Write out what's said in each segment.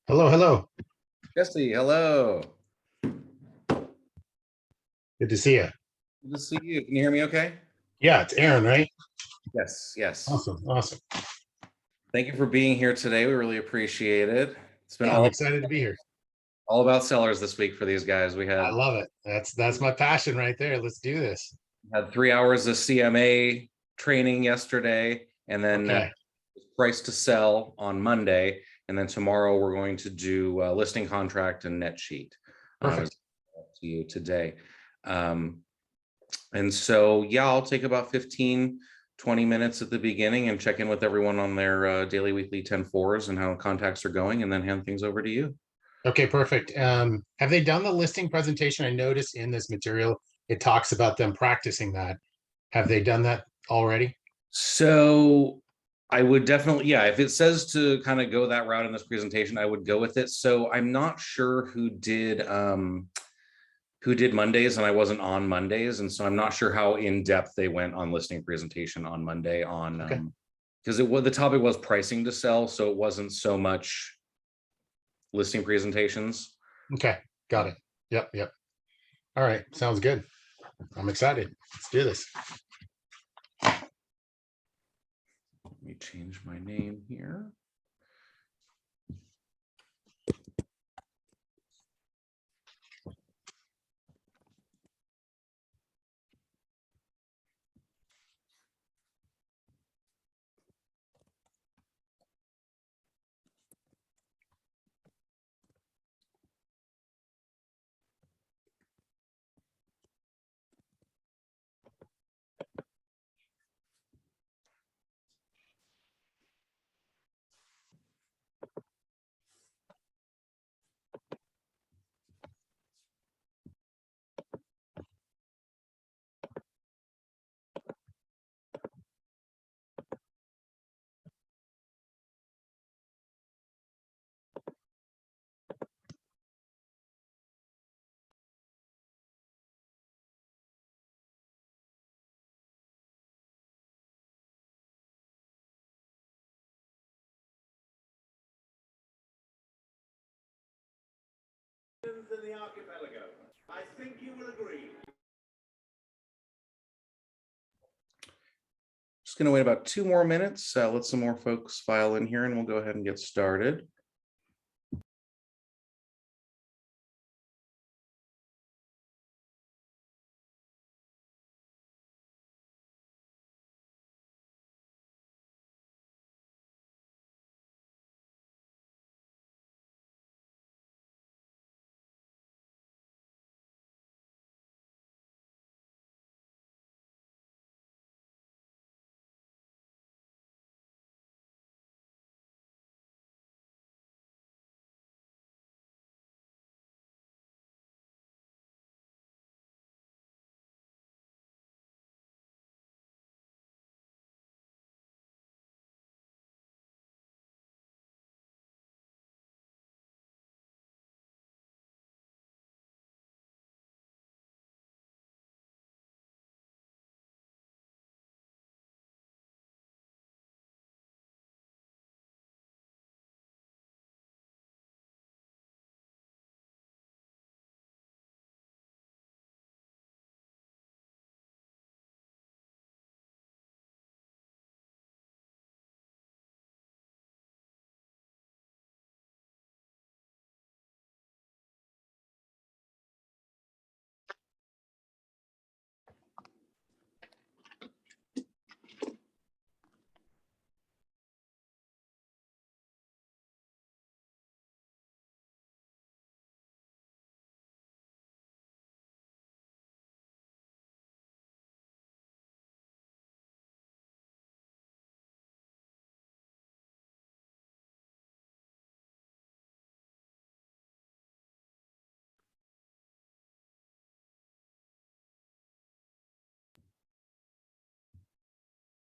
Hello, hello. Jesse, hello. Good to see you. Good to see you. Can you hear me okay? Yeah, it's Aaron, right? Yes, yes. Awesome, awesome. Thank you for being here today. We really appreciate it. It's been Yeah, I'm excited to be here. all about sellers this week for these guys. We I had love it. That's my passion right there. Let's do this. 3 hours of CMA training yesterday, and then Okay, price to sell on Monday, and then tomorrow we're going to do listing contract and net sheet. perfect. To you today. And so, yeah, I'll take about 15, 20 minutes at the beginning and check in with everyone on their daily, weekly 10-4s and how contacts are going, and then hand things over to you. Okay, perfect. Have they done the listing presentation? I noticed in this material, it talks about them practicing that. Have they done that already? So I would definitely, yeah, if it says to kind of go that route in this presentation, I would go with it. So I'm not sure who did Mondays, and I wasn't on Mondays, and so I'm not sure how in depth they went on listing presentation on Monday on Okay. because the topic was pricing to sell, so it wasn't so much listing presentations. Okay, got it. Yep, yep. All right, sounds good. I'm excited. Let's do this. Let me change my name here. In the archipelago. I think you will agree. Just going to wait about 2 more minutes, let some more folks file in here, and we'll go ahead and get started.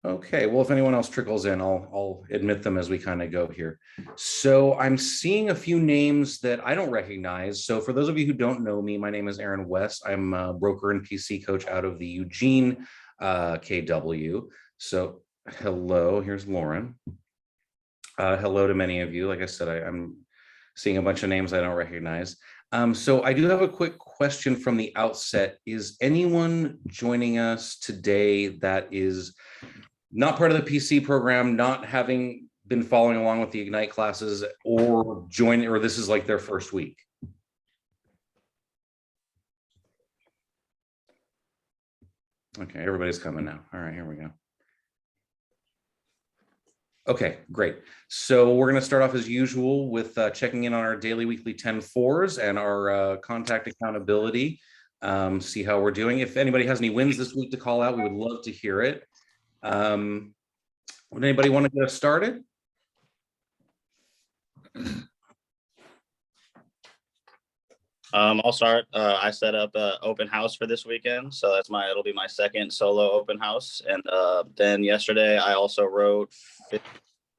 Okay, well, if anyone else trickles in, I'll admit them as we kind of go here. So I'm seeing a few names that I don't recognize. So for those of you who don't know me, my name is Aaron West. I'm a broker and PC coach out of the Eugene KW. So hello, here's Lauren. Hello to many of you. Like I said, I'm seeing a bunch of names I don't recognize. So I do have a quick question from the outset. Is anyone joining us today that is not part of the PC program, not having been following along with the Ignite classes, or joining, or this is like their first week? Okay, everybody's coming now. All right, here we go. Okay, great. So we're going to start off as usual with checking in on our daily, weekly 10-4s and our contact accountability. See how we're doing. If anybody has any wins this week to call out, we would love to hear it. Would anybody want to get us started? I'll start. I set up an open house for this weekend, so it'll be my second solo open house. And then yesterday, I also wrote 15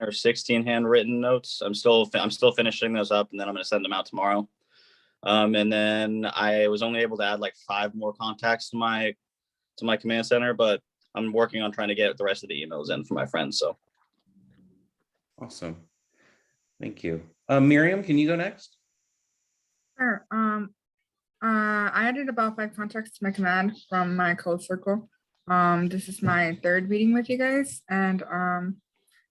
or 16 handwritten notes. I'm still finishing those up, and then I'm going to send them out tomorrow. And then I was only able to add like 5 more contacts to my command center, but I'm working on trying to get the rest of the emails in for my friends. So awesome, thank you. Miriam, can you go next? Sure. I added about 5 contacts to my command from my code circle. This is my 3rd meeting with you guys, and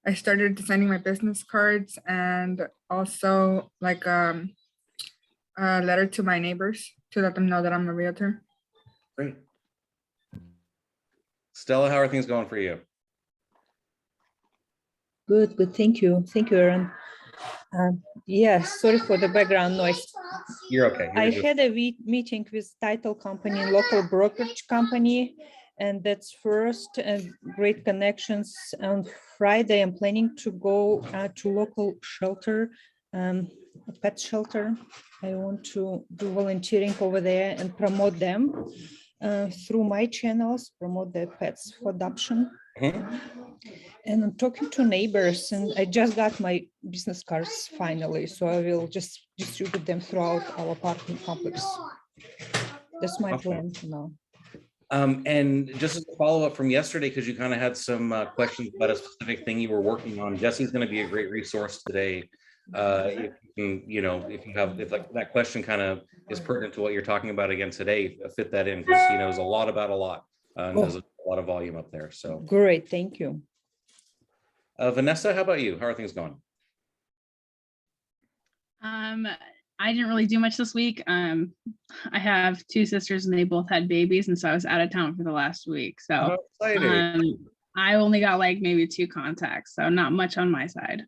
I started sending my business cards and also like a letter to my neighbors to let them know that I'm a realtor. Great. Stella, how are things going for you? Good. Thank you, Aaron. Yes, sorry for the background noise. You're okay. I had a meeting with title company, local brokerage company, and that's first great connections. On Friday, I'm planning to go to local shelter, a pet shelter. I want to do volunteering over there and promote them through my channels, promote their pets for adoption. And I'm talking to neighbors, and I just got my business cards finally, so I will just distribute them throughout our apartment complex. That's my plan for now. And just as a follow-up from yesterday, because you kind of had some questions about a specific thing you were working on, Jesse's going to be a great resource today. If like that question kind of is pertinent to what you're talking about again today, fit that in, because he knows a lot about a lot. And there's a lot of volume up there. So great, thank you. Vanessa, how about you? How are things going? I didn't really do much this week. I have 2 sisters and they both had babies, and so I was out of town for the last week. So I only got like maybe 2 contacts, so not much on my side.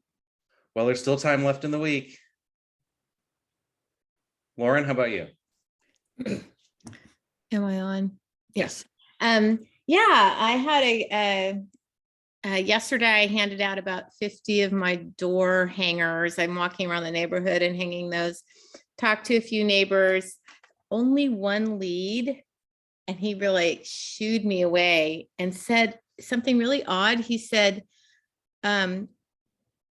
Well, there's still time left in the week. Lauren, how about you? Am I on? Yes. Yeah, I had yesterday I handed out about 50 of my door hangers. I'm walking around the neighborhood and hanging those. Talked to a few neighbors, only 1 lead, and he really shooed me away and said something really odd. He said, oh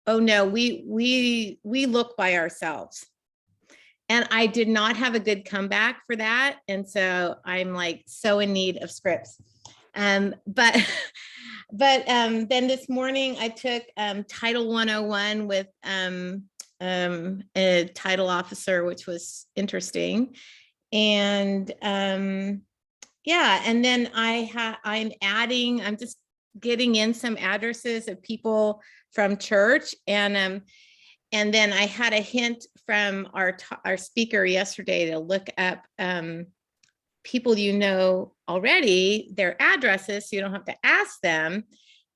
no, we look by ourselves. And I did not have a good comeback for that. And so I'm like so in need of scripts. But then this morning I took Title 101 with a title officer, which was interesting. And yeah, and then I'm just getting in some addresses of people from church, and then I had a hint from our speaker yesterday to look up people already, their addresses, so you don't have to ask them.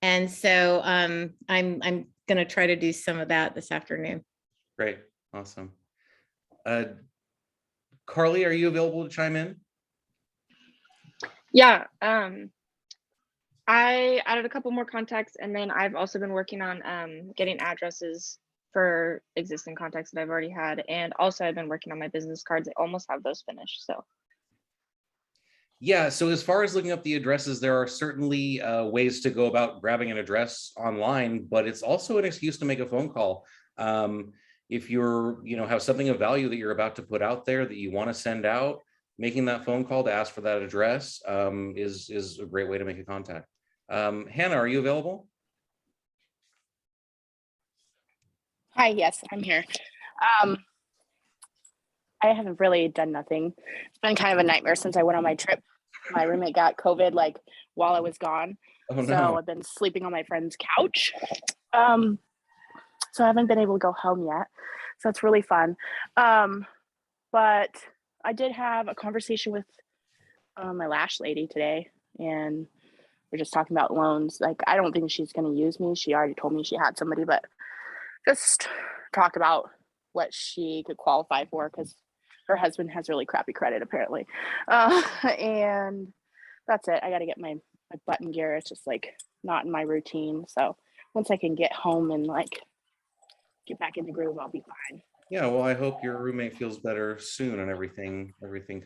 And so I'm going to try to do some of that this afternoon. Great, awesome. Carly, are you available to chime in? Yeah, I added a couple more contacts, and then I've also been working on getting addresses for existing contacts that I've already had. And also I've been working on my business cards. I almost have those finished, so. Yeah, so as far as looking up the addresses, there are certainly ways to go about grabbing an address online, but it's also an excuse to make a phone call. If you're, have something of value that you're about to put out there that you want to send out, making that phone call to ask for that address is a great way to make a contact. Hannah, are you available? Hi, yes, I'm here. I haven't really done nothing. It's been kind of a nightmare since I went on my trip. My roommate got COVID like while I was gone. Oh, So no. I've been sleeping on my friend's couch. So I haven't been able to go home yet. So it's really fun. But I did have a conversation with my lash lady today, and we're just talking about loans. Like, I don't think she's going to use me. She already told me she had somebody, but just talk about what she could qualify for, because her husband has really crappy credit apparently. And that's it. I got to get my butt in gear. It's just like not in my routine. So once I can get home and like get back in the groove, I'll be fine. Yeah, well, I hope your roommate feels better soon and everything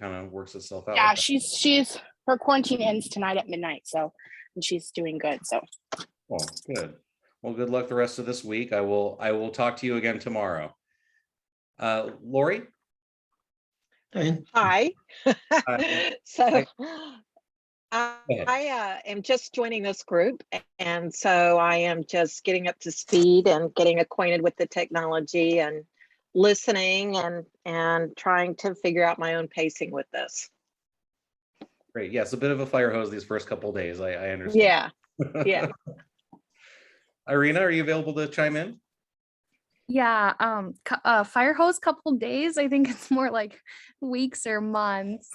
kind of works itself out. Yeah, she's her quarantine ends tonight at midnight, so and she's doing good. So Oh, good. Well, good luck the rest of this week. I will talk to you again tomorrow. Lori? Hi. So ahead. I am just joining this group, and so I am just getting up to speed and getting acquainted with the technology and listening and trying to figure out my own pacing with this. Great. Yes, a bit of a fire hose these first couple of days. I understand. Yeah. Irina, are you available to chime in? Yeah, fire hose couple days. I think it's more like weeks or months.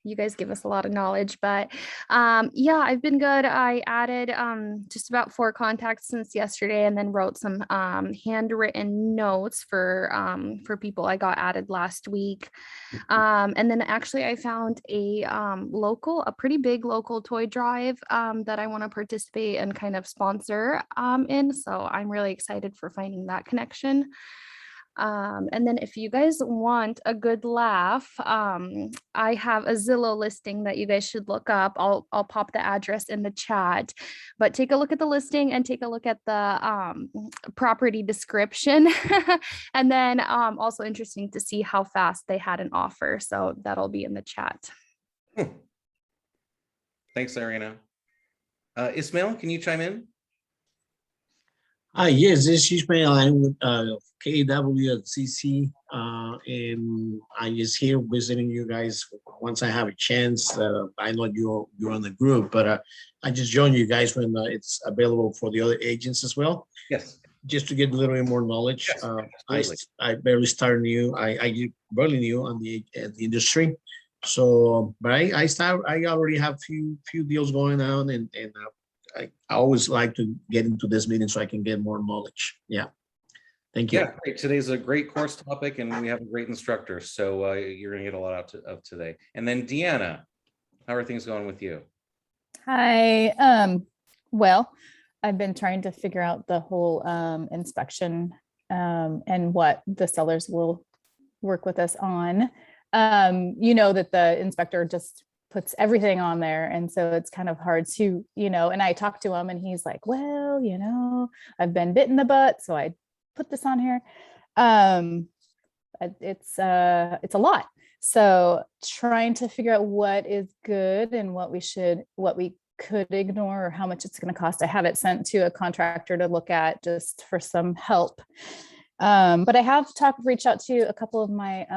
You guys give us a lot of knowledge, but yeah, I've been good. I added just about 4 contacts since yesterday, and then wrote some handwritten notes for people I got added last week. And then actually I found a pretty big local toy drive that I want to participate and kind of sponsor in. So I'm really excited for finding that connection. And then if you guys want a good laugh, I have a Zillow listing that you guys should look up. I'll pop the address in the chat, but take a look at the listing and take a look at the property description. And then also interesting to see how fast they had an offer. So that'll be in the chat. Thanks, Irina. Ismail, can you chime in? Yes, this is Ishmael. I'm with KW at CC, and I'm just here visiting you guys once I have a chance. I know you're on the group, but I just joined you guys when it's available for the other agents as well. Yes. Just to get a little bit more knowledge. Yes, I barely started new. I barely new on the industry. So, but I already have few deals going on, and I always like to get into this meeting so I can get more knowledge. Yeah. Thank you. Yeah, great. Today's a great course topic, and we have a great instructor. So you're going to get a lot out of today. And then Deanna, how are things going with you? Hi. Well, I've been trying to figure out the whole inspection and what the sellers will work with us on. You know that the inspector just puts everything on there. And so it's kind of hard to, and I talked to him and he's like, well, I've been bit in the butt, so I put this on here. It's a lot. So trying to figure out what is good and what we could ignore, or how much it's going to cost. I have it sent to a contractor to look at just for some help. But I have reached out to a couple of my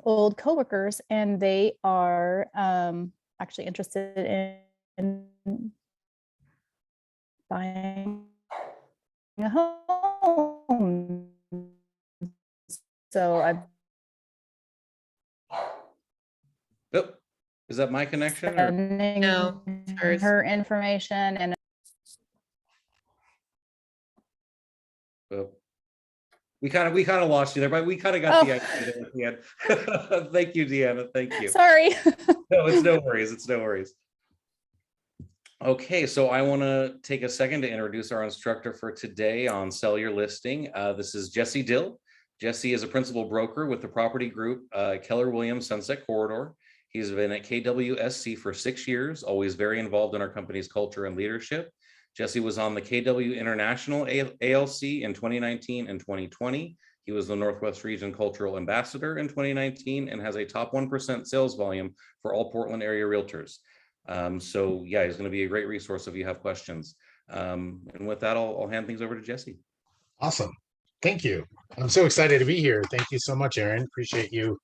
old coworkers, and they are actually interested in buying a home. So I've is that my connection? Or? No, her information and we kind of lost you there, but we kind of got the idea at the end. Thank you, Deanna. Thank you. Sorry. No, it's no worries. It's no worries. Okay, so I want to take a second to introduce our instructor for today on Sell Your Listing. This is Jesse Dill. Jesse is a principal broker with the property group Keller Williams Sunset Corridor. He's been at KWSC for 6 years, always very involved in our company's culture and leadership. Jesse was on the KW International ALC in 2019 and 2020. He was the Northwest Region Cultural Ambassador in 2019 and has a top 1% sales volume for all Portland area realtors. So yeah, he's going to be a great resource if you have questions. And with that, I'll hand things over to Jesse. Awesome. Thank you. I'm so excited to be here. Thank you so much, Aaron. Appreciate you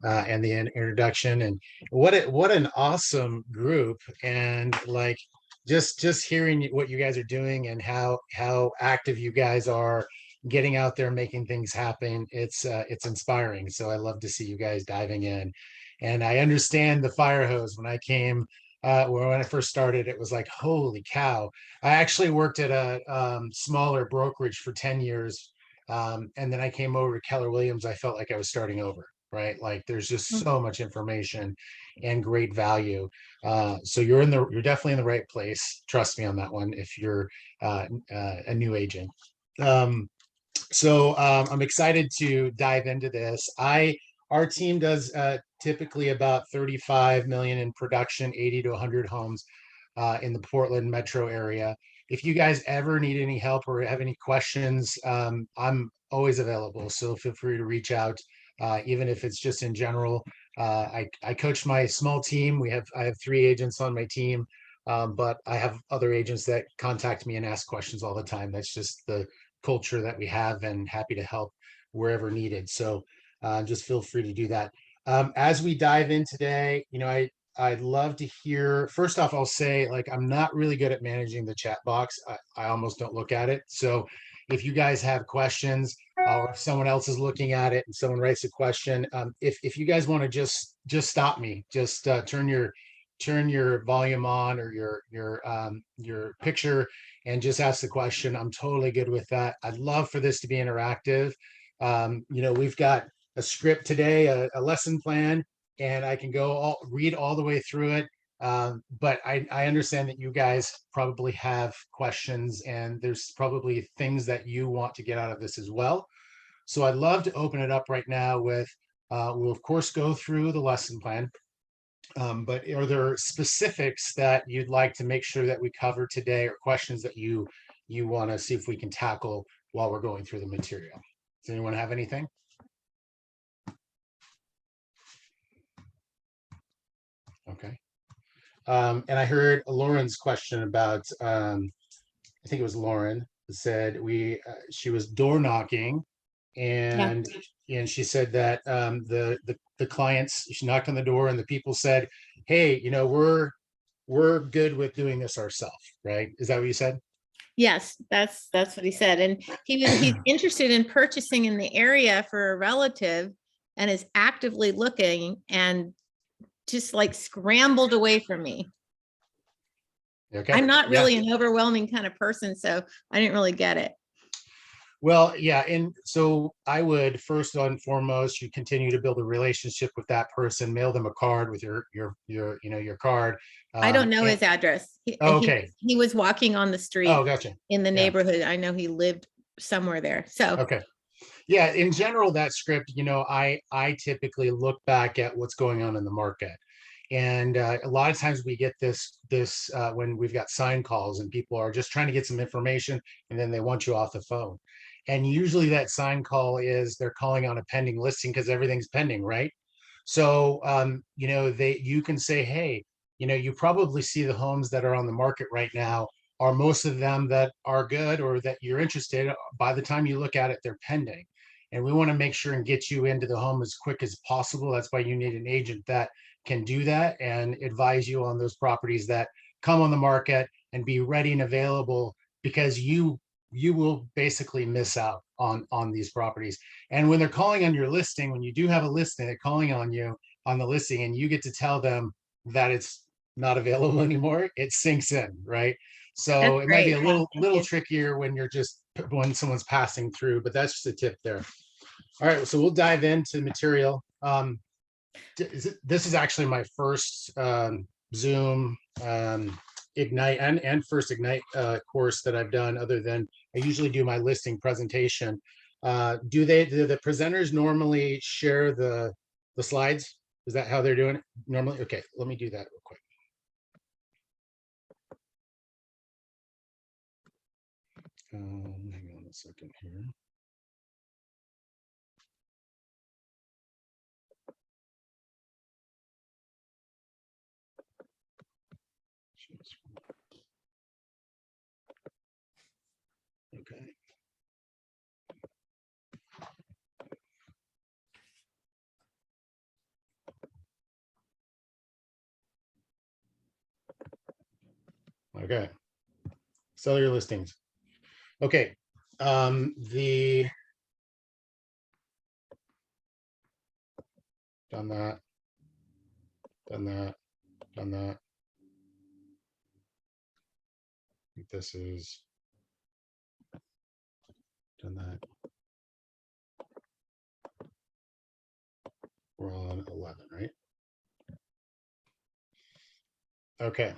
and the introduction. And what an awesome group. And like just hearing what you guys are doing and how active you guys are getting out there making things happen. It's inspiring. So I love to see you guys diving in. And I understand the fire hose. When I came when I first started, it was like, holy cow. I actually worked at a smaller brokerage for 10 years, and then I came over to Keller Williams. I felt like I was starting over, right? Like there's just so much information and great value. So you're definitely in the right place. Trust me on that one if you're a new agent. I'm excited to dive into this. Our team does typically about 35 million in production, 80 to 100 homes in the Portland metro area. If you guys ever need any help or have any questions, I'm always available. So feel free to reach out, even if it's just in general. I coach my small team. I have 3 agents on my team, but I have other agents that contact me and ask questions all the time. That's just the culture that we have, and happy to help wherever needed. So just feel free to do that. As we dive in today, I'd love to hear, first off, I'll say, like, I'm not really good at managing the chat box. I almost don't look at it. So if you guys have questions, or if someone else is looking at it and someone writes a question, if you guys want to just stop me, just turn your volume on, or your picture, and just ask the question. I'm totally good with that. I'd love for this to be interactive. We've got a script today, a lesson plan, and I can read all the way through it. But I understand that you guys probably have questions, and there's probably things that you want to get out of this as well. So I'd love to open it up right now with, we'll of course go through the lesson plan. But are there specifics that you'd like to make sure that we cover today, or questions that you want to see if we can tackle while we're going through the material? Does anyone have anything? Okay. And I heard Lauren's question about, I think it was Lauren, said she was door knocking, and she said that the clients, she knocked on the door and the people said, hey, we're good with doing this ourselves, right? Is that what you said? Yes, that's what he said. And he's interested in purchasing in the area for a relative, and is actively looking, and just like scrambled away from me. Okay. I'm not really an overwhelming kind of person, so I didn't really get it. Well, yeah. And so I would, first and foremost, you continue to build a relationship with that person, mail them a card with your card. I don't know his address. Okay. He was walking on the street. Oh, gotcha. In the neighborhood. I know he lived somewhere there. So okay. Yeah, in general, that script, I typically look back at what's going on in the market. And a lot of times we get this when we've got sign calls and people are just trying to get some information, and then they want you off the phone. And usually that sign call is they're calling on a pending listing because everything's pending, right? So, you can say, hey, you probably see the homes that are on the market right now. Are most of them that are good or that you're interested, by the time you look at it, they're pending. And we want to make sure and get you into the home as quick as possible. That's why you need an agent that can do that and advise you on those properties that come on the market, and be ready and available, because you will basically miss out on these properties. And when they're calling on your listing, when you do have a listing, they're calling on you on the listing, and you get to tell them that it's not available anymore, it sinks in, right? So it might be a little trickier when someone's passing through, but that's just a tip there. All right, so we'll dive into the material. This is actually my first Zoom Ignite and first Ignite course that I've done, other than I usually do my listing presentation. Do the presenters normally share the slides? Is that how they're doing it normally? Okay, let me do that real quick. Hang on a second here. Okay. Okay. Sell your listings. Okay. Done that. Done that. Done that. I think this is done that. We're on 11, right? Okay.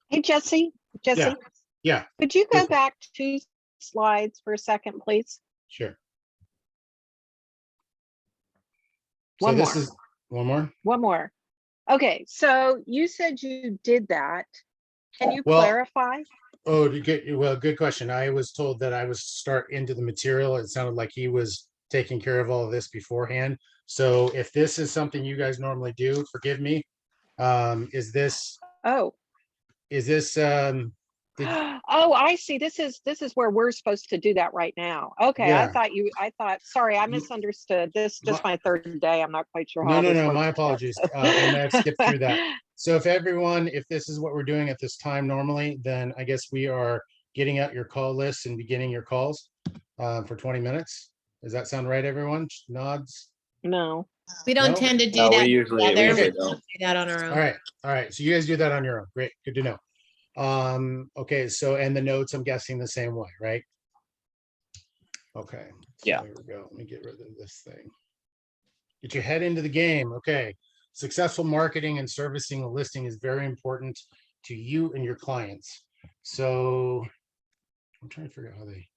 Hey, Jesse, Jesse, Yeah, could you go back 2 slides for a second, please? sure. So One this more. is one more. One more. Okay, so you said you did that. Can you Well, clarify? Oh, good question. I was told that I was start into the material. It sounded like he was taking care of all of this beforehand. So if this is something you guys normally do, forgive me. Is this Oh, did, oh, I see. This is where we're supposed to do that right now. Okay, yeah. I thought, sorry, I misunderstood. This is just my third day. I'm not quite sure how all this No, works my yet, apologies. so. I may have skipped through that. So if this is what we're doing at this time normally, then I guess we are getting out your call list and beginning your calls for 20 minutes. Does that sound right, everyone? Nods. No. We don't No? tend to do No, that we usually together. We don't. do that on our All own. right. All right. So you guys do that on your own. Great. Good to know. Okay. So, and the notes, I'm guessing the same way, right? Okay. So Yeah. There we go. Let me get rid of this thing. Get your head into the game. Okay. Successful marketing and servicing a listing is very important to you and your clients. So I'm trying to figure out how they.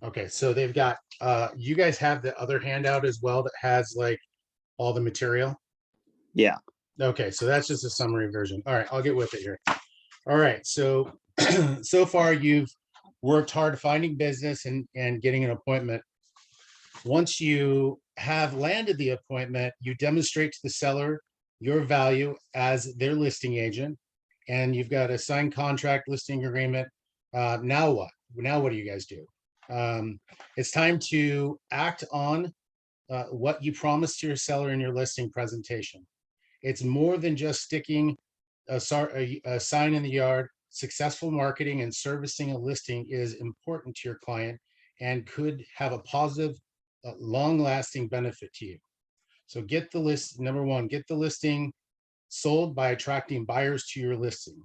Okay. So they've got, you guys have the other handout as well that has like all the material. Yeah. Okay, so that's just a summary version. All right, I'll get with it here. All right, so so far you've worked hard finding business and getting an appointment. Once you have landed the appointment, you demonstrate to the seller your value as their listing agent, and you've got a signed contract, listing agreement. Now what? Now what do you guys do? It's time to act on what you promised to your seller in your listing presentation. It's more than just sticking a sign in the yard. Successful marketing and servicing a listing is important to your client and could have a positive, long-lasting benefit to you. So get the list. Number one, get the listing sold by attracting buyers to your listing.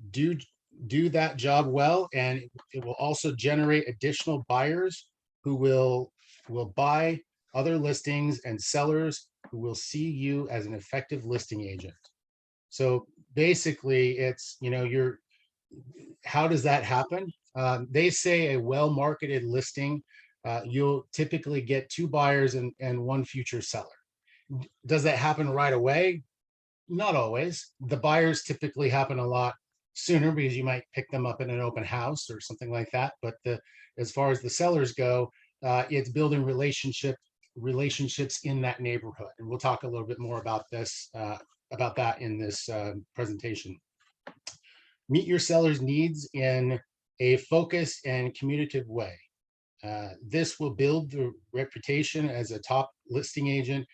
Do that job well, and it will also generate additional buyers who will buy other listings and sellers who will see you as an effective listing agent. So basically it's, how does that happen? They say a well-marketed listing, you'll typically get 2 buyers and 1 future seller. Does that happen right away? Not always. The buyers typically happen a lot sooner because you might pick them up in an open house or something like that. But as far as the sellers go, it's building relationships in that neighborhood. And we'll talk a little bit more about this, about that in this presentation. Meet your seller's needs in a focused and communicative way. This will build the reputation as a top listing agent,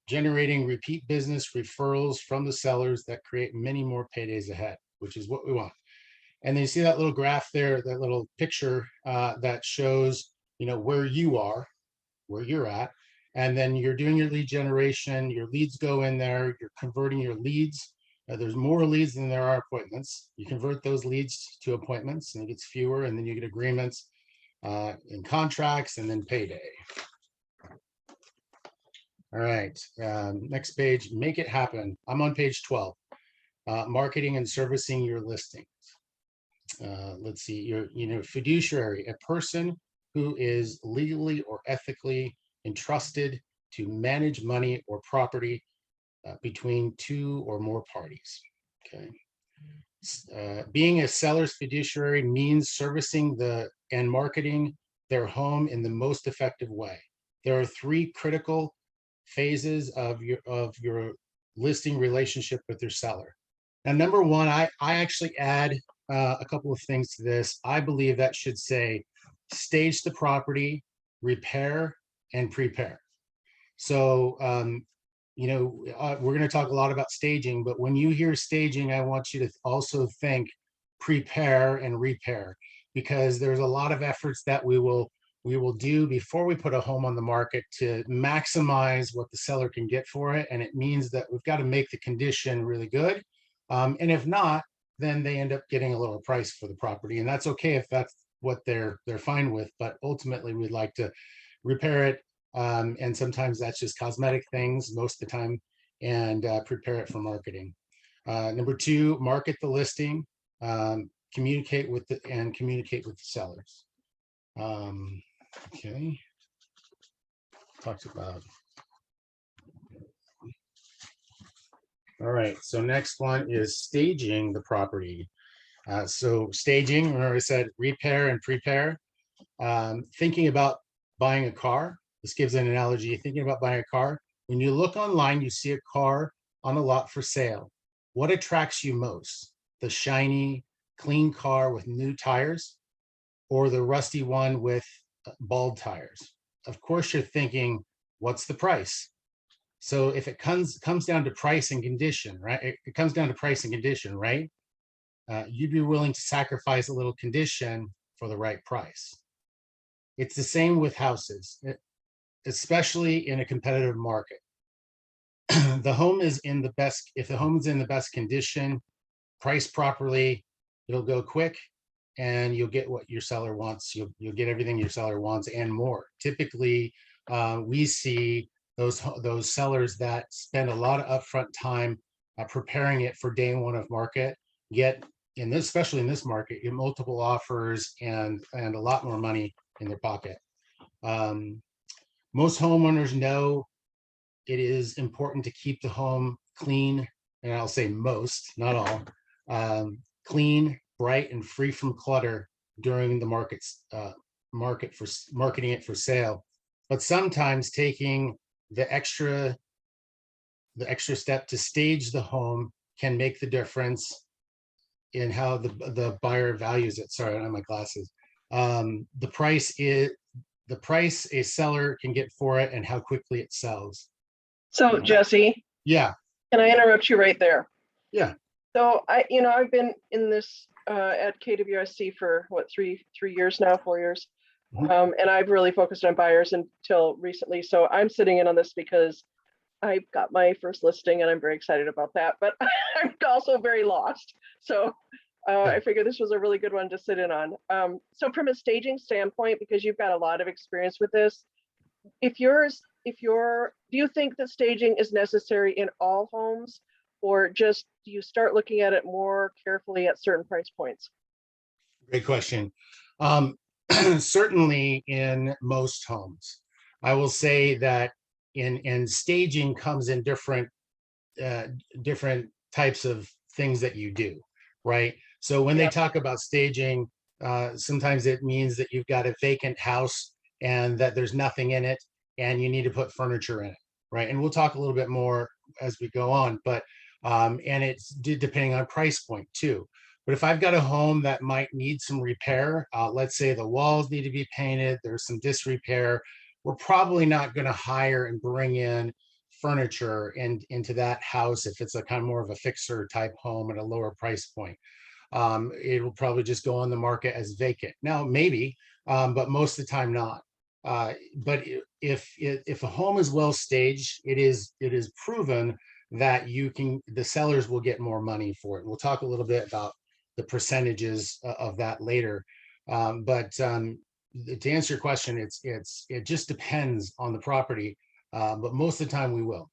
generating repeat business referrals from the sellers that create many more paydays ahead, which is what we want. And then you see that little graph there, that little picture that shows, where you are, where you're at, and then you're doing your lead generation, your leads go in there, you're converting your leads. There's more leads than there are appointments. You convert those leads to appointments and it gets fewer, and then you get agreements in contracts and then payday. All right, next page, make it happen. I'm on page 12, marketing and servicing your listings. Let's see, you're fiduciary, a person who is legally or ethically entrusted to manage money or property between 2 or more parties. Okay. Being a seller's fiduciary means servicing and marketing their home in the most effective way. There are 3 critical phases of your listing relationship with your seller. Now, number 1, I actually add a couple of things to this. I believe that should say stage the property, repair, and prepare. So we're going to talk a lot about staging, but when you hear staging, I want you to also think prepare and repair, because there's a lot of efforts that we will do before we put a home on the market to maximize what the seller can get for it. And it means that we've got to make the condition really good. And if not, then they end up getting a lower price for the property. And that's okay if that's what they're fine with. But ultimately, we'd like to repair it. And sometimes that's just cosmetic things most of the time, and prepare it for marketing. Number 2, market the listing, communicate with the sellers. Okay. Talked about. All right. So next one is staging the property. So staging, remember I said repair and prepare. Thinking about buying a car. This gives an analogy. Thinking about buying a car. When you look online, you see a car on a lot for sale. What attracts you most? The shiny, clean car with new tires, or the rusty one with bald tires? Of course, you're thinking, what's the price? So if it comes down to price and condition, right? It comes down to price and condition, right? You'd be willing to sacrifice a little condition for the right price. It's the same with houses, especially in a competitive market. The home is in the best, if the home is in the best condition, priced properly, it'll go quick, and you'll get what your seller wants. You'll get everything your seller wants and more. Typically, we see those sellers that spend a lot of upfront time preparing it for day one of market, especially in this market, get multiple offers and a lot more money in their pocket. Most homeowners know it is important to keep the home clean, and I'll say most, not all, clean, bright, and free from clutter during the marketing it for sale. But sometimes taking the extra step to stage the home can make the difference in how the buyer values it. Sorry, I don't have my glasses. The price a seller can get for it and how quickly it sells. So Jesse, yeah, can I interrupt you right there? Yeah. So I've been in this at KWSC for what, 3 years now, 4 years. And I've really focused on buyers until recently. So I'm sitting in on this because I got my first listing and I'm very excited about that, but I'm also very lost. So I figured this was a really good one to sit in on. So from a staging standpoint, because you've got a lot of experience with this, do you think that staging is necessary in all homes, or just do you start looking at it more carefully at certain price points? Great question. Certainly in most homes, I will say that in staging comes in different types of things that you do, right? So when they talk about staging, sometimes it means that you've got a vacant house and that there's nothing in it and you need to put furniture in it, right? And we'll talk a little bit more as we go on, but and it's depending on price point too. But if I've got a home that might need some repair, let's say the walls need to be painted, there's some disrepair, we're probably not going to hire and bring in furniture into that house if it's a kind of more of a fixer type home at a lower price point. It will probably just go on the market as vacant. Now, maybe, but most of the time not. But if a home is well staged, it is proven that the sellers will get more money for it. We'll talk a little bit about the percentages of that later. But to answer your question, it just depends on the property, but most of the time we will.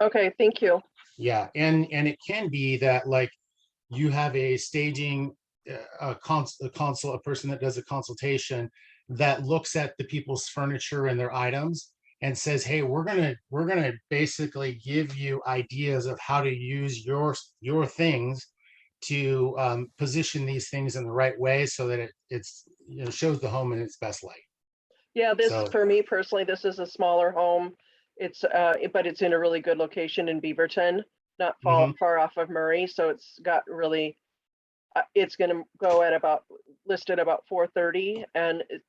Okay, thank you. Yeah, and it can be that like you have a staging a person that does a consultation that looks at the people's furniture and their items and says, hey, we're gonna basically give you ideas of how to use your things to position these things in the right way so that it's shows the home in its best light. Yeah, for me personally, this is a smaller home. It's but it's in a really good location in Beaverton, not far off of Murray. So it's got really, it's going to go at listed about 430,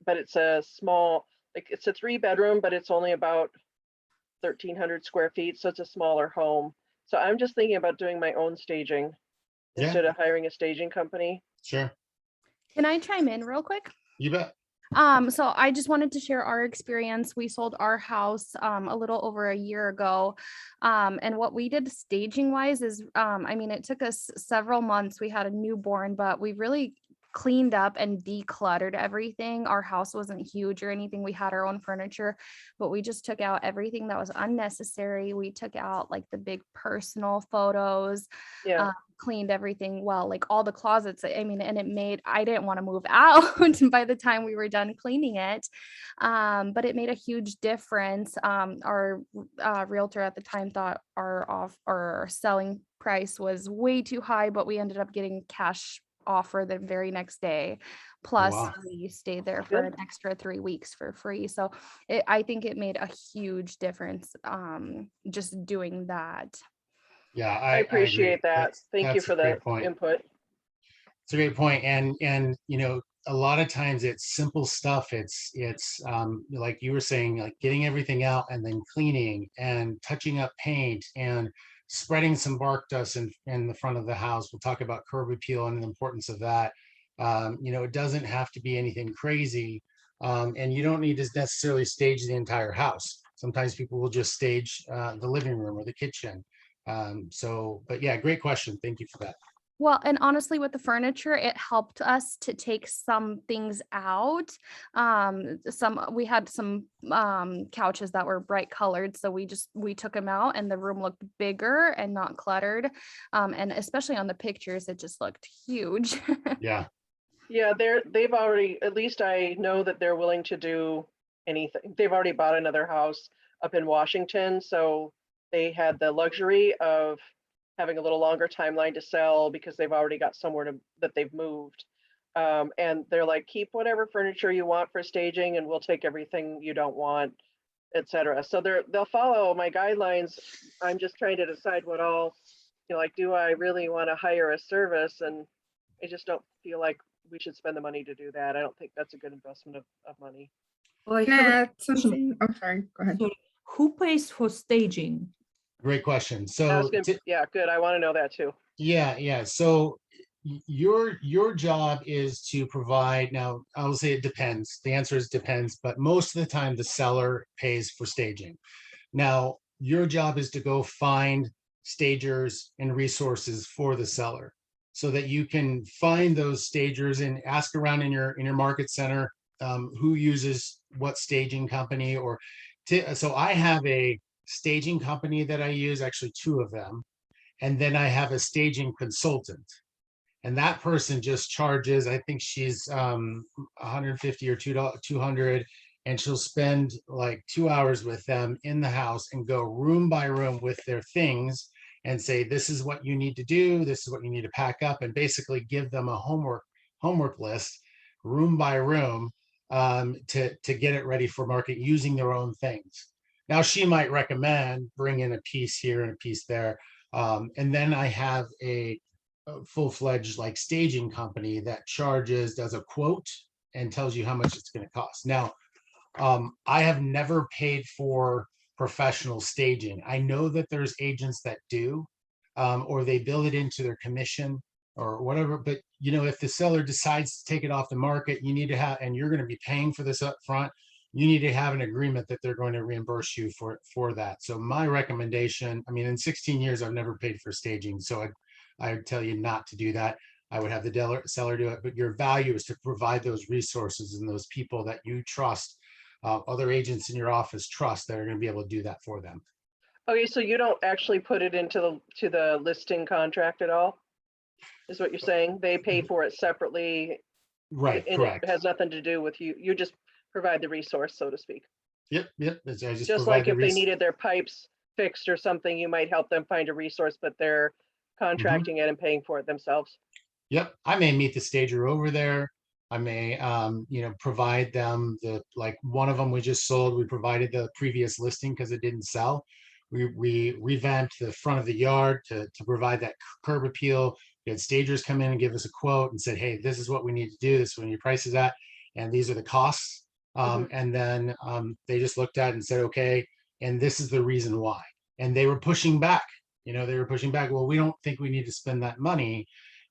but it's a small, like it's a 3-bedroom, but it's only about 1,300 square feet, so it's a smaller home. So I'm just thinking about doing my own staging instead of hiring a staging company. Sure. Can I chime in real quick? You bet. So I just wanted to share our experience. We sold our house a little over a year ago. And what we did staging wise is, I mean, it took us several months. We had a newborn, but we really cleaned up and decluttered everything. Our house wasn't huge or anything. We had our own furniture, but we just took out everything that was unnecessary. We took out like the big personal photos, cleaned everything well, like all the closets. I mean, and it made, I didn't want to move out by the time we were done cleaning it. But it made a huge difference. Our realtor at the time thought our selling price was way too high, but we ended up getting cash offer the very next day. Plus we stayed there for an extra 3 weeks for free. So I think it made a huge difference just doing that. Yeah, I appreciate that. Thank you for the input. It's a great point. And you know, a lot of times it's simple stuff. It's like you were saying, like getting everything out and then cleaning and touching up paint and spreading some bark dust in the front of the house. We'll talk about curb appeal and the importance of that. You know, it doesn't have to be anything crazy. And you don't need to necessarily stage the entire house. Sometimes people will just stage the living room or the kitchen. But yeah, great question. Thank you for that. Well, and honestly, with the furniture, it helped us to take some things out. We had some couches that were bright colored, so we took them out, and the room looked bigger and not cluttered. And especially on the pictures, it just looked huge. Yeah. Yeah, they've already, at least I know that they're willing to do anything. They've already bought another house up in Washington, so they had the luxury of having a little longer timeline to sell because they've already got somewhere that they've moved. And they're like, keep whatever furniture you want for staging and we'll take everything you don't want, etc. So they'll follow my guidelines. I'm just trying to decide what all, you know, like, do I really want to hire a service? And I just don't feel like we should spend the money to do that. I don't think that's a good investment of money. Well, I have something. Oh, sorry. Go ahead. So who pays for staging? Great question. So yeah, good. I want to know that too. Yeah. So your job is to provide. Now, I will say it depends. The answer is depends, but most of the time the seller pays for staging. Now, your job is to go find stagers and resources for the seller so that you can find those stagers and ask around in your market center who uses what staging company so I have a staging company that I use, actually 2 of them. And then I have a staging consultant. And that person just charges, I think she's $150 or $200, and she'll spend like 2 hours with them in the house and go room by room with their things and say, this is what you need to do, this is what you need to pack up, and basically give them a homework list, room by room, to get it ready for market using their own things. Now, she might recommend bring in a piece here and a piece there. And then I have a full-fledged like staging company that does a quote and tells you how much it's going to cost. Now, I have never paid for professional staging. I know that there's agents that do, or they build it into their commission or whatever. But, you know, if the seller decides to take it off the market, you need to have, and you're going to be paying for this up front, you need to have an agreement that they're going to reimburse you for that. So my recommendation, I mean, in 16 years, I've never paid for staging. So I would tell you not to do that. I would have the seller do it, but your value is to provide those resources and those people that you trust, other agents in your office trust, that are going to be able to do that for them. Okay, so you don't actually put it into the listing contract at all, is what you're saying? They pay for it separately, right? And correct. It has nothing to do with you. You just provide the resource, so to speak. Yep. Just like if they needed their pipes fixed or something, you might help them find a resource, but they're contracting it and paying for it themselves. Yep. I may meet the stager over there. I may, provide them like one of them we just sold. We provided the previous listing because it didn't sell. We revamped the front of the yard to provide that curb appeal. We had stagers come in and give us a quote and said, hey, this is what we need to do. This is when your price is at, and these are the costs. And then they just looked at it and said, okay, and this is the reason why. And they were pushing back, they were pushing back. Well, we don't think we need to spend that money.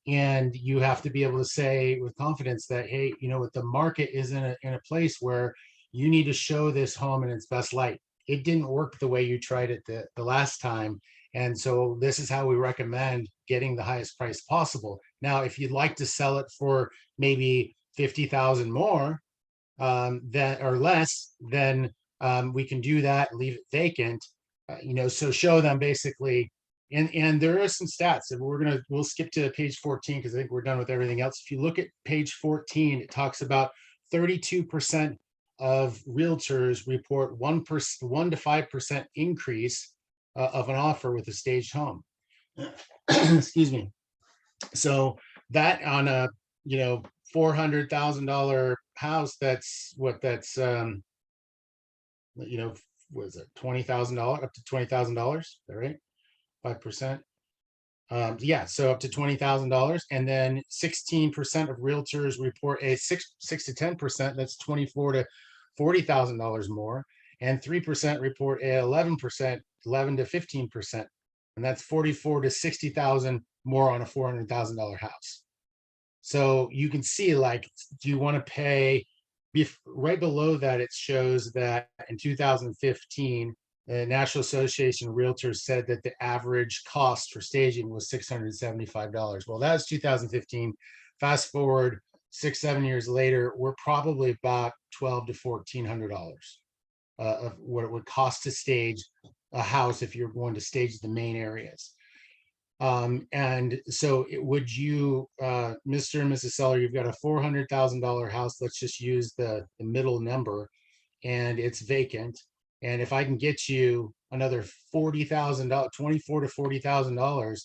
And you have to be able to say with confidence that, hey, what, the market is in a place where you need to show this home in its best light. It didn't work the way you tried it the last time. And so this is how we recommend getting the highest price possible. Now, if you'd like to sell it for maybe 50,000 more, that or less, then we can do that, leave it vacant, so show them basically. And there are some stats, and we'll skip to page 14 because I think we're done with everything else. If you look at page 14, it talks about 32% of realtors report 1 to 5% increase of an offer with a staged home. Excuse me. So that on a $400,000 house, that's what that's was it $20,000 up to $20,000? Is that right? 5%. Yeah, so up to $20,000, and then 16% of realtors report a 6 to 10%. That's $24,000 to $40,000 more, and 3% report a 11%, 11 to 15%, and that's $44,000 to $60,000 more on a $400,000 house. So you can see, like, do you want to pay? Right below that, it shows that in 2015. The National Association of Realtors said that the average cost for staging was $675. Well, that was 2015. Fast forward 6-7 years later, we're probably about $1,200 to $1,400 of what it would cost to stage a house if you're going to stage the main areas. And so would you, Mr. and Mrs. Seller, you've got a $400,000 house. Let's just use the middle number, and it's vacant. And if I can get you another $40,000, $24,000 to $40,000,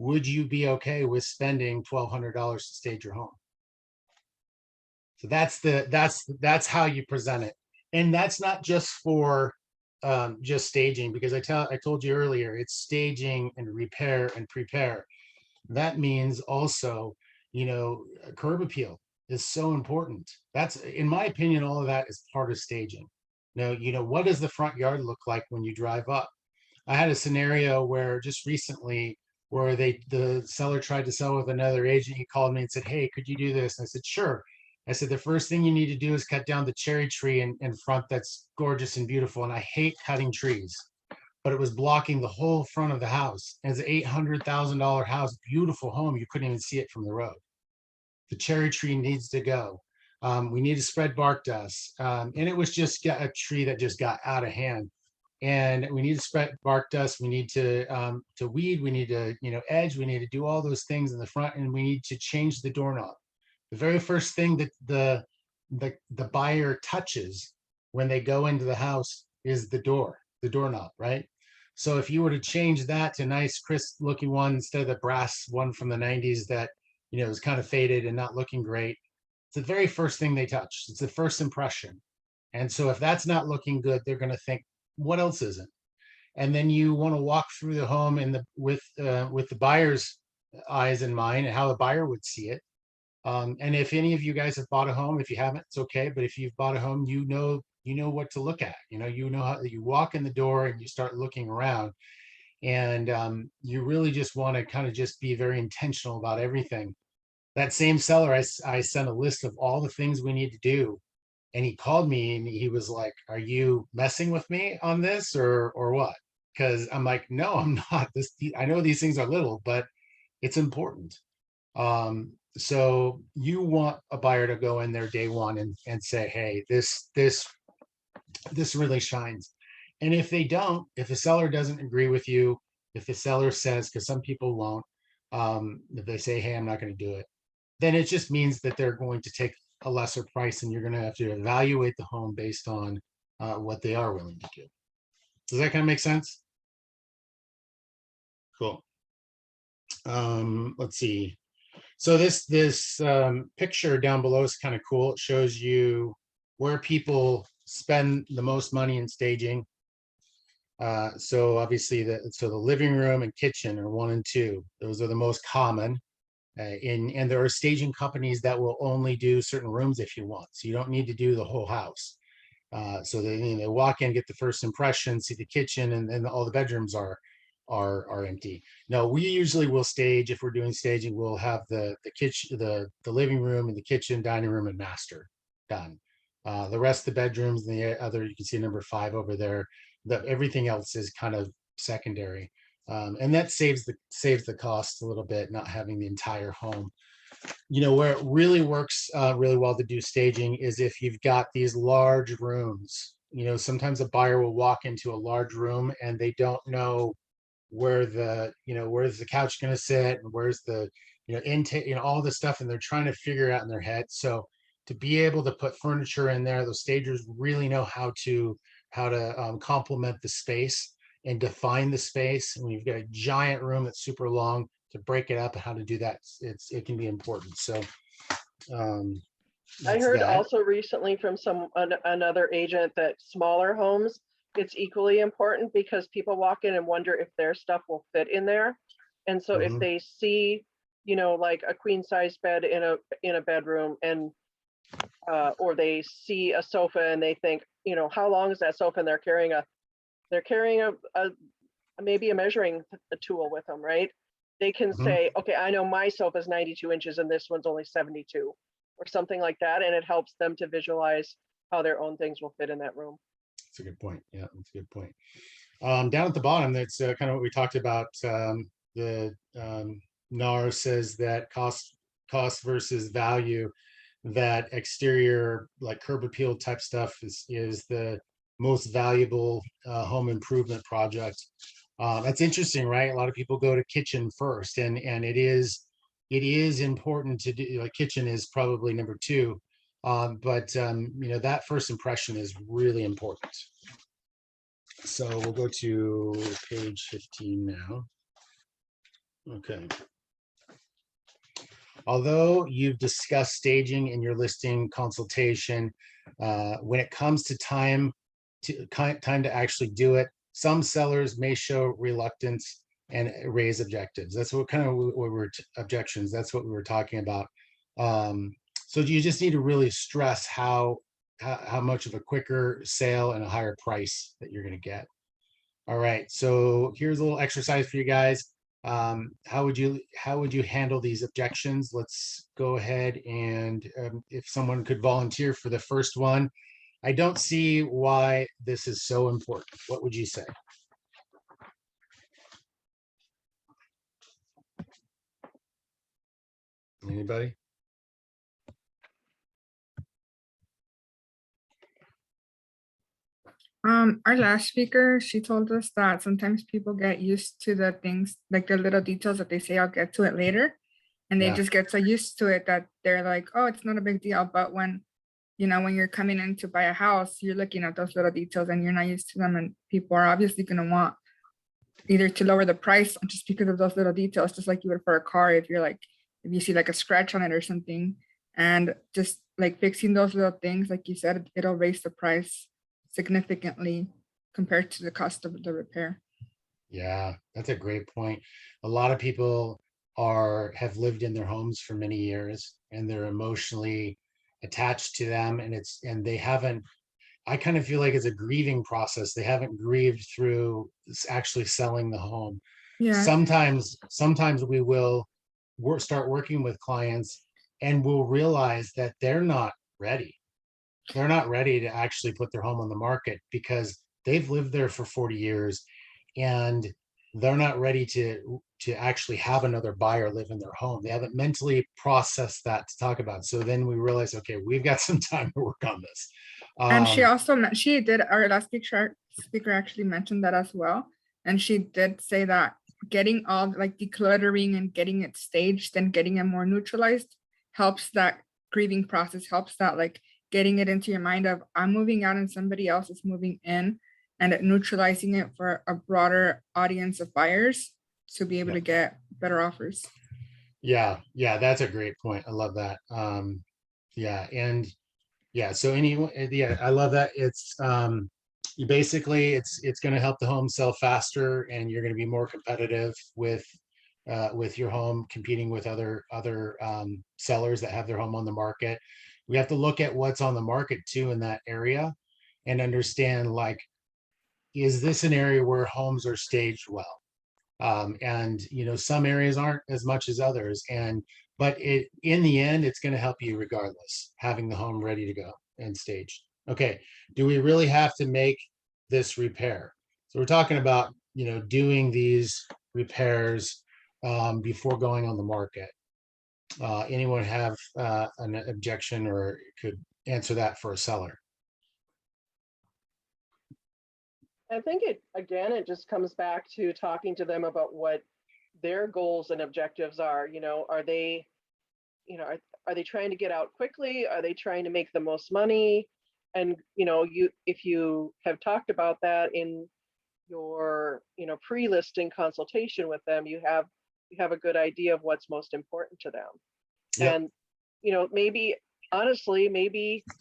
would you be okay with spending $1,200 to stage your home? So that's how you present it, and that's not just for just staging, because I told you earlier, it's staging and repair and prepare. That means also, curb appeal is so important. That's, in my opinion, all of that is part of staging. Now, what does the front yard look like when you drive up? I had a scenario where just recently where the seller tried to sell with another agent. He called me and said, hey, could you do this? And I said, sure. I said, the first thing you need to do is cut down the cherry tree in front that's gorgeous and beautiful. And I hate cutting trees, but it was blocking the whole front of the house. And it's an $800,000 house, beautiful home. You couldn't even see it from the road. The cherry tree needs to go. We need to spread bark dust. And it was just a tree that just got out of hand. And we need to spread bark dust. We need to weed. We need to, edge. We need to do all those things in the front, and we need to change the doorknob. The very first thing that the buyer touches when they go into the house is the doorknob, right? So if you were to change that to a nice, crisp looking one instead of the brass one from the 90s that, is kind of faded and not looking great, it's the very first thing they touch. It's the first impression. And so if that's not looking good, they're going to think, what else isn't? And then you want to walk through the home with the buyer's eyes in mind and how the buyer would see it. And if any of you guys have bought a home, if you haven't, it's okay. But if you've bought a home, you know what to look at. You know how you walk in the door and you start looking around, and you really just want to kind of just be very intentional about everything. That same seller, I sent a list of all the things we need to do, and he called me and he was like, "Are you messing with me on this or what?" Because I'm like, "No, I'm not. I know these things are little, but it's important." So you want a buyer to go in there day one and say, hey, this really shines. And if they don't, if the seller doesn't agree with you, if the seller says, because some people won't, if they say, hey, I'm not going to do it, then it just means that they're going to take a lesser price, and you're going to have to evaluate the home based on what they are willing to do. Does that kind of make sense? Cool. Let's see. So this picture down below is kind of cool. It shows you where people spend the most money in staging. So obviously the living room and kitchen are 1 and 2. Those are the most common. And there are staging companies that will only do certain rooms if you want. So you don't need to do the whole house. So they walk in, get the first impression, see the kitchen, and then all the bedrooms are empty. No, we usually will stage, if we're doing staging, we'll have the kitchen, the living room and the kitchen, dining room, and master done. The rest of the bedrooms and the other, you can see number 5 over there, that everything else is kind of secondary. And that saves the cost a little bit, not having the entire home. Where it really works really well to do staging is if you've got these large rooms. Sometimes a buyer will walk into a large room and they don't know where's the couch going to sit, and where's the intake, all this stuff, and they're trying to figure it out in their head. So to be able to put furniture in there, those stagers really know how to complement the space and define the space. When you've got a giant room that's super long, to break it up and how to do that, it can be important. So I heard also recently from another agent that smaller homes, it's equally important, because people walk in and wonder if their stuff will fit in there. And so if they see, like a queen size bed in a bedroom, and or they see a sofa and they think, how long is that sofa? And they're carrying a maybe a measuring tool with them, right? They can say, okay, I know my sofa is 92 inches and this one's only 72, or something like that. And it helps them to visualize how their own things will fit in that room. That's a good point. Yeah, that's a good point. Down at the bottom, that's kind of what we talked about. The NAR says that cost versus value, that exterior, like curb appeal type stuff is the most valuable home improvement project. That's interesting, right? A lot of people go to kitchen first, and it is important to do. Like, kitchen is probably number 2, but that first impression is really important. So we'll go to page 15 now. Okay. Although you've discussed staging in your listing consultation, when it comes to time to actually do it, some sellers may show reluctance and raise objectives. That's what objections. That's what we were talking about. So you just need to really stress how much of a quicker sale and a higher price that you're going to get. All right. So here's a little exercise for you guys. How would you handle these objections? Let's go ahead and if someone could volunteer for the first one. I don't see why this is so important. What would you say? Anybody? Our last speaker, she told us that sometimes people get used to the things, like the little details that they say, I'll get to it later. And they just get so used to it that they're like, oh, it's not a big deal. But when you're coming in to buy a house, you're looking at those little details and you're not used to them. And people are obviously going to want either to lower the price just because of those little details, just like you would for a car. If you see like a scratch on it or something, and just like fixing those little things, like you said, it'll raise the price significantly compared to the cost of the repair. Yeah, that's a great point. A lot of people have lived in their homes for many years, and they're emotionally attached to them, and they haven't, I kind of feel like it's a grieving process. They haven't grieved through actually selling the home. Yeah. Sometimes we will start working with clients and we'll realize that they're not ready. They're not ready to actually put their home on the market because they've lived there for 40 years and they're not ready to actually have another buyer live in their home. They haven't mentally processed that to talk about. So then we realize, okay, we've got some time to work on this. And our last speaker actually mentioned that as well. And she did say that getting all like decluttering and getting it staged and getting it more neutralized helps that grieving process, helps that like getting it into your mind of I'm moving out and somebody else is moving in, and neutralizing it for a broader audience of buyers to be able to get better offers. Yeah, that's a great point. I love that. So I love that. It's it's going to help the home sell faster, and you're going to be more competitive with your home, competing with other sellers that have their home on the market. We have to look at what's on the market too in that area and understand, like, is this an area where homes are staged well? And some areas aren't as much as others. But in the end, it's going to help you regardless, having the home ready to go and staged. Okay, do we really have to make this repair? So we're talking about, doing these repairs before going on the market. Anyone have an objection or could answer that for a seller? I think it just comes back to talking to them about what their goals and objectives are. Are they, are they trying to get out quickly? Are they trying to make the most money? And, if you have talked about that in your, pre-listing consultation with them, you have a good idea of what's most important to them. Yep. And, maybe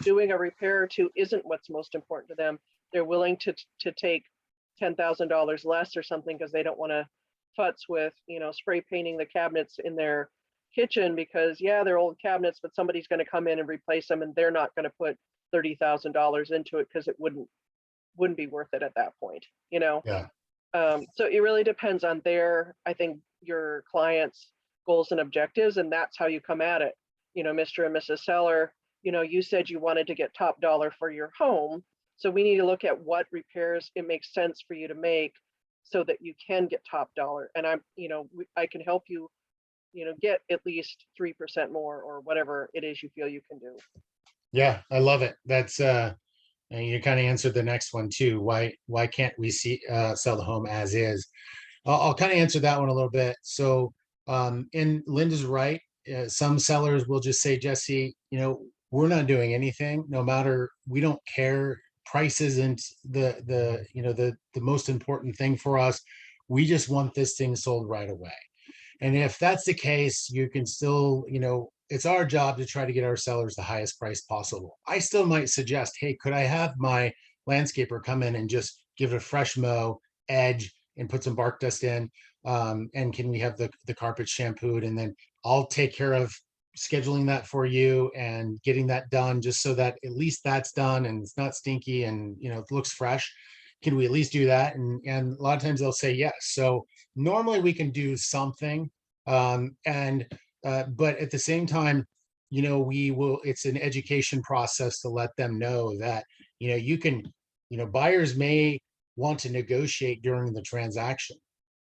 doing a repair or two isn't what's most important to them. They're willing to take $10,000 less or something because they don't want to futz with, spray painting the cabinets in their kitchen because, yeah, they're old cabinets, but somebody's going to come in and replace them and they're not going to put $30,000 into it because it wouldn't be worth it at that point, Yeah. So it really depends on I think your client's goals and objectives, and that's how you come at it. Mr. and Mrs. Seller, you said you wanted to get top dollar for your home. So we need to look at what repairs it makes sense for you to make so that you can get top dollar. And I can help you, get at least 3% more or whatever it is you feel you can do. Yeah, I love it. That's and you kind of answered the next one too. Why can't we sell the home as is? I'll kind of answer that one a little bit. So, and Linda's right. Some sellers will just say, Jesse, we're not doing anything. No matter, we don't care. Price isn't the most important thing for us. We just want this thing sold right away. And if that's the case, you can still, it's our job to try to get our sellers the highest price possible. I still might suggest, hey, could I have my landscaper come in and just give it a fresh mow, edge, and put some bark dust in? And can we have the carpet shampooed? And then I'll take care of scheduling that for you and getting that done, just so that at least that's done and it's not stinky and it looks fresh. Can we at least do that? And a lot of times they'll say yes. So normally we can do something. But at the same time, it's an education process to let them know that, you can, buyers may want to negotiate during the transaction.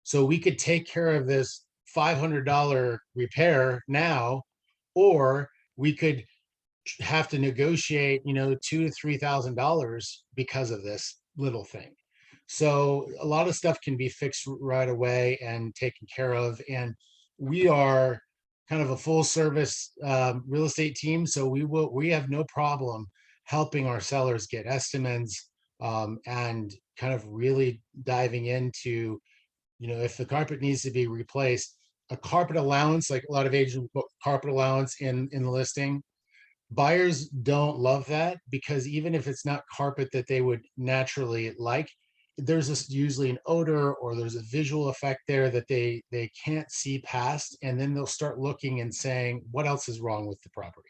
So we could take care of this $500 repair now, or we could have to negotiate, $2,000 to $3,000 because of this little thing. So a lot of stuff can be fixed right away and taken care of. And we are kind of a full service real estate team. So we have no problem helping our sellers get estimates and kind of really diving into, if the carpet needs to be replaced, a carpet allowance, like a lot of agents put carpet allowance in the listing. Buyers don't love that because even if it's not carpet that they would naturally like, there's usually an odor or there's a visual effect there that they can't see past, and then they'll start looking and saying, what else is wrong with the property?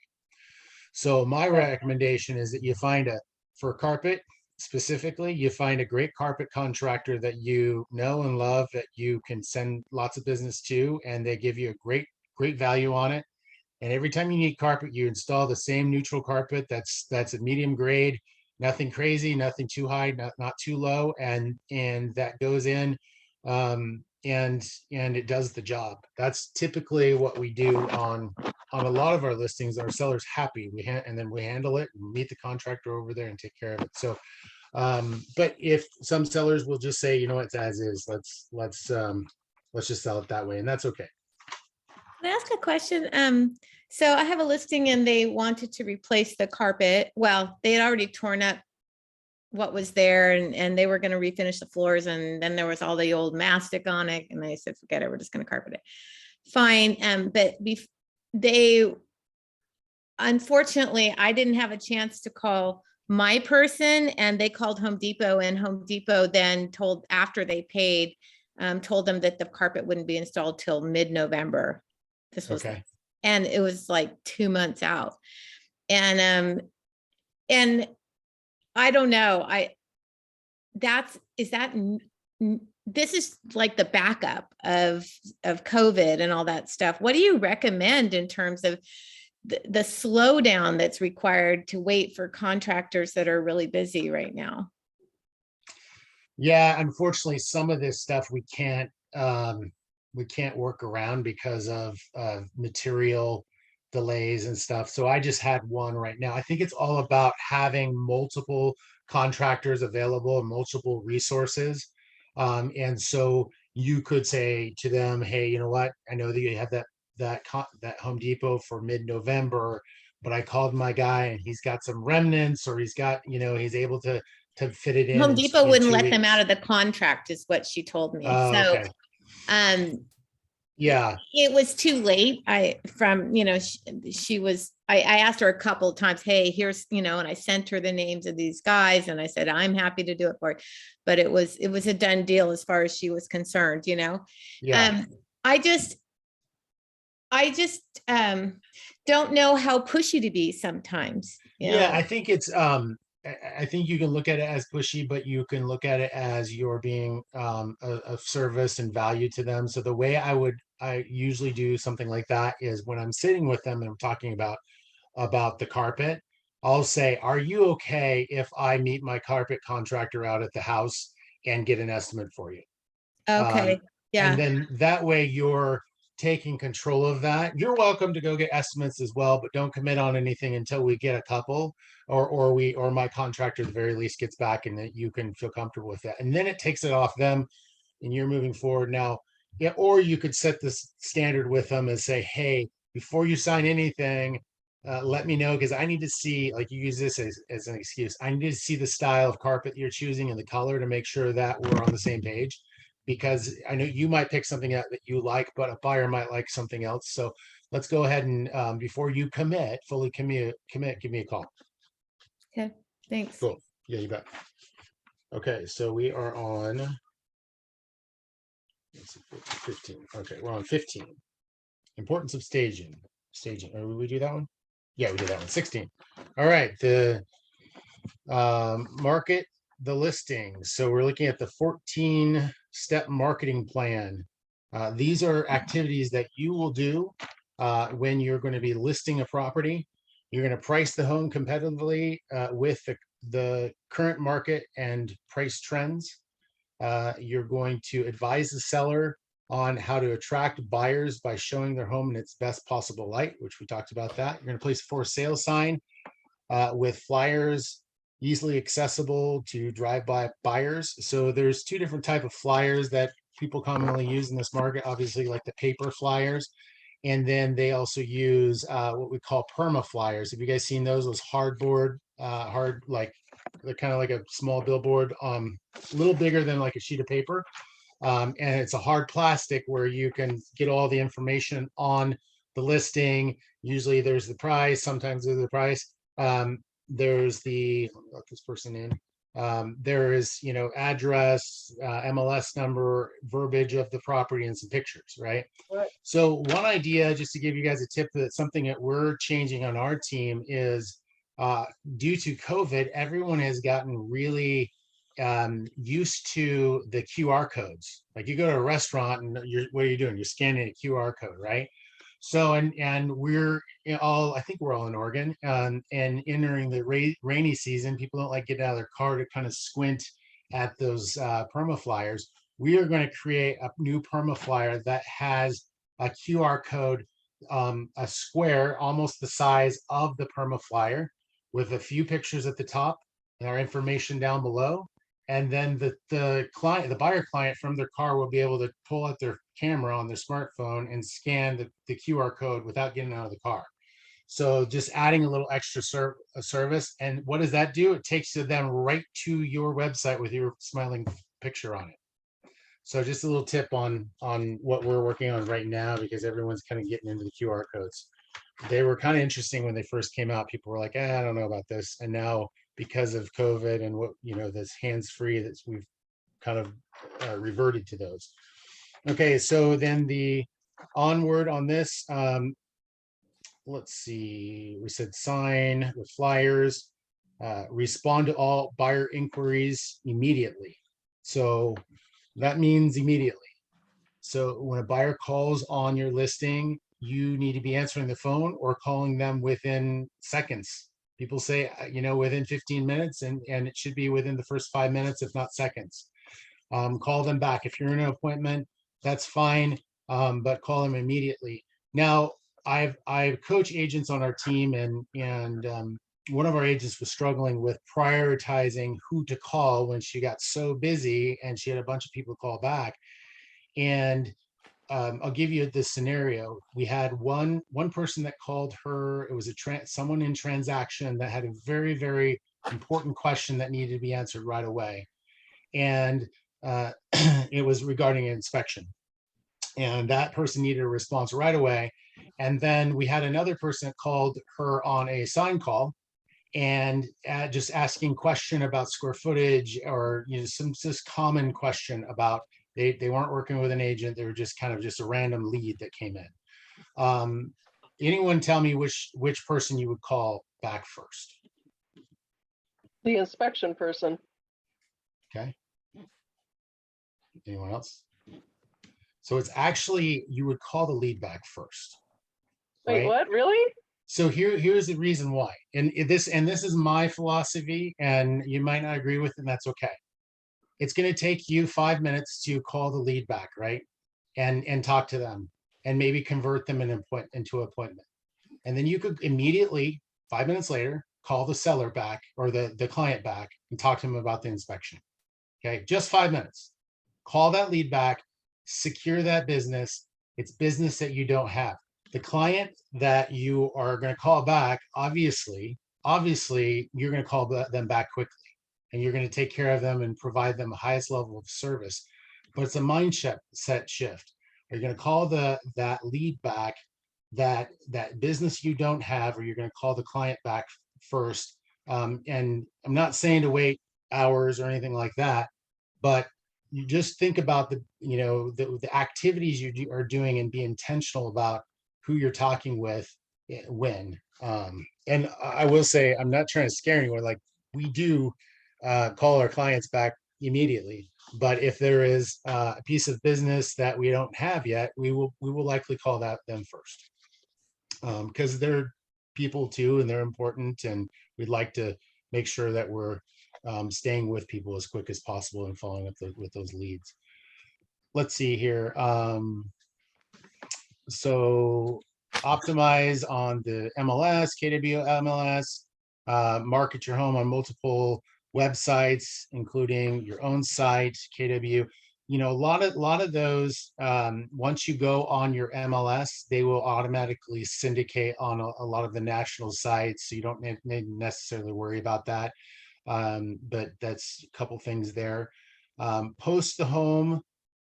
So my recommendation is that you find for carpet specifically, you find a great carpet contractor that you know and love, that you can send lots of business to, and they give you a great value on it. And every time you need carpet, you install the same neutral carpet that's a medium grade, nothing crazy, nothing too high, not too low, and that goes in and it does the job. That's typically what we do on a lot of our listings. Our seller's happy, and then we handle it and meet the contractor over there and take care of it. So but if some sellers will just say, it's as is, let's just sell it that way, and that's okay. Can I ask a question? So I have a listing and they wanted to replace the carpet. Well, they had already torn up what was there and they were going to refinish the floors, and then there was all the old mastic on it, and they said, forget it, we're just going to carpet it. Fine. But unfortunately, I didn't have a chance to call my person, and they called Home Depot, and Home Depot then after they paid, told them that the carpet wouldn't be installed till mid-November. This was okay. And it was like 2 months out. And I don't know. This is like the backup of COVID and all that stuff. What do you recommend in terms of the slowdown that's required to wait for contractors that are really busy right now? Yeah, unfortunately, some of this stuff we can't work around because of material delays and stuff. So I just had one right now. I think it's all about having multiple contractors available and multiple resources. And so you could say to them, hey, you know what? I know that you have that Home Depot for mid-November, but I called my guy and he's got some remnants, or he's got, he's able to fit it in. Home Depot in wouldn't 2 let them weeks. out of the contract, is what she told me. Okay. Yeah. It was too late. I asked her a couple of times, hey, here's, and I sent her the names of these guys and I said, I'm happy to do it for you. But it was a done deal as far as she was concerned, Yeah. I just don't know how pushy to be sometimes. Yeah, I think it's I think you can look at it as pushy, but you can look at it as you're being of service and value to them. So the way I usually do something like that is when I'm sitting with them and I'm talking about the carpet, I'll say, are you okay if I meet my carpet contractor out at the house and get an estimate for you? Okay. Yeah. And then that way you're taking control of that. You're welcome to go get estimates as well, but don't commit on anything until we get a couple, or my contractor at the very least gets back and that you can feel comfortable with that. And then it takes it off them and you're moving forward now. Yeah, or you could set this standard with them and say, hey, before you sign anything, let me know, because I need to see, like, you use this as an excuse. I need to see the style of carpet you're choosing and the color to make sure that we're on the same page. Because I know you might pick something out that you like, but a buyer might like something else. So let's go ahead and before you fully commit, give me a call. Okay, thanks. Cool. Yeah, you bet. Okay, so we are on 15. Okay, we're on 15. Importance of staging. Or will we do that one? Yeah, we did that one. 16. All right, the market the listings. So we're looking at the 14-step marketing plan. These are activities that you will do when you're going to be listing a property. You're going to price the home competitively with the current market and price trends. You're going to advise the seller on how to attract buyers by showing their home in its best possible light, which we talked about that. You're going to place a for sale sign with flyers easily accessible to drive-by buyers. So there's two different type of flyers that people commonly use in this market, obviously, like the paper flyers. And then they also use what we call perma flyers. Have you guys seen those hardboard, like they're kind of like a small billboard, a little bigger than like a sheet of paper. And it's a hard plastic where you can get all the information on the listing. Usually there's the price, sometimes there's the price. There's let this person in. There is, address, MLS number, verbiage of the property, and some pictures, right? So one idea, just to give you guys a tip, that something that we're changing on our team is due to COVID, everyone has gotten really used to the QR codes. Like you go to a restaurant and what are you doing? You're scanning a QR code, right? So, and we're all, I think we're all in Oregon, and entering the rainy season, people don't like getting out of their car to kind of squint at those perma flyers. We are going to create a new perma flyer that has a QR code, a square almost the size of the perma flyer, with a few pictures at the top and our information down below. And then the buyer client from their car will be able to pull out their camera on their smartphone and scan the QR code without getting out of the car. So just adding a little extra service. And what does that do? It takes them right to your website with your smiling picture on it. So just a little tip on what we're working on right now, because everyone's kind of getting into the QR codes. They were kind of interesting when they first came out. People were like, I don't know about this. And now, because of COVID and what, this hands-free, that we've kind of reverted to those. Okay, so then the onward on this, let's see, we said sign with flyers. respond to all buyer inquiries immediately. So that means immediately. So when a buyer calls on your listing, you need to be answering the phone or calling them within seconds. People say, within 15 minutes, and it should be within the first 5 minutes, if not seconds. Call them back. If you're in an appointment, that's fine, but call them immediately. Now, I've coached agents on our team, and one of our agents was struggling with prioritizing who to call when she got so busy and she had a bunch of people call back. And I'll give you this scenario. We had one person that called her. It was someone in transaction that had a very, very important question that needed to be answered right away. And it was regarding an inspection. And that person needed a response right away. And then we had another person that called her on a sign call and just asking question about square footage, or some just common question about they weren't working with an agent. They were just kind of just a random lead that came in. Anyone tell me which person you would call back first? The inspection person. Okay. Anyone else? So it's actually, you would call the lead back first. Wait, what? Really? So here's the reason why. And this is my philosophy, and you might not agree with it, and that's okay. It's going to take you 5 minutes to call the lead back, right? And talk to them and maybe convert them into an appointment. And then you could immediately, 5 minutes later, call the seller back or the client back and talk to them about the inspection. Okay, just 5 minutes. Call that lead back, secure that business. It's business that you don't have. The client that you are going to call back, obviously, you're going to call them back quickly, and you're going to take care of them and provide them the highest level of service. But it's a mindset shift. You're going to call that lead back, that business you don't have, or you're going to call the client back first. And I'm not saying to wait hours or anything like that, but you just think about the activities you are doing and be intentional about who you're talking with when. And I will say, I'm not trying to scare anyone. Like, we do call our clients back immediately, but if there is a piece of business that we don't have yet, we will likely call them first, because they're people too, and they're important, and we'd like to make sure that we're staying with people as quick as possible and following up with those leads. Let's see here. So optimize on the MLS, KW MLS, market your home on multiple websites, including your own site, KW. A lot of those, once you go on your MLS, they will automatically syndicate on a lot of the national sites. So you don't need to necessarily worry about that. But that's a couple things there. Post the home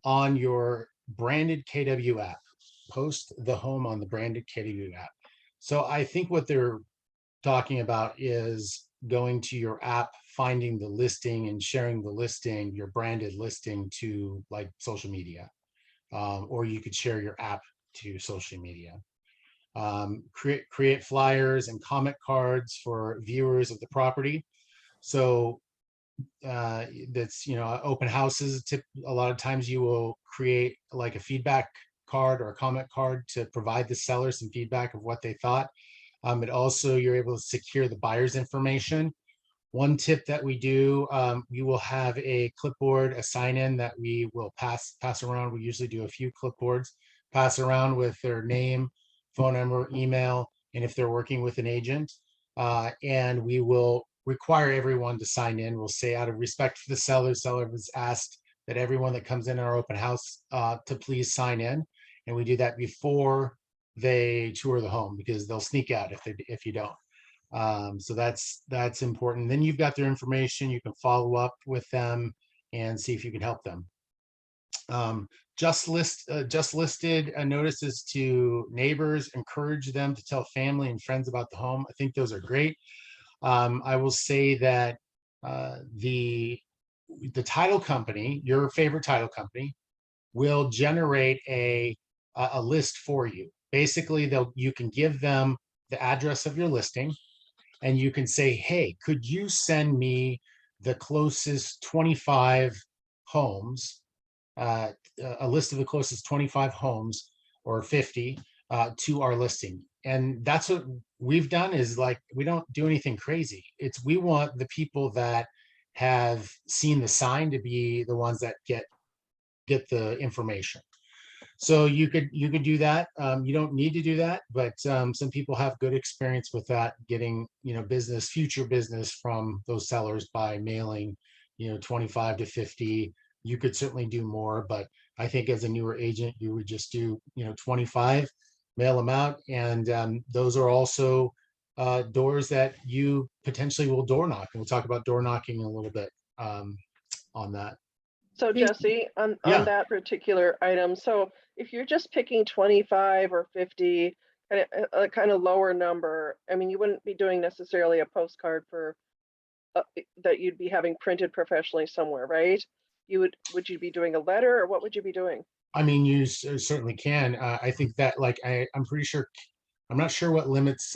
on your branded KW app. Post the home on the branded KW app. So I think what they're talking about is going to your app, finding the listing and sharing the listing, your branded listing, to like social media, or you could share your app to social media. Create flyers and comment cards for viewers of the property. So that's, open houses. A lot of times you will create like a feedback card or a comment card to provide the seller some feedback of what they thought. It also, you're able to secure the buyer's information. One tip that we do, we will have a clipboard, a sign-in that we will pass around. We usually do a few clipboards, pass around with their name, phone number, email, and if they're working with an agent. And we will require everyone to sign in. We'll say, out of respect for the seller has asked that everyone that comes in our open house to please sign in. And we do that before they tour the home, because they'll sneak out if you don't. So that's important. Then you've got their information. You can follow up with them and see if you can help them. Just listed notices to neighbors. Encourage them to tell family and friends about the home. I think those are great. I will say that the title company, your favorite title company, will generate a list for you. Basically, you can give them the address of your listing, and you can say, hey, could you send me the closest 25 homes, a list of the closest 25 homes or 50 to our listing. And that's what we've done, is like, we don't do anything crazy. It's, we want the people that have seen the sign to be the ones that get the information. So you could do that. You don't need to do that, but some people have good experience with that, getting, you know, business, future business from those sellers by mailing, you know, 25 to 50. You could certainly do more, but I think as a newer agent, you would just do, you know, 25, mail them out. And those are also doors that you potentially will door knock. And we'll talk about door knocking in a little bit on that. So Jesse, on Yeah. that particular item, so if you're just picking 25 or 50, a kind of lower number, I mean, you wouldn't be doing necessarily a postcard for that you'd be having printed professionally somewhere, right? Would you be doing a letter, or what would you be doing? I mean, you certainly can. I think that, like, I'm pretty sure, I'm not sure what limits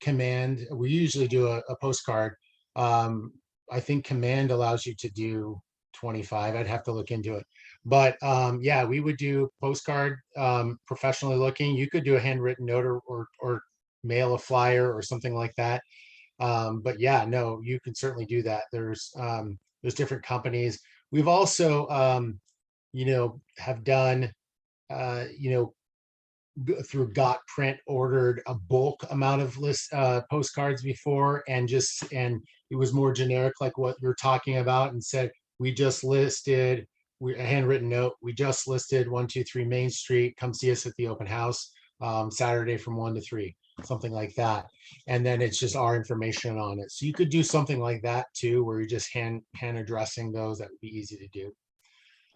command. We usually do a postcard. I think command allows you to do 25. I'd have to look into it. But yeah, we would do postcard, professionally looking. You could do a handwritten note or mail a flyer or something like that. But yeah, no, you can certainly do that. There's different companies. We've also you know, have done you know, through Got Print, ordered a bulk amount of postcards before, and it was more generic, like what you're talking about, and said, we just listed, a handwritten note, we just listed 123 Main Street, come see us at the open house Saturday from 1 to 3, something like that. And then it's just our information on it. So you could do something like that too, where you're just hand addressing those. That would be easy to do.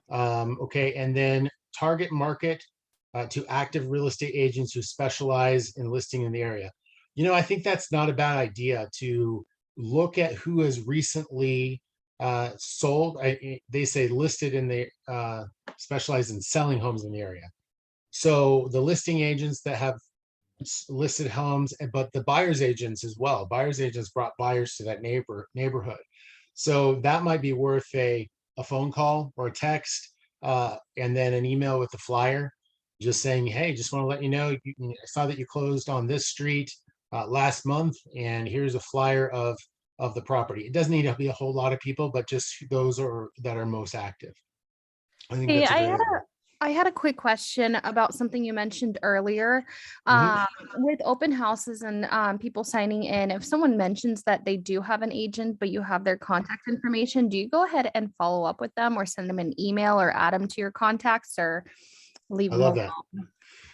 Okay, and then target market to active real estate agents who specialize in listing in the area. You know, I think that's not a bad idea, to look at who has recently sold. They say listed in the specialize in selling homes in the area. So the listing agents that have listed homes, but the buyer's agents as well. Buyer's agents brought buyers to that neighborhood. So that might be worth a phone call or a text, and then an email with the flyer, just saying, hey, just want to let you know, I saw that you closed on this street last month, and here's a flyer of the property. It doesn't need to be a whole lot of people, but just those that are most active. I think Hey, that's a great idea. I had a quick question about something you mentioned earlier. With open houses and people signing in, if someone mentions that they do have an agent, but you have their contact information, do you go ahead and follow up with them, or send them an email, or add them to your contacts, or leave I them love alone? that.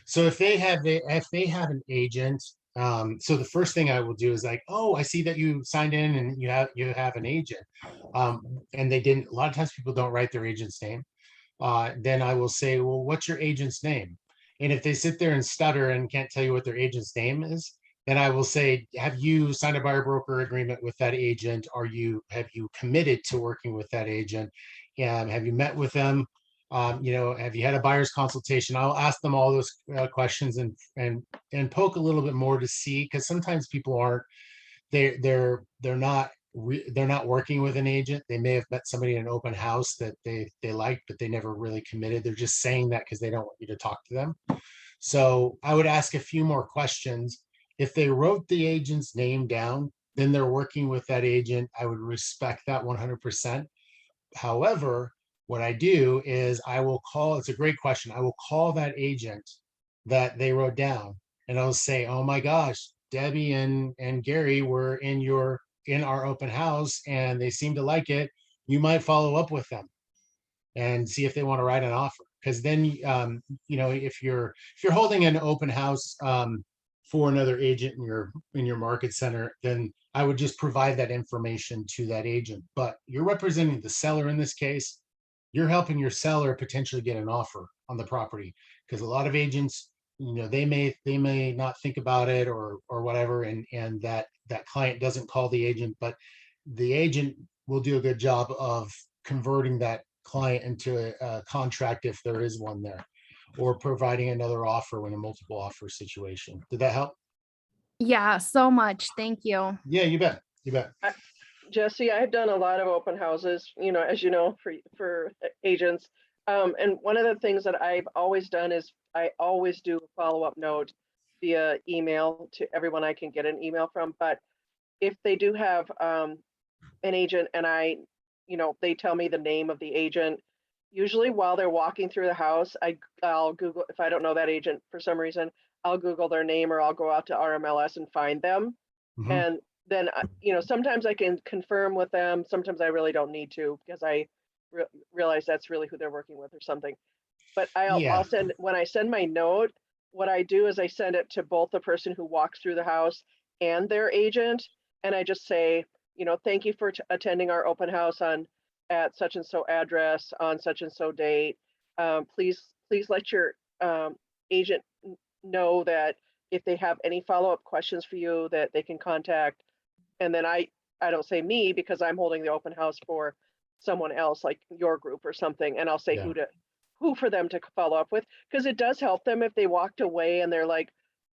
So if they have an agent, so the first thing I will do is like, oh, I see that you signed in and you have an agent, and they didn't. A lot of times people don't write their agent's name. Then I will say, well, what's your agent's name? And if they sit there and stutter and can't tell you what their agent's name is, then I will say, have you signed a buyer broker agreement with that agent? Have you committed to working with that agent? And have you met with them? You know, have you had a buyer's consultation? I'll ask them all those questions and poke a little bit more to see, because sometimes people aren't, they're not working with an agent. They may have met somebody in an open house that they liked, but they never really committed. They're just saying that because they don't want you to talk to them. So I would ask a few more questions. If they wrote the agent's name down, then they're working with that agent. I would respect that 100%. However, what I do is I will call, it's a great question. I will call that agent that they wrote down, and I'll say, oh my gosh, Debbie and Gary were in our open house and they seem to like it. You might follow up with them and see if they want to write an offer. Because then, you know, if you're holding an open house for another agent in your market center, then I would just provide that information to that agent. But you're representing the seller in this case. You're helping your seller potentially get an offer on the property, because a lot of agents, you know, they may not think about it or whatever, and that client doesn't call the agent, but the agent will do a good job of converting that client into a contract if there is one there, or providing another offer when a multiple offer situation. Did that help? Yeah, so much. Thank you. Yeah, you bet. You bet. Jesse, I've done a lot of open houses, as you know, for agents. And one of the things that I've always done is I always do a follow-up note via email to everyone I can get an email from. But if they do have an agent and they tell me the name of the agent, usually while they're walking through the house, I'll Google, if I don't know that agent for some reason, I'll Google their name or I'll go out to RMLS and find them. And then, sometimes I can confirm with them. Sometimes I really don't need to because I realize that's really who they're working with or something. But I'll send, when I send my note, what I do is I send it to both the person who walks through the house and their agent. And I just say, thank you for attending our open house at such and so address on such and so date. Please let your agent know that if they have any follow-up questions for you that they can contact. And then I don't say me because I'm holding the open house for someone else, like your group or something. And I'll say who for them to follow up with, because it does help them if they walked away and they're like,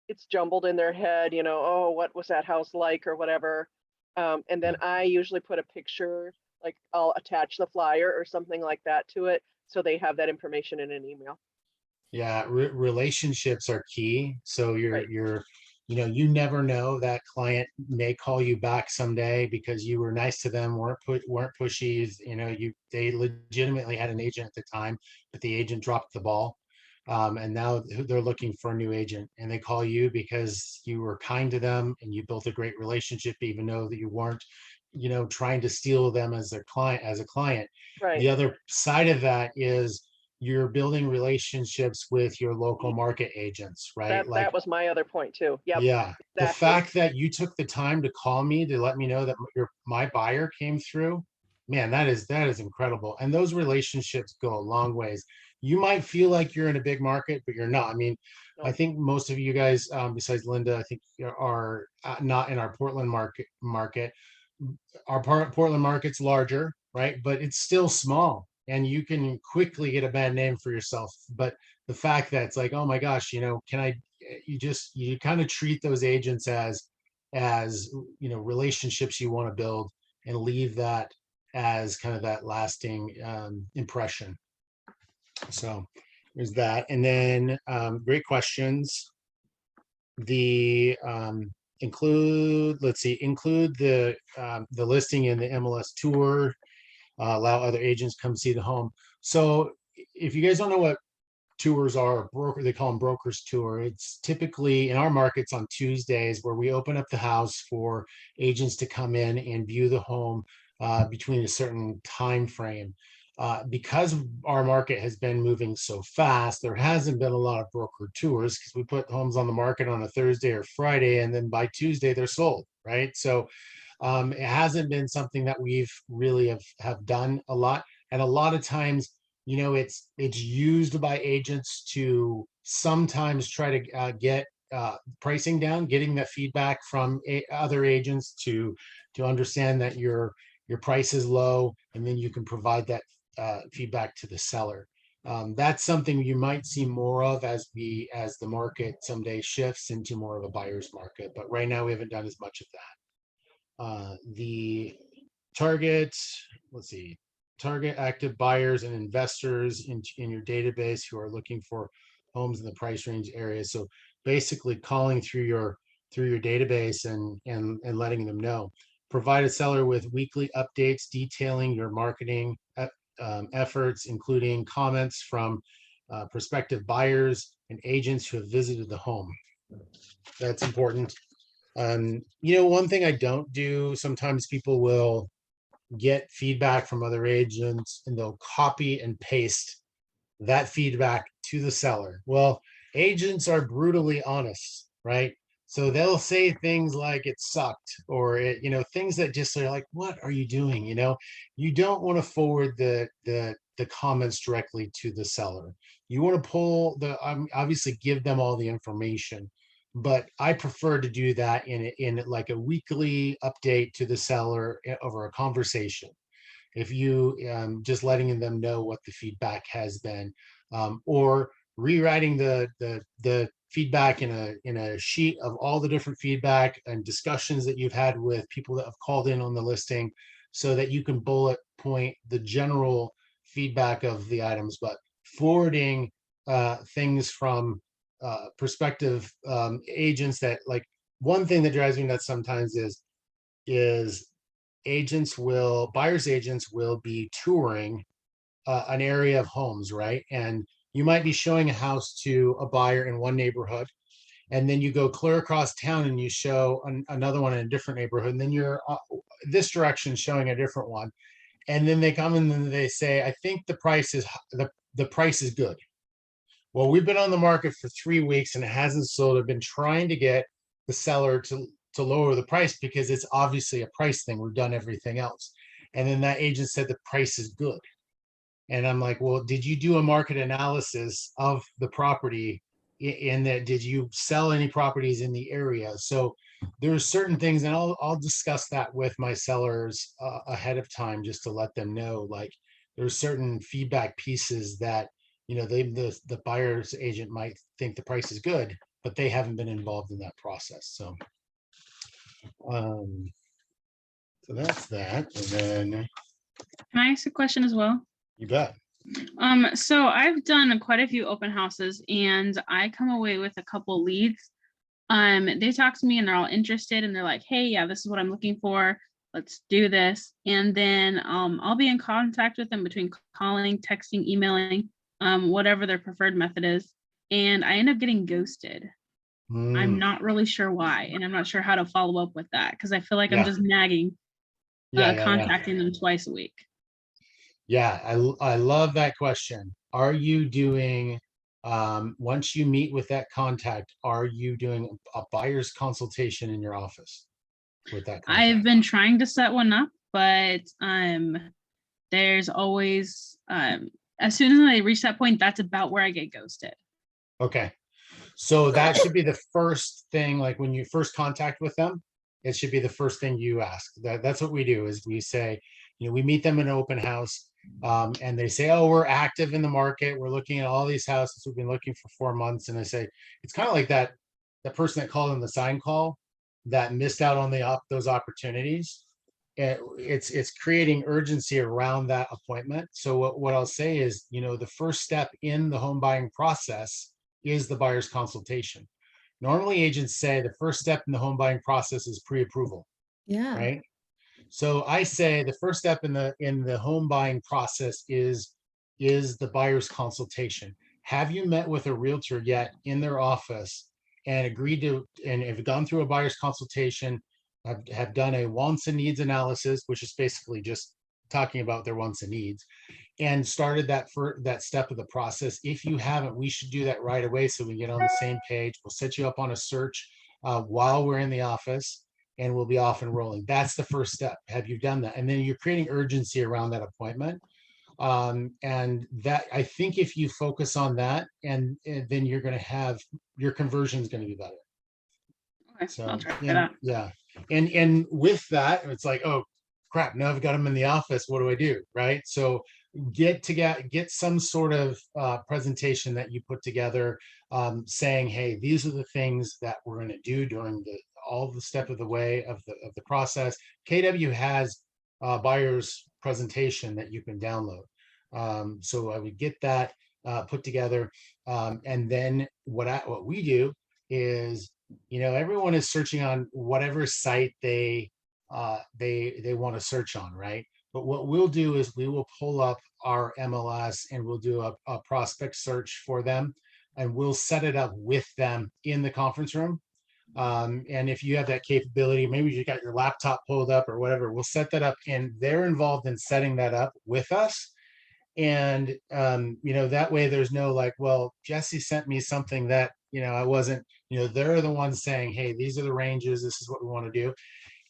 it's jumbled in their head, oh, what was that house like or whatever. And then I usually put a picture, like I'll attach the flyer or something like that to it. So they have that information in an email. Yeah, relationships are key. So you never know, that client may call you back someday because you were nice to them, weren't pushy. They legitimately had an agent at the time, but the agent dropped the ball. And now they're looking for a new agent, and they call you because you were kind to them and you built a great relationship, even though that you weren't, trying to steal them as a client. Right. The other side of that is you're building relationships with your local market agents, right? That was my other point too. Yep. Yeah. Exactly. The fact that you took the time to call me to let me know that my buyer came through, man, that is incredible. And those relationships go a long ways. You might feel like you're in a big market, but you're not. I mean, I think most of you guys, besides Linda, I think are not in our Portland market. Our Portland market's larger, right? But it's still small. And you can quickly get a bad name for yourself. But the fact that it's like, oh my gosh, you kind of treat those agents as relationships you want to build, and leave that as kind of that lasting impression. So there's that. And then great questions. The include the listing in the MLS tour. Allow other agents come see the home. So if you guys don't know what tours are, they call them brokers tour. It's typically in our markets on Tuesdays, where we open up the house for agents to come in and view the home between a certain time frame. Because our market has been moving so fast, there hasn't been a lot of broker tours, because we put homes on the market on a Thursday or Friday, and then by Tuesday they're sold, right? So it hasn't been something that we've really have done a lot. And a lot of times, it's used by agents to sometimes try to get pricing down, getting that feedback from other agents to understand that your price is low, and then you can provide that feedback to the seller. That's something you might see more of as the market someday shifts into more of a buyer's market. But right now we haven't done as much of that. The target active buyers and investors in your database who are looking for homes in the price range area. So basically calling through your database and letting them know. Provide a seller with weekly updates detailing your marketing efforts, including comments from prospective buyers and agents who have visited the home. That's important. One thing I don't do, sometimes people will get feedback from other agents and they'll copy and paste that feedback to the seller. Well, agents are brutally honest, right? So they'll say things like it sucked, or things that just are like, what are you doing? You don't want to forward the comments directly to the seller. You want to obviously give them all the information, but I prefer to do that in like a weekly update to the seller over a conversation. If you just letting them know what the feedback has been, or rewriting the feedback in a sheet of all the different feedback and discussions that you've had with people that have called in on the listing, so that you can bullet point the general feedback of the items, but forwarding things from prospective agents that, like, one thing that drives me nuts sometimes is buyer's agents will be touring an area of homes, right? And you might be showing a house to a buyer in one neighborhood, and then you go clear across town and you show another one in a different neighborhood, and then you're this direction showing a different one, and then they come in and they say, I think the price is the price is good. Well, we've been on the market for 3 weeks and it hasn't sold. I've been trying to get the seller to lower the price because it's obviously a price thing. We've done everything else. And then that agent said the price is good. And I'm like, well, did you do a market analysis of the property in that? Did you sell any properties in the area? So there's certain things, and I'll discuss that with my sellers ahead of time, just to let them know, like, there's certain feedback pieces that, you know, the buyer's agent might think the price is good, but they haven't been involved in that process. So so that's that. And then, Can I ask a question as well? you bet. So I've done quite a few open houses and I come away with a couple leads. They talk to me and they're all interested and they're like, hey, yeah, this is what I'm looking for. Let's do this. And then I'll be in contact with them between calling, texting, emailing, whatever their preferred method is. And I end up getting ghosted. I'm not really sure why. And I'm not sure how to follow up with that because I feel like I'm just nagging, contacting them twice a week. Yeah, I love that question. Are you doing, once you meet with that contact, are you doing a buyer's consultation in your office with that contact? I've been trying to set one up, but there's always, as soon as I reach that point, that's about where I get ghosted. Okay. So that should be the first thing, like when you first contact with them, it should be the first thing you ask. That's what we do, is we say, you know, we meet them in an open house. And they say, oh, we're active in the market. We're looking at all these houses. We've been looking for 4 months. And I say, it's kind of like that person that called in the sign call that missed out on those opportunities. It's creating urgency around that appointment. So what I'll say is, you know, the first step in the home buying process is the buyer's consultation. Normally agents say the first step in the home buying process is pre-approval. Yeah. Right. So I say the first step in the home buying process is the buyer's consultation. Have you met with a realtor yet in their office and agreed to, and have gone through a buyer's consultation, have done a wants and needs analysis, which is basically just talking about their wants and needs, and started that step of the process? If you haven't, we should do that right away so we get on the same page. We'll set you up on a search while we're in the office, and we'll be off and rolling. That's the first step. Have you done that? And then you're creating urgency around that appointment. And that, I think if you focus on that, and then you're going to have, your conversion is going to be better. Okay, So I'll try that. yeah. And with that, it's like, oh crap, now I've got them in the office. What do I do? Right. So get some sort of presentation that you put together, saying, hey, these are the things that we're going to do during all the step of the way of the process. KW has a buyer's presentation that you can download. So I would get that put together. And then what we do is, you know, everyone is searching on whatever site they want to search on, right? But what we'll do is we will pull up our MLS and we'll do a prospect search for them, and we'll set it up with them in the conference room. And if you have that capability, maybe you got your laptop pulled up or whatever, we'll set that up, and they're involved in setting that up with us. And, you know, that way there's no like, well, Jesse sent me something that, you know, I wasn't, you know, they're the ones saying, hey, these are the ranges, this is what we want to do.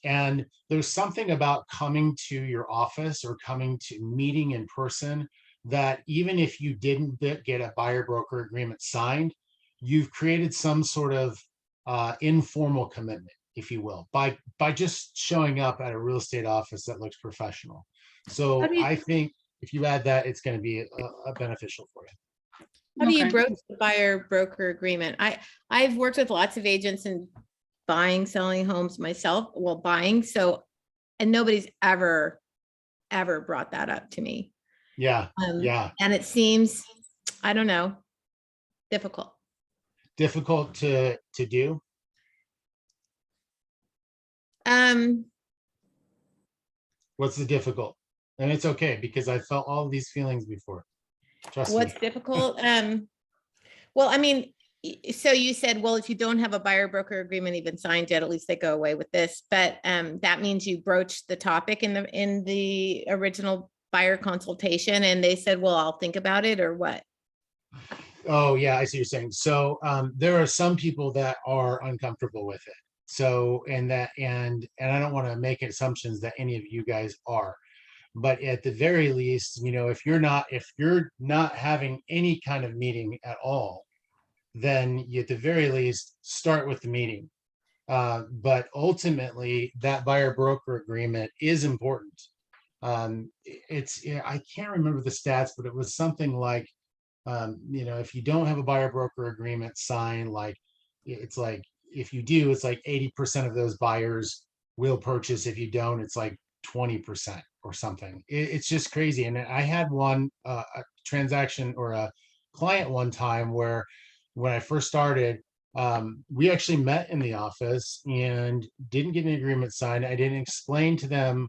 And there's something about coming to your office or coming to meeting in person that even if you didn't get a buyer broker agreement signed, you've created some sort of informal commitment, if you will, by just showing up at a real estate office that looks professional. So I think if you add that, it's going to be beneficial for you. How do you Okay. broach the buyer broker agreement? I've worked with lots of agents in buying, selling homes myself, well, buying, so, and nobody's ever brought that up to me. Yeah, yeah. And it seems, I don't know, difficult. Difficult to do. What's the difficult? And it's okay, because I felt all of these feelings before. Trust What's me. difficult? Well, I mean, so you said, well, if you don't have a buyer broker agreement even signed yet, at least they go away with this. But that means you broached the topic in the original buyer consultation, and they said, well, I'll think about it, or what? Oh, yeah, I see what you're saying. So there are some people that are uncomfortable with it. So, and I don't want to make assumptions that any of you guys are, but at the very least, if you're not having any kind of meeting at all, then you, at the very least, start with the meeting. But ultimately, that buyer broker agreement is important. I can't remember the stats, but it was something like, if you don't have a buyer broker agreement signed, like, it's like, if you do, it's like 80% of those buyers will purchase. If you don't, it's like 20% or something. It's just crazy. And I had a transaction or a client one time where, when I first started, we actually met in the office and didn't get an agreement signed. I didn't explain to them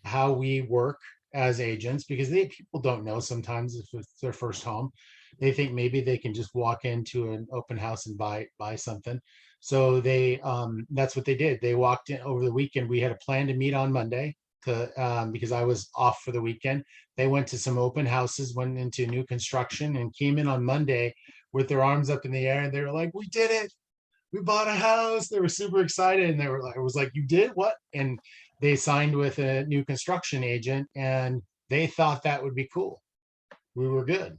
how we work as agents, because people don't know sometimes if it's their first home. They think maybe they can just walk into an open house and buy something. So that's what they did. They walked in over the weekend. We had a plan to meet on Monday because I was off for the weekend. They went to some open houses, went into new construction, and came in on Monday with their arms up in the air, and they were like, "We did it! We bought a house!" They were super excited, and they were like, "I was like, you did what?" And they signed with a new construction agent, and they thought that would be cool. We were good.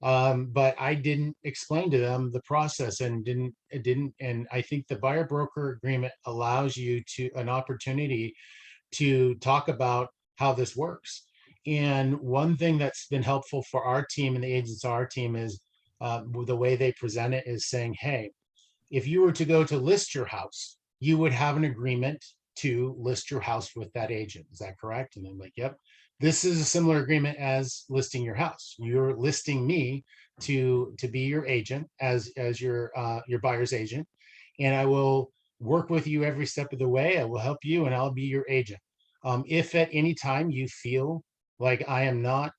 But I didn't explain to them the process, and and I think the buyer broker agreement allows you an opportunity to talk about how this works. And one thing that's been helpful for our team and the agents on our team is the way they present it is saying, hey, if you were to go to list your house, you would have an agreement to list your house with that agent. Is that correct? And I'm like, yep. This is a similar agreement as listing your house. You're listing me to be your agent as your buyer's agent, and I will work with you every step of the way. I will help you, and I'll be your agent. If at any time you feel like I am not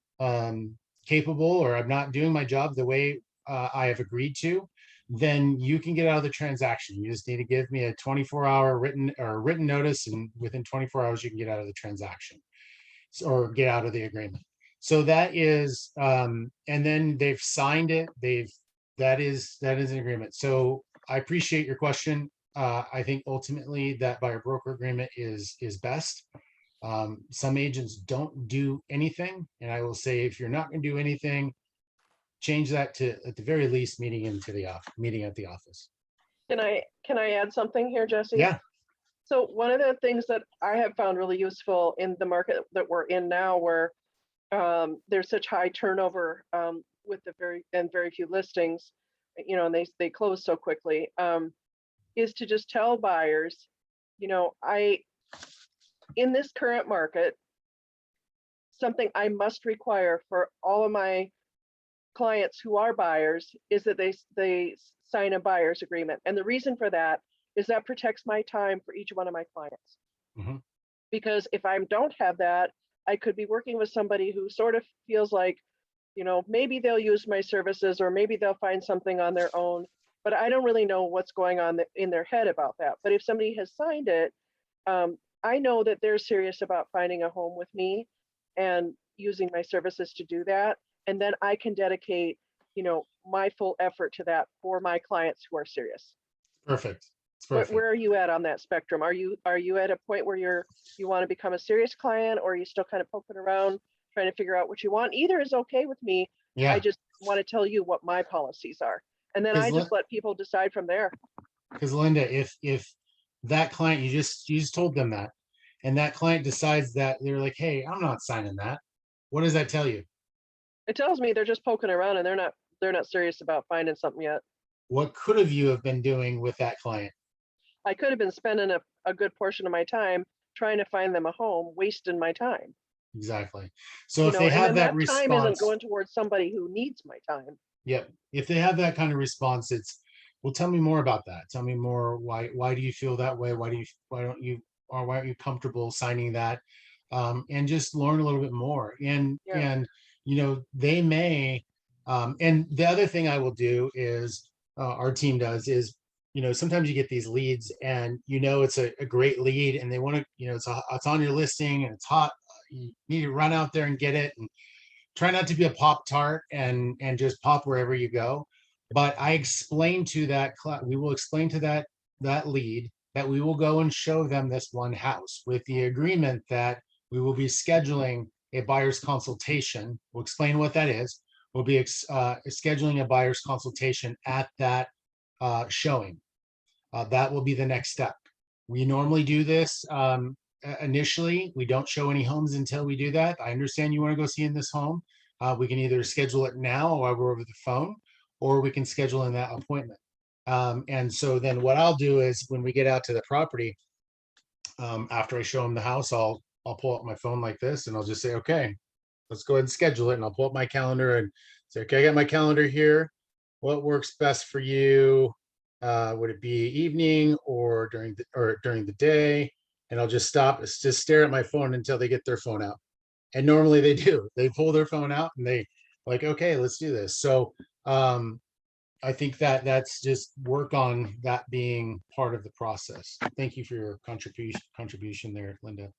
capable, or I'm not doing my job the way I have agreed to, then you can get out of the transaction. You just need to give me a 24-hour written notice, and within 24 hours you can get out of the transaction or get out of the agreement. So that is, and then they've signed it. That is an agreement. So I appreciate your question. I think ultimately that buyer broker agreement is best. Some agents don't do anything, and I will say, if you're not going to do anything, change that to, at the very least, meeting at the office. Can I add something here, Jesse? Yeah. So one of the things that I have found really useful in the market that we're in now, where there's such high turnover with very few listings, and they close so quickly, is to just tell buyers, in this current market, something I must require for all of my clients who are buyers is that they sign a buyer's agreement. And the reason for that is that protects my time for each one of my clients. Mm-hmm. Because if I don't have that, I could be working with somebody who sort of feels like, maybe they'll use my services, or maybe they'll find something on their own, but I don't really know what's going on in their head about that. But if somebody has signed it, I know that they're serious about finding a home with me and using my services to do that. And then I can dedicate, my full effort to that for my clients who are serious. Perfect. Perfect. Where are you at on that spectrum? Are you at a point where you want to become a serious client, or are you still kind of poking around trying to figure out what you want? Either is okay with me. Yeah. I just want to tell you what my policies are, and then I just let people decide from there. Because Linda, if that client, you just told them that, and that client decides that they're like, hey, I'm not signing that, what does that tell you? It tells me they're just poking around and they're not they're not serious about finding something yet. What could have you have been doing with that client? I could have been spending a good portion of my time trying to find them a home, wasting my time. Exactly. So You if know, they and have then that that time isn't response, going towards somebody who needs my time. yep. If they have that kind of response, it's, well, tell me more about that. Tell me more. Why do you feel that way? Why aren't you comfortable signing that? And just learn a little bit more. Yeah. And you know, they may, and the other thing I will do is, our team does is, you know, sometimes you get these leads and you know it's a great lead and they want to, you know, it's on your listing and it's hot. You need to run out there and get it, and try not to be a pop tart and just pop wherever you go. But I explain to we will explain to that lead that we will go and show them this one house with the agreement that we will be scheduling a buyer's consultation. We'll explain what that is. We'll be scheduling a buyer's consultation at that showing. That will be the next step. We normally do this initially. We don't show any homes until we do that. I understand you want to go see in this home. We can either schedule it now while we're over the phone, or we can schedule in that appointment. And so then what I'll do is when we get out to the property, after I show them the house, I'll pull up my phone like this and I'll just say, okay, let's go ahead and schedule it. And I'll pull up my calendar and say, okay, I got my calendar here. What works best for you? Would it be evening or during the day? And I'll just stare at my phone until they get their phone out. And normally they do. They pull their phone out and they like, okay, let's do this. So I think that's just work on that being part of the process. Thank you for your contribution there, Linda.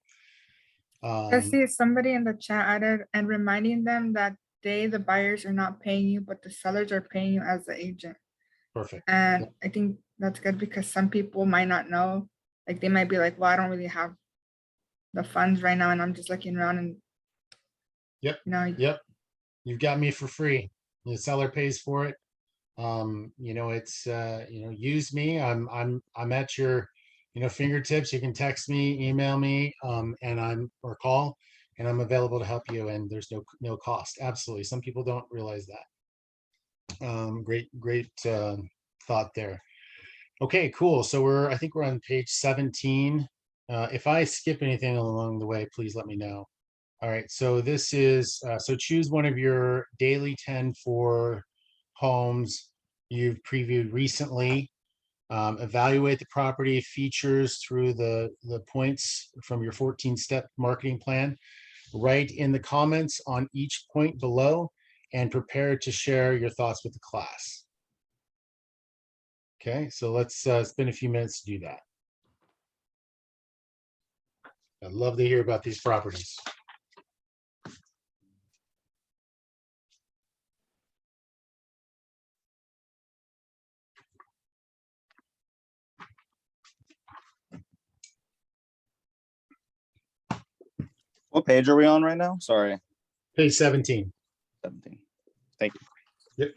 I see somebody in the chat added and reminding them that the buyers are not paying you, but the sellers are paying you as the agent. Perfect. And I think that's good because some people might not know. Like they might be like, well, I don't really have the funds right now and I'm just looking around and Yep. you know, Yep. You've got me for free. The seller pays for it. You know, it's you know, use me. I'm at your, you know, fingertips. You can text me, email me, or call, and I'm available to help you. And there's no cost. Absolutely. Some people don't realize that. Great thought there. Okay, cool. So I think we're on page 17. If I skip anything along the way, please let me know. All right, so this is, so choose one of your daily 10 for homes you've previewed recently. Evaluate the property features through the points from your 14-step marketing plan. Write in the comments on each point below and prepare to share your thoughts with the class. Okay, so let's spend a few minutes to do that. I'd love to hear about these properties. What page are we on right now? Sorry. Page 17. 17. Thank you. Yep.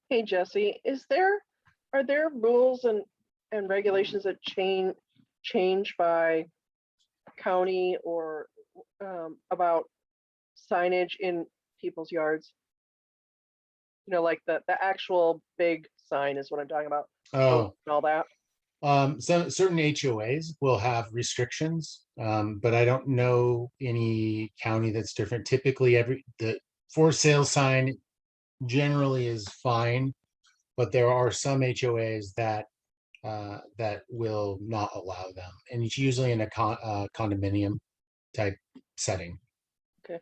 Hey, Jesse, are there rules and regulations that change by county or about signage in people's yards? You know, like the actual big sign is what I'm talking about. Oh, And all that. So certain HOAs will have restrictions, but I don't know any county that's different. Typically, the for sale sign generally is fine, but there are some HOAs that will not allow them, and it's usually in a condominium type setting. Okay.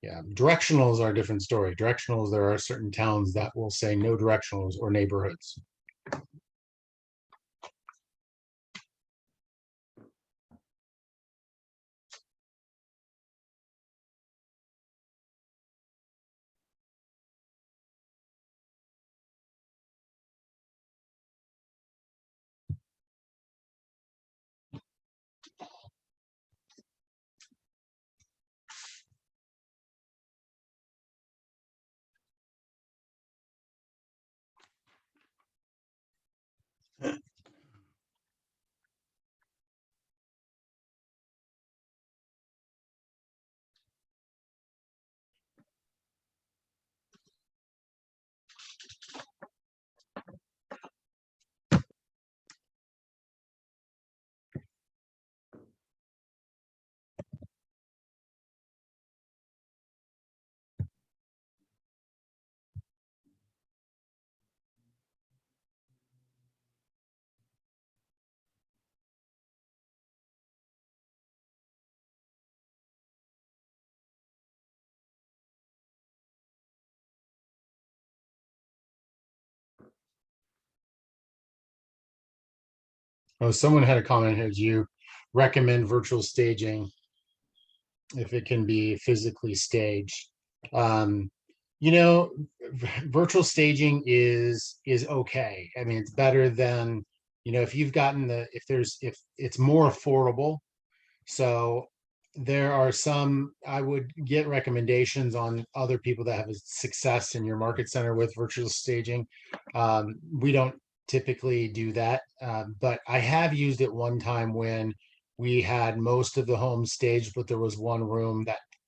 Yeah, directionals are a different story. Directionals, there are certain towns that will say no directionals or neighborhoods. Oh, someone had a comment here. Do you recommend virtual staging if it can be physically staged? You know, virtual staging is okay. I mean, it's better than, you know, if you've gotten if it's more affordable. So there are some, I would get recommendations on other people that have success in your market center with virtual staging. We don't typically do that, but I have used it one time when we had most of the homes staged, but there was one room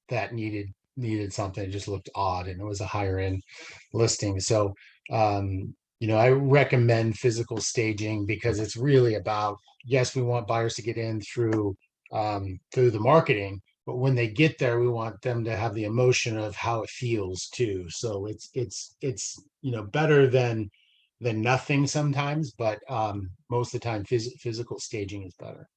that needed something. It just looked odd, and it was a higher end listing. So, you know, I recommend physical staging because it's really about, yes, we want buyers to get in through the marketing, but when they get there, we want them to have the emotion of how it feels too. So it's you know, better than nothing sometimes, but most of the time physical staging is better.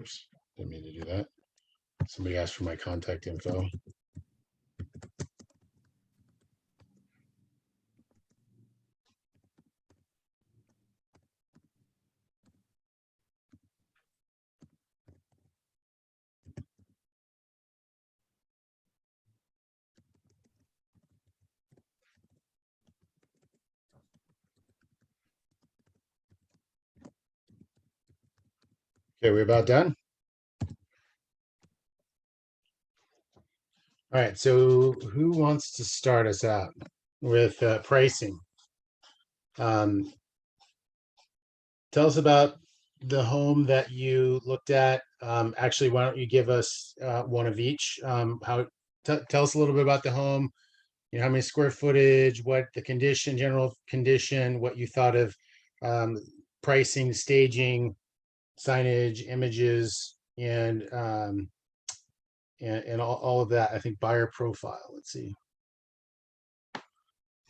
Oops, didn't mean to do that. Somebody asked for my contact info. Okay, we're about done. All right, so who wants to start us out with pricing? Tell us about the home that you looked at. Actually, why don't you give us one of each? Tell us a little bit about the home, you know, how many square footage, what the condition, general condition, what you thought of pricing, staging, signage, images, and all of that. I think buyer profile. Let's see.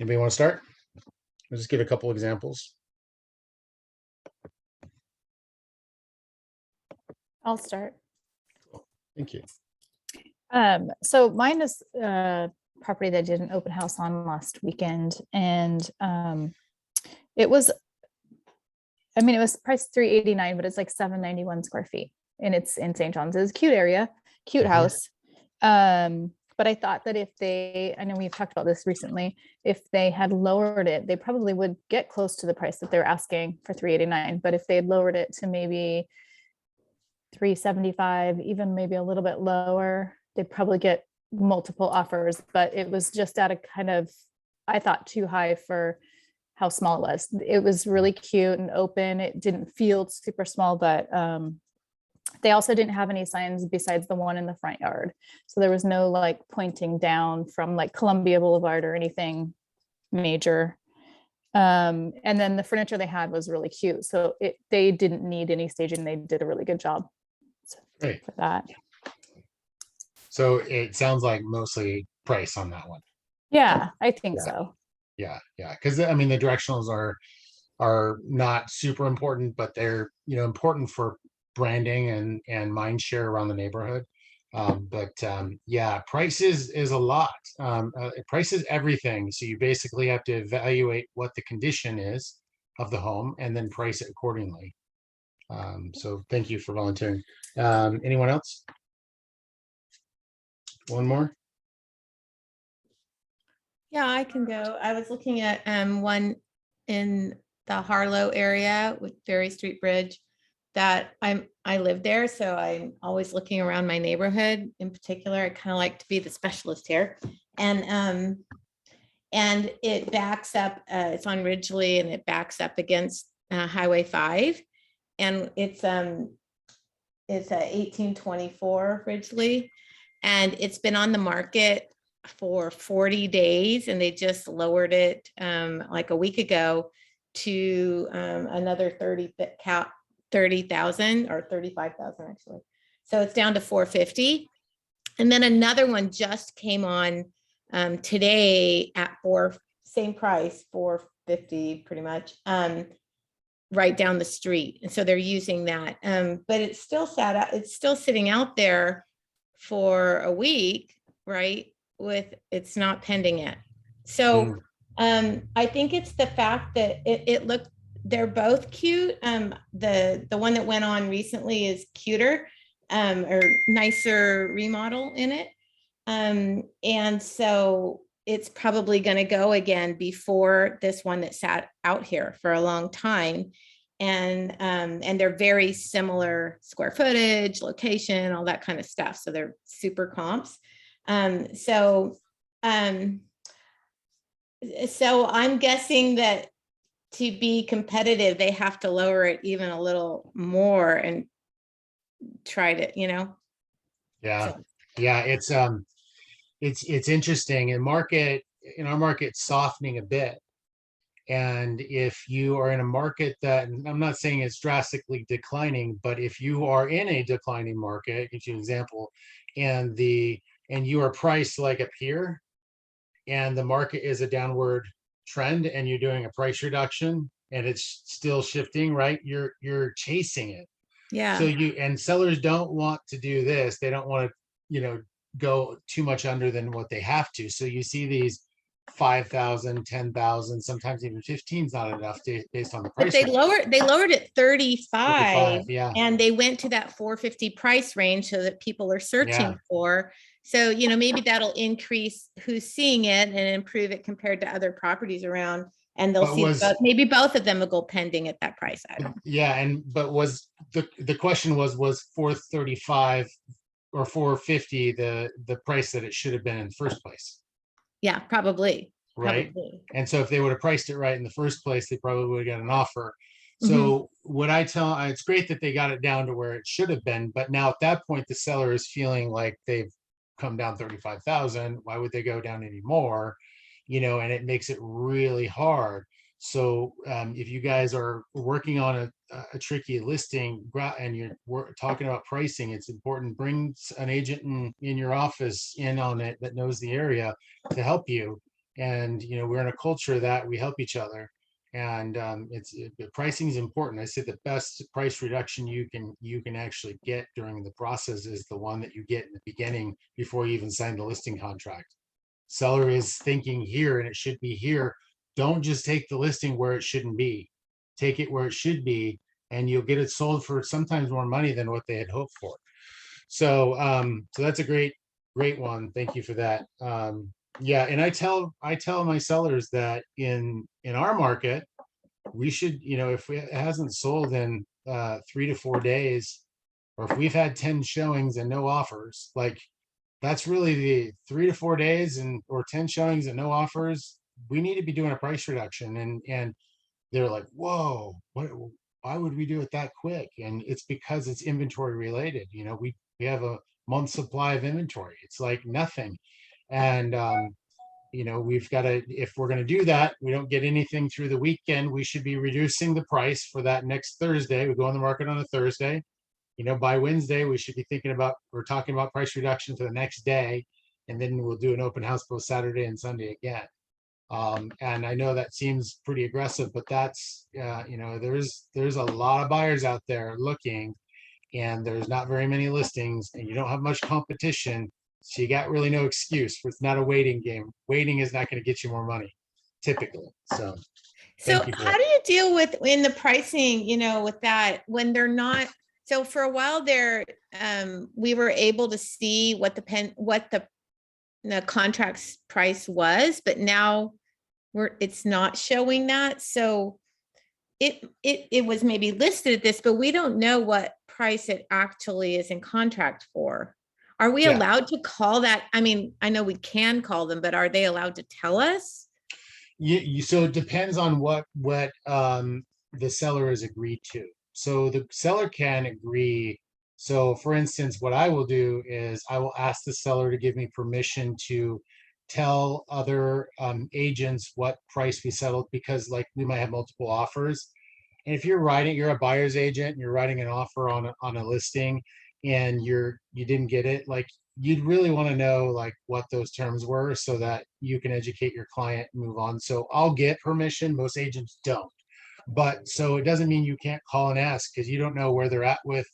Anybody want to start? I'll just give a couple examples. I'll start. Thank you. So mine is a property that I did an open house on last weekend, and it was, I mean, it was priced $389, but it's like 791 square feet, and it's in St. John's. It's a cute area, cute house. But I thought that if they, I know we've talked about this recently, if they had lowered it, they probably would get close to the price that they're asking for $389. But if they had lowered it to maybe $375, even maybe a little bit lower, they'd probably get multiple offers. But it was just at a kind of, I thought, too high for how small it was. It was really cute and open. It didn't feel super small, but they also didn't have any signs besides the one in the front yard. So there was no like pointing down from like Columbia Boulevard or anything major. And then the furniture they had was really cute. So they didn't need any staging. They did a really good job Great. for that. So it sounds like mostly price on that one. Yeah, I think so. Yeah. Because I mean, the directionals are not super important, but they're, you know, important for branding and mind share around the neighborhood. Yeah, price is a lot. Price is everything. So you basically have to evaluate what the condition is of the home and then price it accordingly. So thank you for volunteering. Anyone else? One more? Yeah, I can go. I was looking at one in the Harlow area with Ferry Street Bridge that I live there, so I'm always looking around my neighborhood. In particular, I kind of like to be the specialist here. And it backs up, it's on Ridgely, and it backs up against Highway 5. And it's a 1824 Ridgely, and it's been on the market for 40 days, and they just lowered it like a week ago to another 30,000 or 35,000 actually. So it's down to 450. And then another one just came on today at same price, 450 pretty much, right down the street. And so they're using that. But it's still it's still sitting out there for a week, right? It's not pending yet. So I think it's the fact that they're both cute. The one that went on recently is cuter, or nicer remodel in it. And so it's probably going to go again before this one that sat out here for a long time. And they're very similar square footage, location, all that kind of stuff. So they're super comps. So I'm guessing that to be competitive, they have to lower it even a little more and try to, Yeah. So. Yeah. It's interesting. In our market, it's softening a bit. And if you are in a market that, and I'm not saying it's drastically declining, but if you are in a declining market, give you an example, and you are priced like a peer, and the market is a downward trend, and you're doing a price reduction, and it's still shifting, right? You're chasing it. Yeah. So sellers don't want to do this. They don't want to, go too much under than what they have to. So you see these 5,000, 10,000, sometimes even 15 is not enough based on the price. But they lowered it 35, yeah. And they went to that 450 price range so that people are searching for. So, maybe that'll increase who's seeing it and improve it compared to other properties around. And they'll maybe both of them will go pending at that price. I don't know. Yeah. But was the question was 435 or 450 the price that it should have been in the first place? Yeah, probably. Right. Probably. And so if they would have priced it right in the first place, they probably would have got an offer. So what I tell, it's great that they got it down to where it should have been, but now at that point, the seller is feeling like they've come down 35,000. Why would they go down any more? And it makes it really hard. So if you guys are working on a tricky listing and you're talking about pricing, it's important, bring an agent in your office in on it that knows the area to help you. And, we're in a culture that we help each other. And the pricing is important. I said the best price reduction you can actually get during the process is the one that you get in the beginning before you even sign the listing contract. Seller is thinking here and it should be here. Don't just take the listing where it shouldn't be. Take it where it should be, and you'll get it sold for sometimes more money than what they had hoped for. So that's a great one. Thank you for that. Yeah, and I tell my sellers that in our market, we should, if it hasn't sold in 3 to 4 days, or if we've had 10 showings and no offers, like that's really the 3 to 4 days or 10 showings and no offers, we need to be doing a price reduction. And they're like, whoa, why would we do it that quick? And it's because it's inventory related. We have a month supply of inventory. It's like nothing. And we've got to, if we're going to do that, we don't get anything through the weekend, we should be reducing the price for that next Thursday. We go on the market on a Thursday. By Wednesday, we should be talking about price reduction for the next day. And then we'll do an open house both Saturday and Sunday again. And I know that seems pretty aggressive, but that's, there's a lot of buyers out there looking, and there's not very many listings, and you don't have much competition. So you got really no excuse. It's not a waiting game. Waiting is not going to get you more money, typically. So how do you deal with in the pricing, with that when they're not? So for a while there, we were able to see what the contract's price was, but now it's not showing that. So it was maybe listed at this, but we don't know what price it actually is in contract for. Are we allowed to call that? I mean, I know we can call them, but are they allowed to tell us? So it depends on what the seller has agreed to. So the seller can agree. So for instance, what I will do is I will ask the seller to give me permission to tell other agents what price we settled, because like we might have multiple offers. And if you're a buyer's agent and you're writing an offer on a listing, and you didn't get it, like you'd really want to know like what those terms were so that you can educate your client and move on. So I'll get permission. Most agents don't. But so it doesn't mean you can't call and ask because you don't know where they're at with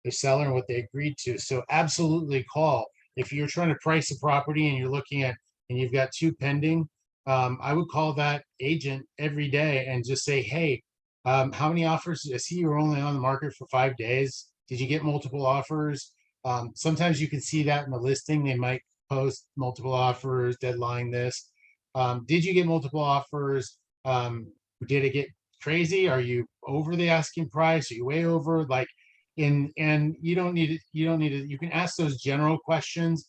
the seller and what they agreed to. So absolutely call. If you're trying to price a property and you're looking at, and you've got two pending, I would call that agent every day and just say, hey, how many offers? I see you're only on the market for 5 days. Did you get multiple offers? Sometimes you can see that in the listing. They might post multiple offers, deadline this. Did you get multiple offers? Did it get crazy? Are you over the asking price? Are you way over? Like, and you don't need it. You can ask those general questions.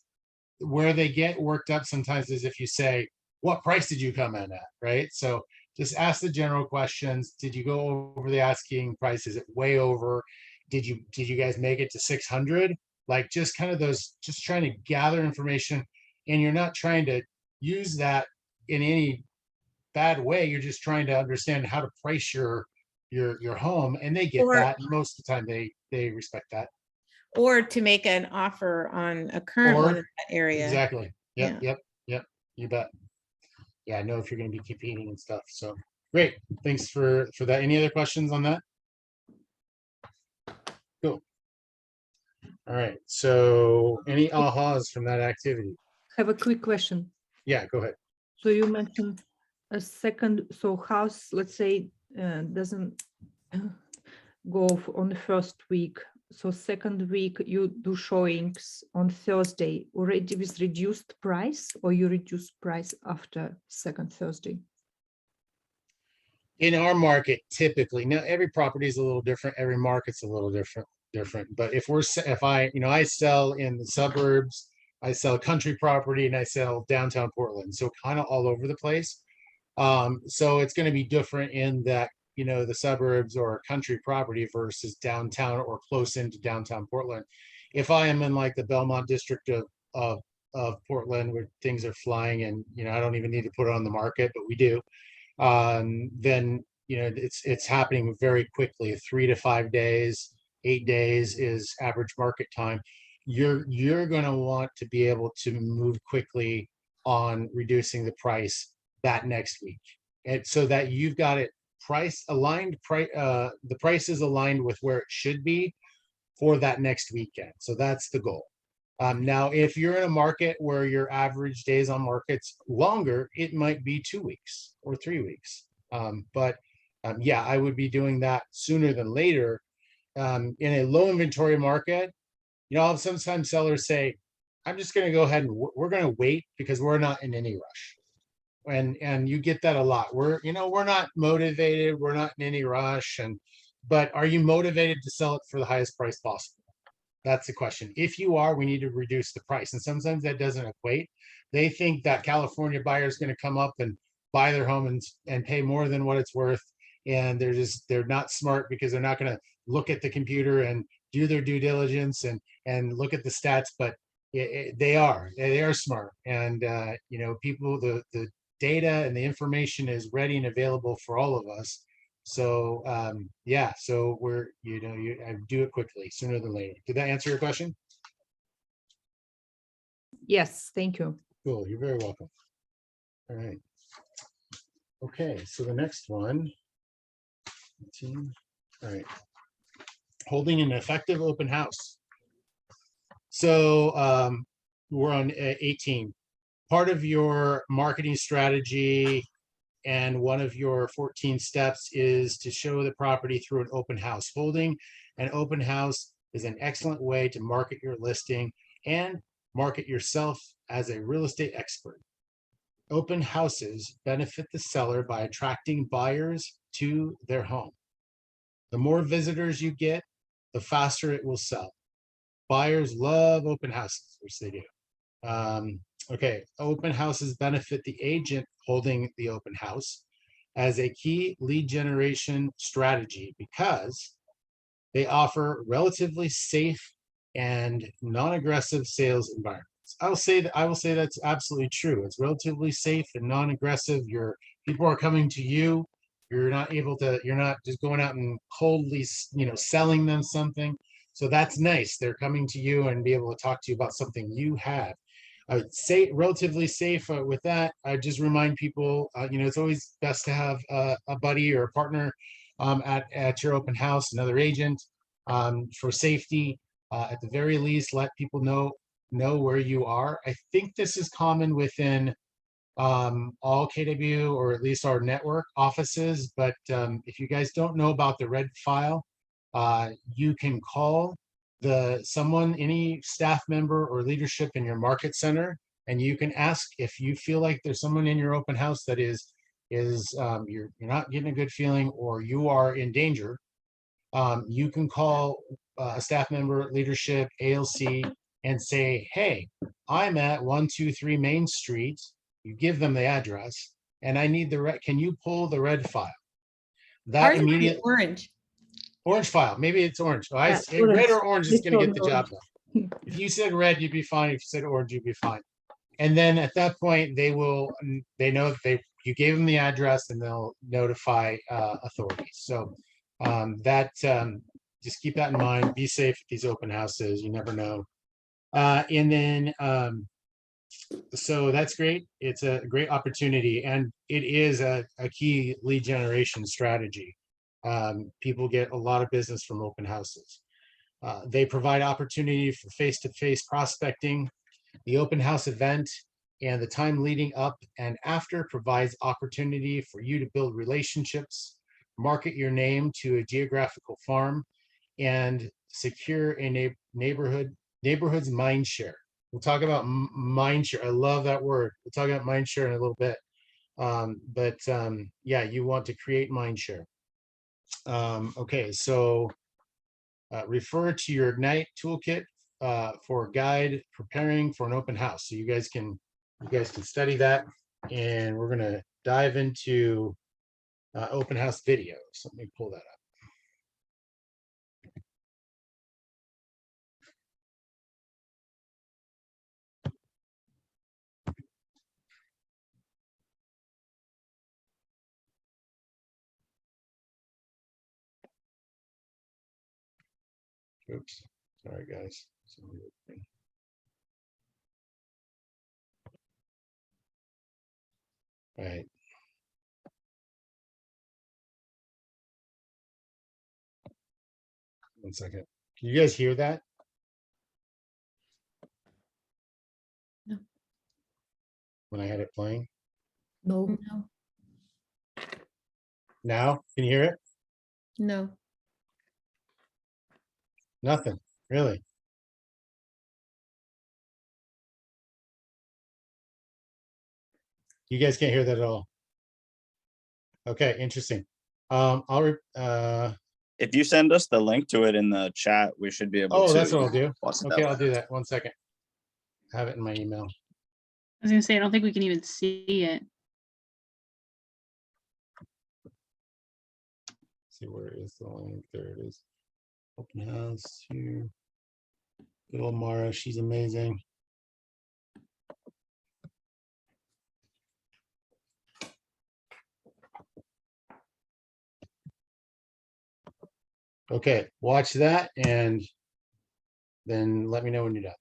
Where they get worked up sometimes is if you say, what price did you come in at? Right. So just ask the general questions. Did you go over the asking price? Is it way over? Did you guys make it to 600? Like just kind of those, just trying to gather information, and you're not trying to use that in any bad way. You're just trying to understand how to price your home, and they get that. Most of the time they respect that. Or to make an offer on a current one in that area. Exactly. Yep. You bet. Yeah, I know if you're going to be competing and stuff. So great. Thanks for that. Any other questions on that? Cool. All right. So any ahas from that activity? Have a quick question. Yeah, go ahead. So you mentioned a second, so house, let's say, doesn't go on the first week. So second week you do showings on Thursday already with reduced price, or you reduce price after second Thursday? In our market, typically, now every property is a little different. Every market's a little different. But if I sell in the suburbs, I sell country property, and I sell downtown Portland. So kind of all over the place. So it's going to be different in that, the suburbs or country property versus downtown or close into downtown Portland. If I am in like the Belmont district of Portland where things are flying and, I don't even need to put it on the market, but we do, then, it's happening very quickly. 3 to 5 days, 8 days is average market time. You're going to want to be able to move quickly on reducing the price that next week. And so that you've got it price aligned, the price is aligned with where it should be for that next weekend. So that's the goal. Now, if you're in a market where your average days on market's longer, it might be 2 weeks or 3 weeks. Yeah, I would be doing that sooner than later. In a low inventory market, sometimes sellers say, I'm just going to go ahead and we're going to wait because we're not in any rush. And you get that a lot. We're not motivated. We're not in any rush. But are you motivated to sell it for the highest price possible? That's the question. If you are, we need to reduce the price. And sometimes that doesn't equate. They think that California buyer is going to come up and buy their home and pay more than what it's worth. And they're not smart because they're not going to look at the computer and do their due diligence and look at the stats. But they are smart. And, people, the data and the information is ready and available for all of us. So yeah, so I do it quickly, sooner than later. Did that answer your question? Yes, thank you. Cool, you're very welcome. All right. Okay, so the next one. All right. Holding an effective open house. So we're on 18. Part of your marketing strategy and one of your 14 steps is to show the property through an open house. Holding an open house is an excellent way to market your listing and market yourself as a real estate expert. Open houses benefit the seller by attracting buyers to their home. The more visitors you get, the faster it will sell. Buyers love open houses, which they do. Okay, open houses benefit the agent holding the open house as a key lead generation strategy because they offer relatively safe and non-aggressive sales environments. I will say that's absolutely true. It's relatively safe and non-aggressive. People are coming to you. You're not just going out and coldly, selling them something. So that's nice. They're coming to you and be able to talk to you about something you have. I would say relatively safe with that. I just remind people, it's always best to have a buddy or a partner at your open house, another agent, for safety. At the very least, let people know where you are. I think this is common within all KW or at least our network offices. But if you guys don't know about the red file, you can call any staff member or leadership in your market center, and you can ask if you feel like there's someone in your open house that you're not getting a good feeling or you are in danger. You can call a staff member, leadership, ALC, and say, hey, I'm at 123 Main Street. You give them the address, and I need can you pull the red file? That Ours might be orange file. Maybe it's orange. Yeah, Red or orange is They going to told get me the job done. If you said red, you'd be fine. If you said orange, you'd be fine. And then at that point, they know that you gave them the address, and they'll notify authorities. So just keep that in mind. Be safe at these open houses. You never know. And then so that's great. It's a great opportunity, and it is a key lead generation strategy. People get a lot of business from open houses. They provide opportunity for face-to-face prospecting. The open house event and the time leading up and after provides opportunity for you to build relationships, market your name to a geographical farm, and secure a neighborhood's mind share. We'll talk about mind share. I love that word. We'll talk about mind share in a little bit. Yeah, you want to create mind share. Okay, so refer to your Ignite toolkit for a guide preparing for an open house. So you guys can study that, and we're gonna dive into open house videos. Let me pull that up. Oops, sorry guys. All right. One second. Can you guys hear that? No. When I had it playing? No. Now, can you hear it? No. Nothing, really. You guys can't hear that at all. Okay, interesting. If you send us the link to it in the chat, we should be able to. Oh, that's what I'll do. watch Okay, that. I'll do that. 1 second. I have it in my email. I was gonna say, I don't think we can even see it. See, where is the link? There it is. Open house here. Good old Mara, she's amazing. Okay, watch that and then let me know when you're done.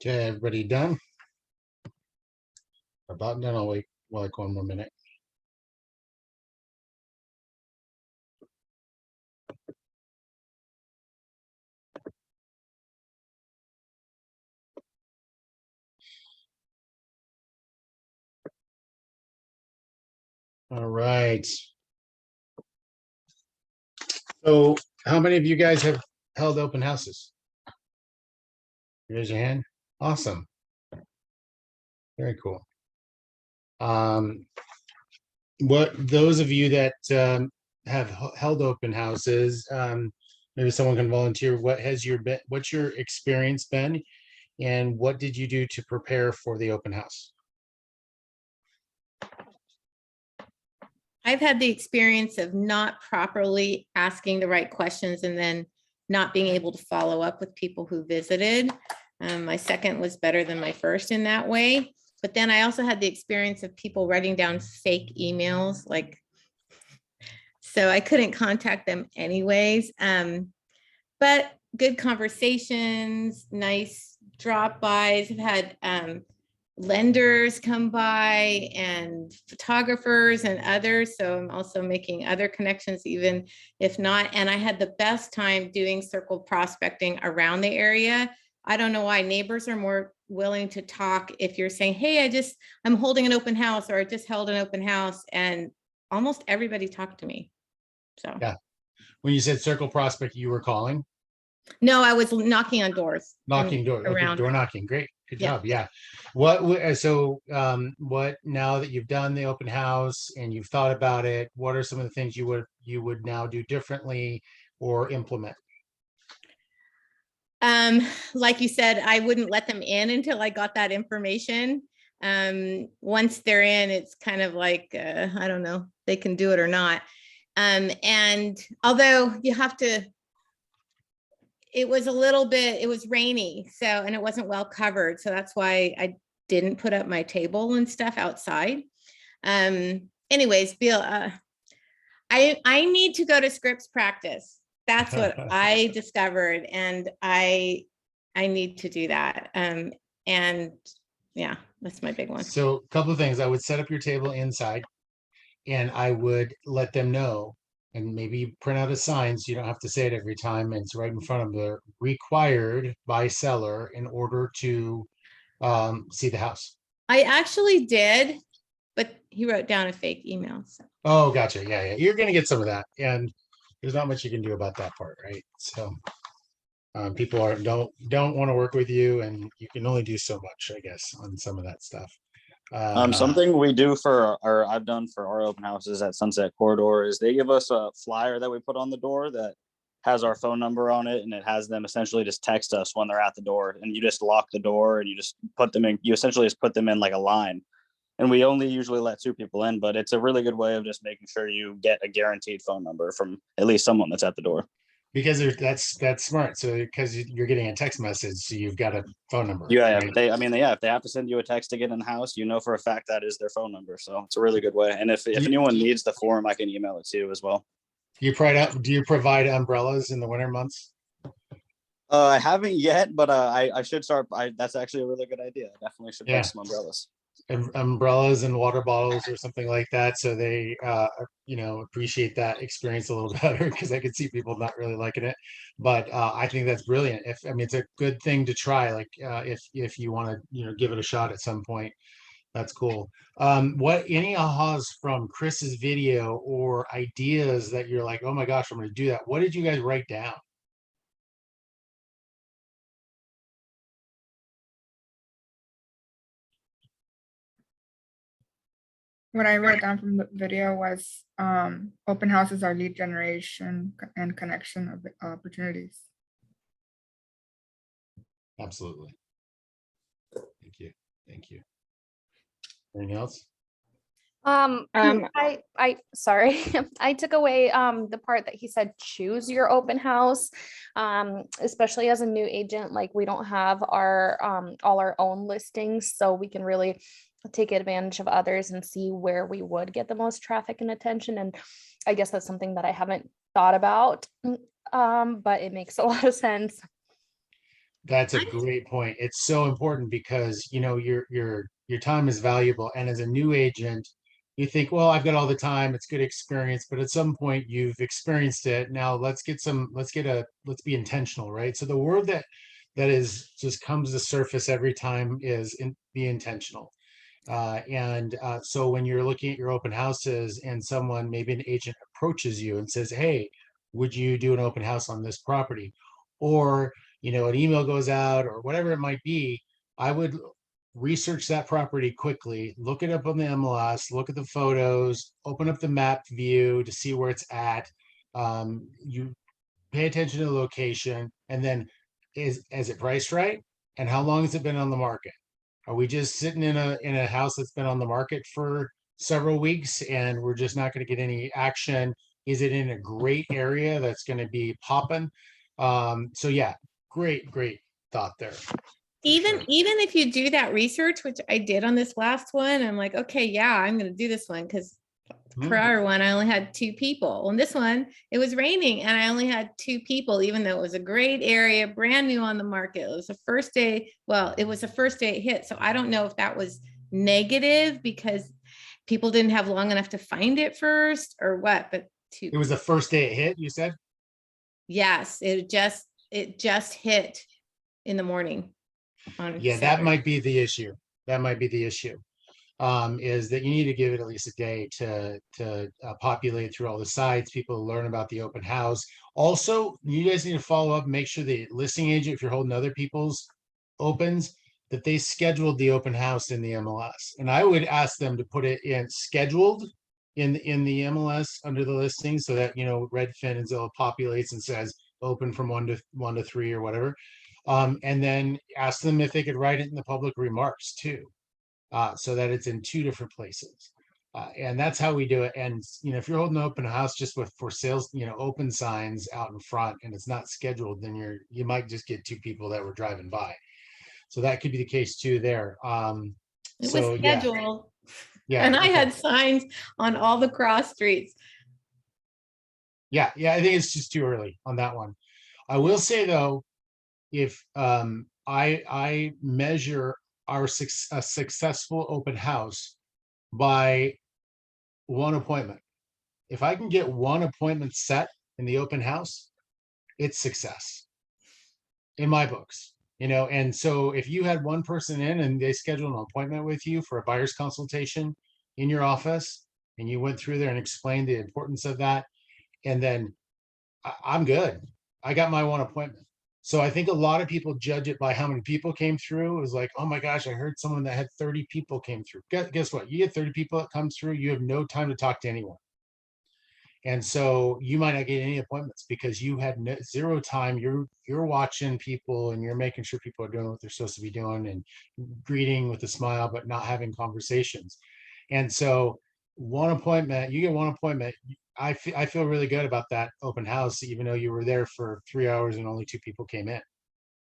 Okay, everybody done? About done. I'll wait like one more minute. All right. So how many of you guys have held open houses? Raise your hand. Awesome. Very cool. What those of you that have held open houses, maybe someone can volunteer. What's your experience been, and what did you do to prepare for the open house? I've had the experience of not properly asking the right questions and then not being able to follow up with people who visited. My second was better than my first in that way. But then I also had the experience of people writing down fake emails, so I couldn't contact them anyways. But good conversations, nice drop-bys. I've had lenders come by and photographers and others. So I'm also making other connections, even if not. And I had the best time doing circle prospecting around the area. I don't know why neighbors are more willing to talk if you're saying, hey, I'm holding an open house, or I just held an open house, and almost everybody talked to me. So yeah, when you said circle prospect, you were calling? No, I was knocking on doors. Knocking door around. Okay, door knocking. Great, good job. Yeah. What now that you've done the open house and you've thought about it, what are some of the things you would now do differently or implement? Like you said, I wouldn't let them in until I got that information. Once they're in, it's kind of like, I don't know, they can do it or not. And although you have to, it was rainy, and it wasn't well covered. So that's why I didn't put up my table and stuff outside. Anyways, Bill, I need to go to scripts practice. That's what I discovered, and I need to do that. And yeah, that's my big one. So a couple of things. I would set up your table inside, and I would let them know, and maybe print out a sign so you don't have to say it every time. And it's right in front of the required by seller in order to see the house. I actually did, but he wrote down a fake email. So. Oh, gotcha. Yeah. You're going to get some of that. And there's not much you can do about that part, right? So people don't want to work with you, and you can only do so much, I guess, on some of that stuff. Something we do I've done for our open houses at Sunset Corridor is they give us a flyer that we put on the door that has our phone number on it, and it has them essentially just text us when they're at the door, and you just lock the door and you just put them in. You essentially just put them in like a line, and we only usually let 2 people in, but it's a really good way of just making sure you get a guaranteed phone number from at least someone that's at the door. Because that's smart. So because you're getting a text message, so you've got a phone number. Yeah, right? if they have to send you a text to get in the house, you know for a fact that is their phone number. So it's a really good way. And if anyone needs the form, I can email it to you as well. Do you provide umbrellas in the winter months? I haven't yet, but I should start. That's actually a really good idea. I definitely should post some umbrellas. Umbrellas and water bottles or something like that, so they appreciate that experience a little better, because I could see people not really liking it, but I think that's brilliant. It's a good thing to try, like if you want to give it a shot at some point. That's cool. What any ahas from Chris's video or ideas that you're like, oh my gosh, I'm going to do that. What did you guys write down? What I wrote down from the video was open houses are lead generation and connection of opportunities. Absolutely. Thank you. Thank you. Anything else? I sorry, I took away the part that he said choose your open house, especially as a new agent. Like, we don't have our all our own listings, so we can really take advantage of others and see where we would get the most traffic and attention. And I guess that's something that I haven't thought about, but it makes a lot of sense. That's a great point. It's so important because, you know, your time is valuable, and as a new agent, you think, well, I've got all the time, it's good experience, but at some point you've experienced it. Now let's be intentional, right? So the word that is just comes to surface every time is be intentional. So when you're looking at your open houses and someone, maybe an agent, approaches you and says, hey, would you do an open house on this property? Or, you know, an email goes out or whatever it might be, I would research that property quickly, look it up on the MLS, look at the photos, open up the map view to see where it's at. You pay attention to the location, and then is it priced right? And how long has it been on the market? Are we just sitting in a house that's been on the market for several weeks and we're just not going to get any action? Is it in a great area that's going to be popping? So yeah, great thought there. Even if you do that research, which I did on this last one, I'm like, okay, yeah, I'm going to do this one, because prior one, I only had 2 people. On this one, it was raining and I only had 2 people, even though it was a great area, brand new on the market. It was the first day. Well, it was the first day it hit. So I don't know if that was negative because people didn't have long enough to find it first or what, but it was the first day it hit, you said? Yes, it just hit in the morning. Yeah, that might be the issue. That might be the issue. Is that you need to give it at least a day to populate through all the sites, people learn about the open house. Also, you guys need to follow up, make sure the listing agent, if you're holding other people's opens, that they scheduled the open house in the MLS. And I would ask them to put it in scheduled in the MLS under the listing, so that, you know, Redfin and Zillow populates and says open from 1 to 3 or whatever. And then ask them if they could write it in the public remarks too. So that it's in 2 different places. And that's how we do it. And, you know, if you're holding an open house just with for sales, you know, open signs out in front and it's not scheduled, then you might just get 2 people that were driving by. So that could be the case too there. It was scheduled. Yeah. And I had signs on all the cross streets. Yeah. I think it's just too early on that one. I will say though, if I measure a successful open house by 1 appointment. If I can get 1 appointment set in the open house, it's success in my books, you know. And so if you had 1 person in and they scheduled an appointment with you for a buyer's consultation in your office, and you went through there and explained the importance of that, and then I'm good. I got my 1 appointment. So I think a lot of people judge it by how many people came through. It was like, oh my gosh, I heard someone that had 30 people came through. Guess what? You get 30 people that come through, you have no time to talk to anyone. And so you might not get any appointments because you had 0 time. You're watching people and you're making sure people are doing what they're supposed to be doing and greeting with a smile, but not having conversations. And so 1 appointment, you get 1 appointment. I feel really good about that open house, even though you were there for 3 hours and only 2 people came in,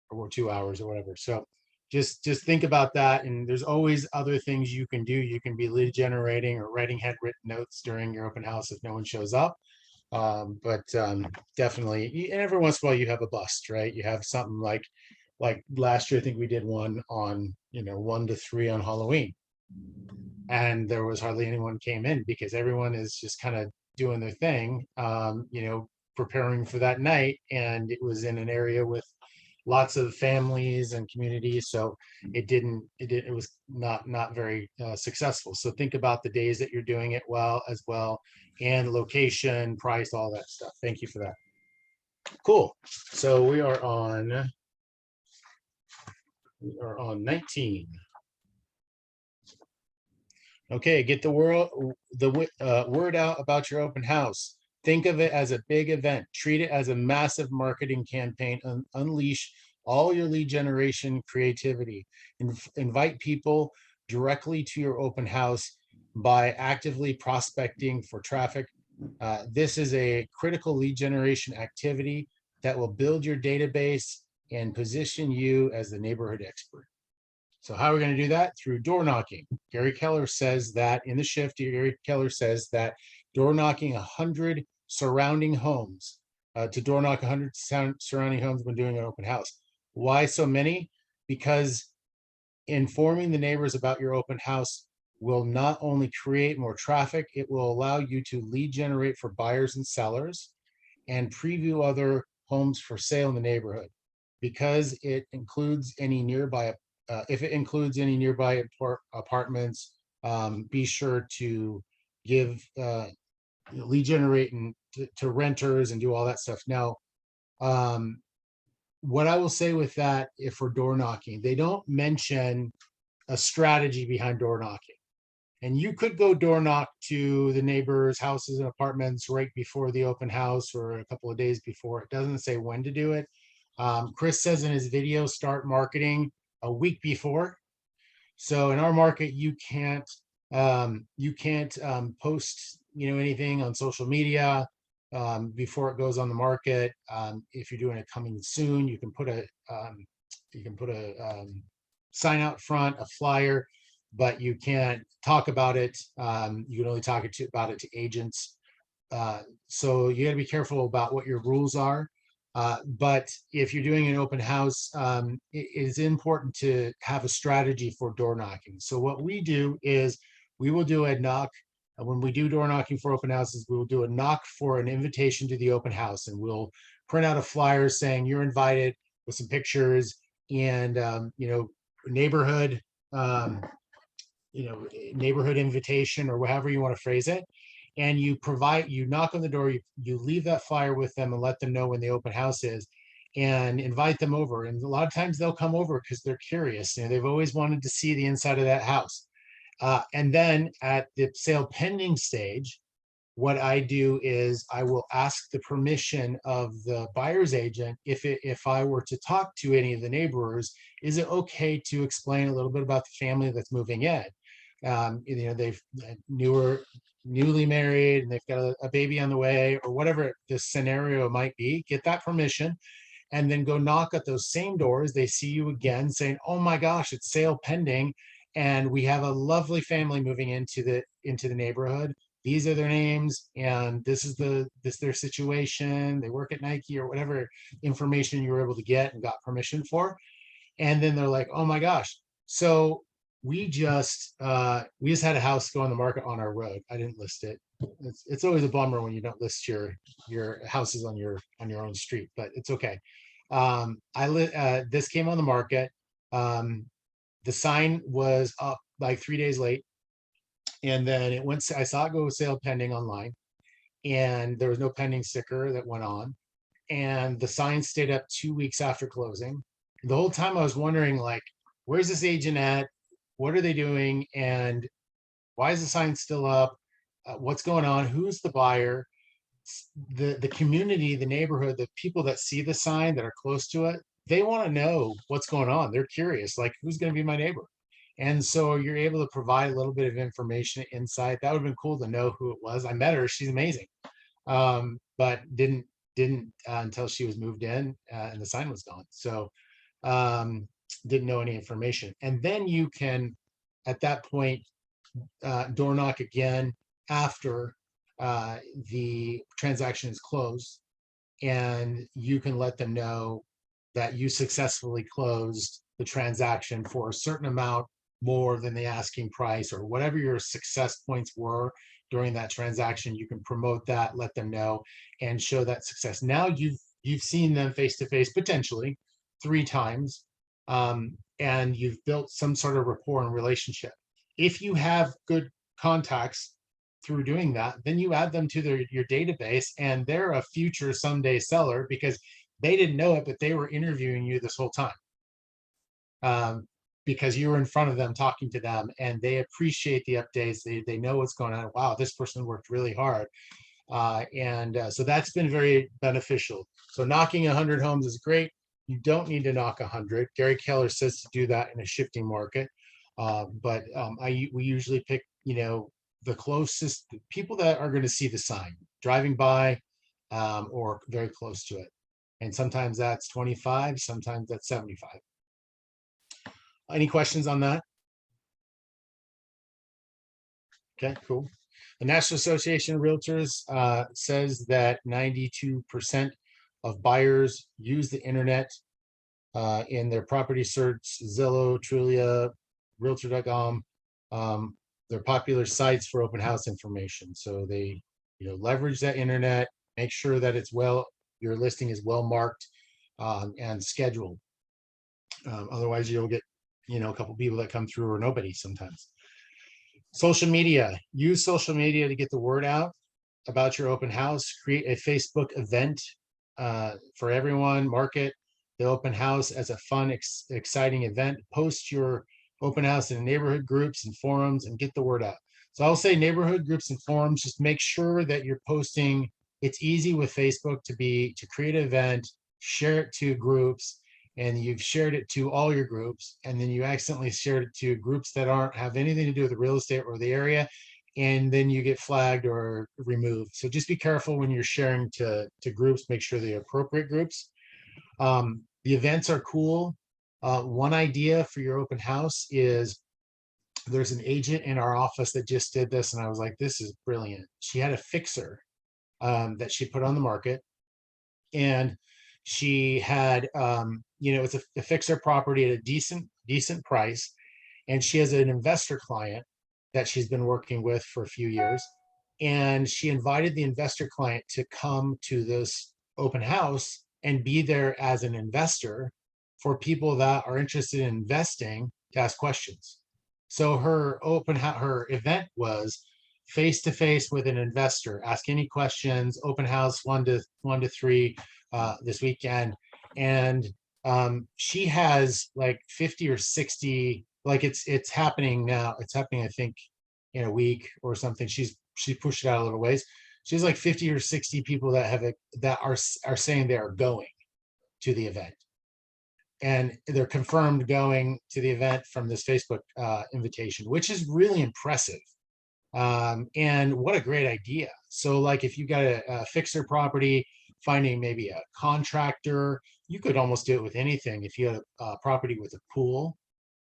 or 2 hours or whatever. So just think about that. And there's always other things you can do. You can be lead generating or writing handwritten notes during your open house if no one shows up. Definitely, and every once in a while you have a bust, right? You have something like last year, I think we did one on, 1 to 3 on Halloween. And there was hardly anyone came in because everyone is just kind of doing their thing, preparing for that night. And it was in an area with, lots of families and communities. So it was not very successful. So think about the days that you're doing it well as well, and location, price, all that stuff. Thank you for that. Cool. So we are on 19. Okay, get the word out about your open house. Think of it as a big event. Treat it as a massive marketing campaign. Unleash all your lead generation creativity. Invite people directly to your open house by actively prospecting for traffic. This is a critical lead generation activity that will build your database and position you as the neighborhood expert. So how are we going to do that? Through door knocking. Gary Keller says that in the shift, Gary Keller says that door knocking 100 surrounding homes, to door knock 100 surrounding homes when doing an open house. Why so many? Because informing the neighbors about your open house will not only create more traffic, it will allow you to lead generate for buyers and sellers and preview other homes for sale in the neighborhood. Because it includes any nearby if it includes any nearby apartments, be sure to give lead generating to renters and do all that stuff. Now, what I will say with that, if we're door knocking, they don't mention a strategy behind door knocking. And you could go door knock to the neighbors' houses and apartments right before the open house or a couple of days before. It doesn't say when to do it. Chris says in his video, start marketing a week before. So in our market, you can't post anything on social media before it goes on the market. If you're doing it coming soon, you can put a sign out front, a flyer, but you can't talk about it. You can only talk about it to agents. So you got to be careful about what your rules are. But if you're doing an open house, it is important to have a strategy for door knocking. So what we do is we will do a knock. When we do door knocking for open houses, we will do a knock for an invitation to the open house, and we'll print out a flyer saying you're invited with some pictures and neighborhood neighborhood invitation, or however you want to phrase it. And you knock on the door, you leave that flyer with them and let them know when the open house is and invite them over. And a lot of times they'll come over because they're curious. They've always wanted to see the inside of that house. And then at the sale pending stage, what I do is I will ask the permission of the buyer's agent. If I were to talk to any of the neighbors, is it okay to explain a little bit about the family that's moving in? They've newly married and they've got a baby on the way, or whatever the scenario might be. Get that permission and then go knock at those same doors. They see you again saying, oh my gosh, it's sale pending and we have a lovely family moving into the neighborhood. These are their names and this is their situation. They work at Nike, or whatever information you were able to get and got permission for. And then they're like, oh my gosh. So we just had a house go on the market on our road. I didn't list it. It's always a bummer when you don't list your houses on your own street, but it's okay. This came on the market. The sign was up like 3 days late, and then I saw it go sale pending online, and there was no pending sticker that went on, and the sign stayed up 2 weeks after closing. The whole time I was wondering, like, where's this agent at? What are they doing? And why is the sign still up? What's going on? Who's the buyer? The community, the neighborhood, the people that see the sign that are close to it, they want to know what's going on. They're curious, like, who's going to be my neighbor? And so you're able to provide a little bit of information, insight. That would have been cool to know who it was. I met her. She's amazing. But didn't until she was moved in and the sign was gone. So didn't know any information. And then you can, at that point, door knock again after the transaction is closed, and you can let them know that you successfully closed the transaction for a certain amount more than the asking price, or whatever your success points were during that transaction. You can promote that, let them know, and show that success. Now you've seen them face to face potentially. 3 times, and you've built some sort of rapport and relationship. If you have good contacts through doing that, then you add them to your database, and they're a future someday seller because they didn't know it, but they were interviewing you this whole time. Because you were in front of them talking to them, and they appreciate the updates. They know what's going on. Wow, this person worked really hard. So that's been very beneficial. So knocking 100 homes is great. You don't need to knock 100. Gary Keller says to do that in a shifting market. We usually pick, the closest people that are going to see the sign driving by, or very close to it. And sometimes that's 25, sometimes that's 75. Any questions on that? Okay, cool. The National Association of Realtors says that 92% of buyers use the internet in their property search. Zillow, Trulia, Realtor.com, they're popular sites for open house information. So they, leverage that internet, make sure that your listing is well marked and scheduled. Otherwise, you'll get, a couple people that come through or nobody sometimes. Social media, use social media to get the word out about your open house. Create a Facebook event for everyone. Market the open house as a fun, exciting event. Post your open house in neighborhood groups and forums and get the word out. So I'll say neighborhood groups and forums, just make sure that you're posting. It's easy with Facebook to create an event, share it to groups, and you've shared it to all your groups, and then you accidentally shared it to groups that have anything to do with the real estate or the area, and then you get flagged or removed. So just be careful when you're sharing to groups, make sure they're appropriate groups. The events are cool. One idea for your open house is, there's an agent in our office that just did this, and I was like, this is brilliant. She had a fixer that she put on the market, and she had, it's a fixer property at a decent price, and she has an investor client that she's been working with for a few years, and she invited the investor client to come to this open house and be there as an investor for people that are interested in investing to ask questions. So her event was face-to-face with an investor. Ask any questions. Open house 1 to 3 this weekend, and she has like 50 or 60. Like it's happening now. It's happening, I think, in a week or something. She pushed it out a little ways. She has like 50 or 60 people that are saying they are going to the event, and they're confirmed going to the event from this Facebook invitation, which is really impressive. And what a great idea. So like if you got a fixer property, finding maybe a contractor, you could almost do it with anything. If you had a property with a pool,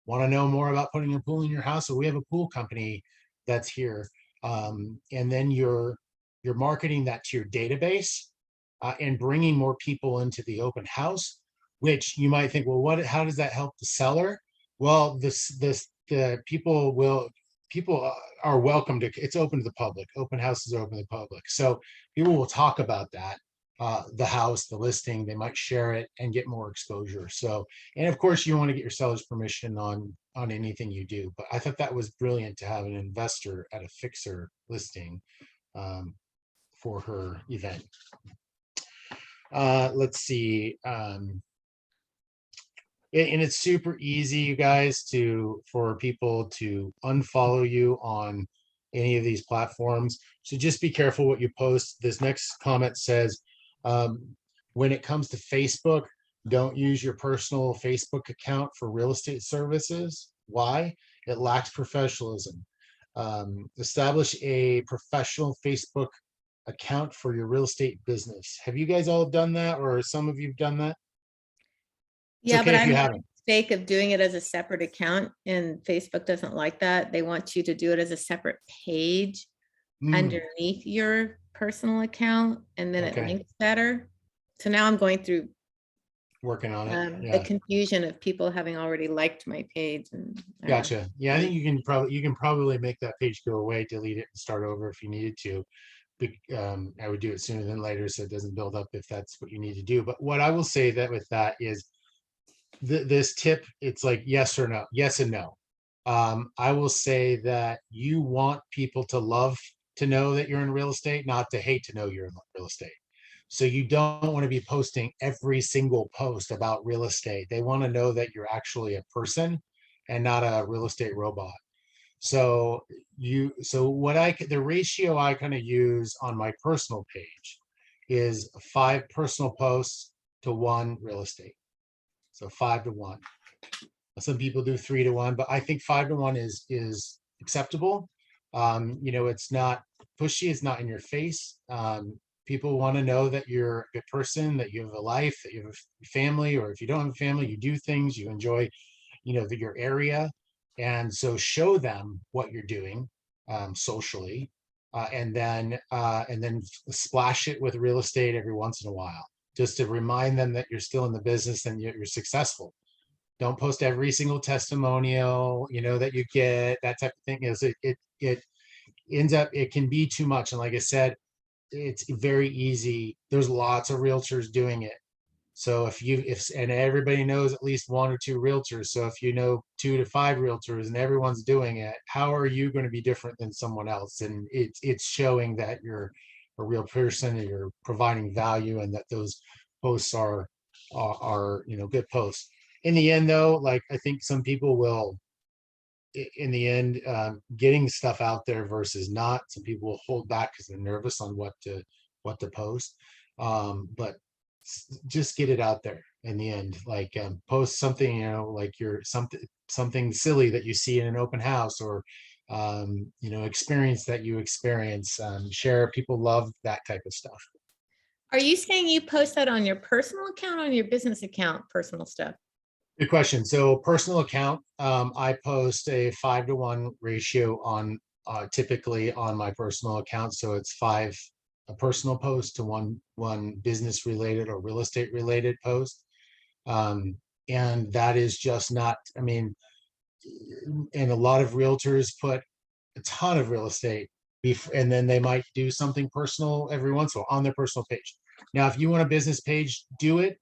want to know more about putting a pool in your house, so we have a pool company that's here. And then you're marketing that to your database and bringing more people into the open house, which you might think, well, how does that help the seller? Well, the people are welcome to, it's open to the public. Open houses are open to the public. So people will talk about that, the house, the listing, they might share it and get more exposure. So, and of course you want to get your seller's permission on anything you do, but I thought that was brilliant to have an investor at a fixer listing for her event. Let's see. And it's super easy, you guys, for people to unfollow you on any of these platforms. So just be careful what you post. This next comment says, when it comes to Facebook, don't use your personal Facebook account for real estate services. Why? It lacks professionalism. Establish a professional Facebook account for your real estate business. Have you guys all done that, or some of you've done that? Yeah, okay but if I you made the haven't. mistake of doing it as a separate account, and Facebook doesn't like that. They want you to do it as a separate page underneath your personal account, and then it Okay. links better. So now I'm going through Working on it. the Yeah. confusion of people having already liked my page. And Gotcha. Yeah, I think you can probably make that page go away, delete it, and start over if you needed to. I would do it sooner than later so it doesn't build up if that's what you need to do. But what I will say that with that is, this tip, it's like yes or no, yes and no. I will say that you want people to love to know that you're in real estate, not to hate to know you're in real estate. So you don't want to be posting every single post about real estate. They want to know that you're actually a person and not a real estate robot. So the ratio I kind of use on my personal page is 5 personal posts to 1 real estate. So 5 to 1. Some people do 3 to 1, but I think 5 to 1 is acceptable. It's not pushy, it's not in your face. People want to know that you're a good person, that you have a life, that you have a family, or if you don't have a family, you do things, you enjoy, your area. And so show them what you're doing socially, and then splash it with real estate every once in a while, just to remind them that you're still in the business and you're successful. Don't post every single testimonial, that you get, that type of thing. It ends up, it can be too much. And like I said, it's very easy. There's lots of realtors doing it. So and everybody knows at least 1 or 2 realtors. So if you know 2 to 5 realtors and everyone's doing it, how are you going to be different than someone else? And it's showing that you're a real person and you're providing value, and that those posts are good posts. In the end, though, like I think some people will, in the end, getting stuff out there versus not. Some people will hold back because they're nervous on what to post. But just get it out there in the end. Like post something, like you're something silly that you see in an open house, or experience that you experience. Share. People love that type of stuff. Are you saying you post that on your personal account or on your business account, personal stuff? Good question. So personal account, I post a 5 to 1 ratio on typically on my personal account. So it's 5 a personal post to one business related or real estate related post. And that is just not, and a lot of realtors put a ton of real estate and then they might do something personal every once in a while on their personal page. Now, if you want a business page, do it.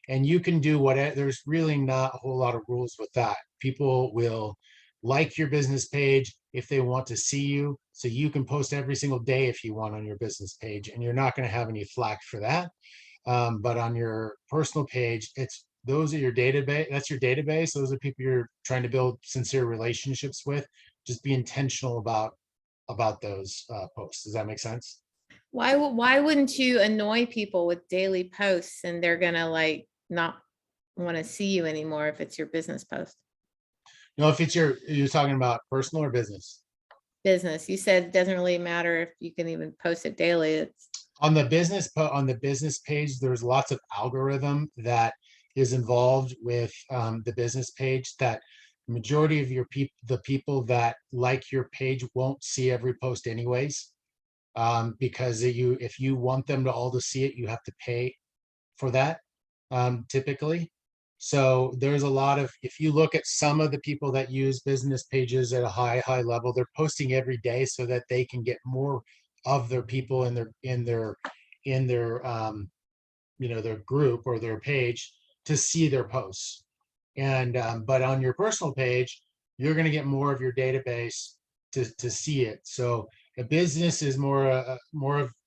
And you can do whatever. There's really not a whole lot of rules with that. People will like your business page if they want to see you. So you can post every single day if you want on your business page, and you're not going to have any flack for that. But on your personal page, those are your database. That's your database. Those are people you're trying to build sincere relationships with. Just be intentional about those posts. Does that make sense? Why wouldn't you annoy people with daily posts and they're gonna not want to see you anymore if it's your business post? No, if you're talking about personal or business? Business. You said it doesn't really matter if you can even post it daily. It's on the business page. There's lots of algorithm that is involved with the business page, that majority of the people that like your page won't see every post anyways. Because if you want them to all to see it, you have to pay for that, typically. So there's a lot of, if you look at some of the people that use business pages at a high level, they're posting every day so that they can get more of their people in their their group or their page to see their posts. And but on your personal page, you're going to get more of your database to see it. So a business is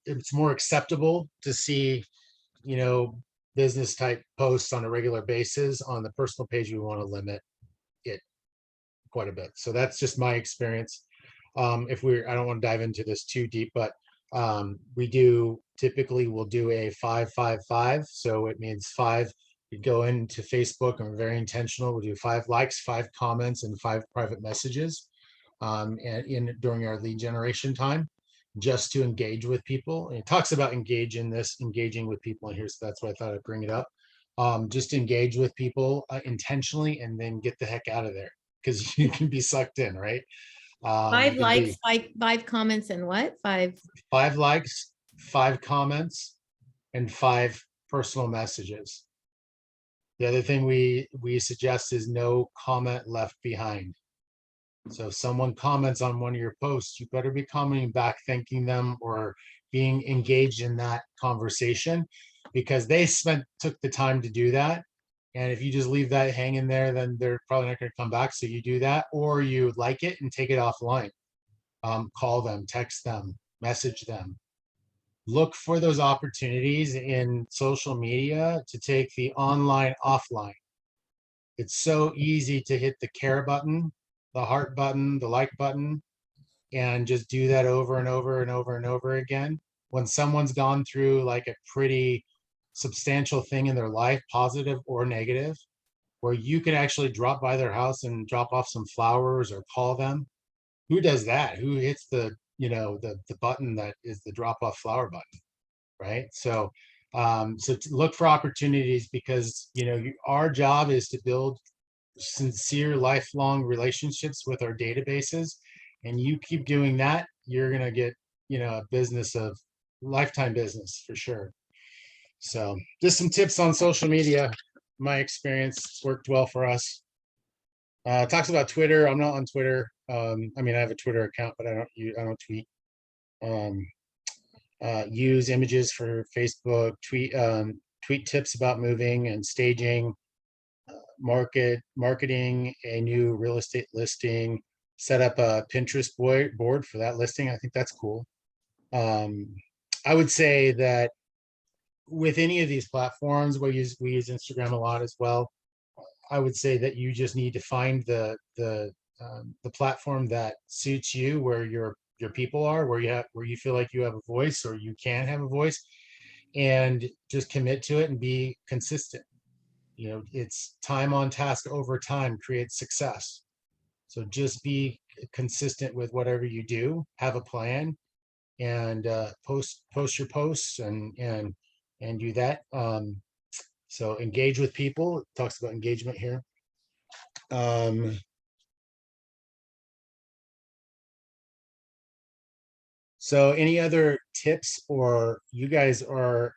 it's more acceptable to see, business type posts on a regular basis. On the personal page, we want to limit it quite a bit. So that's just my experience. I don't want to dive into this too deep, but we'll do a 5-5-5. So it means 5, we go into Facebook and we're very intentional. We'll do 5 likes, 5 comments, and 5 private messages during our lead generation time, just to engage with people. And it talks about engaging with people in here. So that's why I thought I'd bring it up. Just engage with people intentionally, and then get the heck out of there, because you can be sucked in, right? 5 likes, 5 comments, and what? 5 likes, 5 comments, and 5 personal messages. The other thing we suggest is no comment left behind. So if someone comments on one of your posts, you better be commenting back, thanking them, or being engaged in that conversation, because they took the time to do that. And if you just leave that hanging there, then they're probably not going to come back. So you do that, or you like it and take it offline. Call them, text them, message them. Look for those opportunities in social media to take the online offline. It's so easy to hit the care button, the heart button, the like button, and just do that over and over and over and over again. When someone's gone through like a pretty substantial thing in their life, positive or negative, where you can actually drop by their house and drop off some flowers or call them. Who does that? Who hits the, the button that is the drop off flower button, right? So, so to look for opportunities, because, our job is to build sincere lifelong relationships with our databases. And you keep doing that, you're going to get, a business of lifetime business for sure. So just some tips on social media. My experience, it's worked well for us. Talks about Twitter. I'm not on Twitter. I mean, I have a Twitter account, but I don't tweet. Use images for Facebook, tweet tips about moving and staging, marketing a new real estate listing, set up a Pinterest board for that listing. I think that's cool. I would say that with any of these platforms, we use Instagram a lot as well. I would say that you just need to find the platform that suits you, where your people are, where you feel like you have a voice, or you can have a voice, and just commit to it and be consistent. It's time on task over time creates success. So just be consistent with whatever you do, have a plan, and post your posts and do that. So engage with people. It talks about engagement here. So any other tips, or you guys are,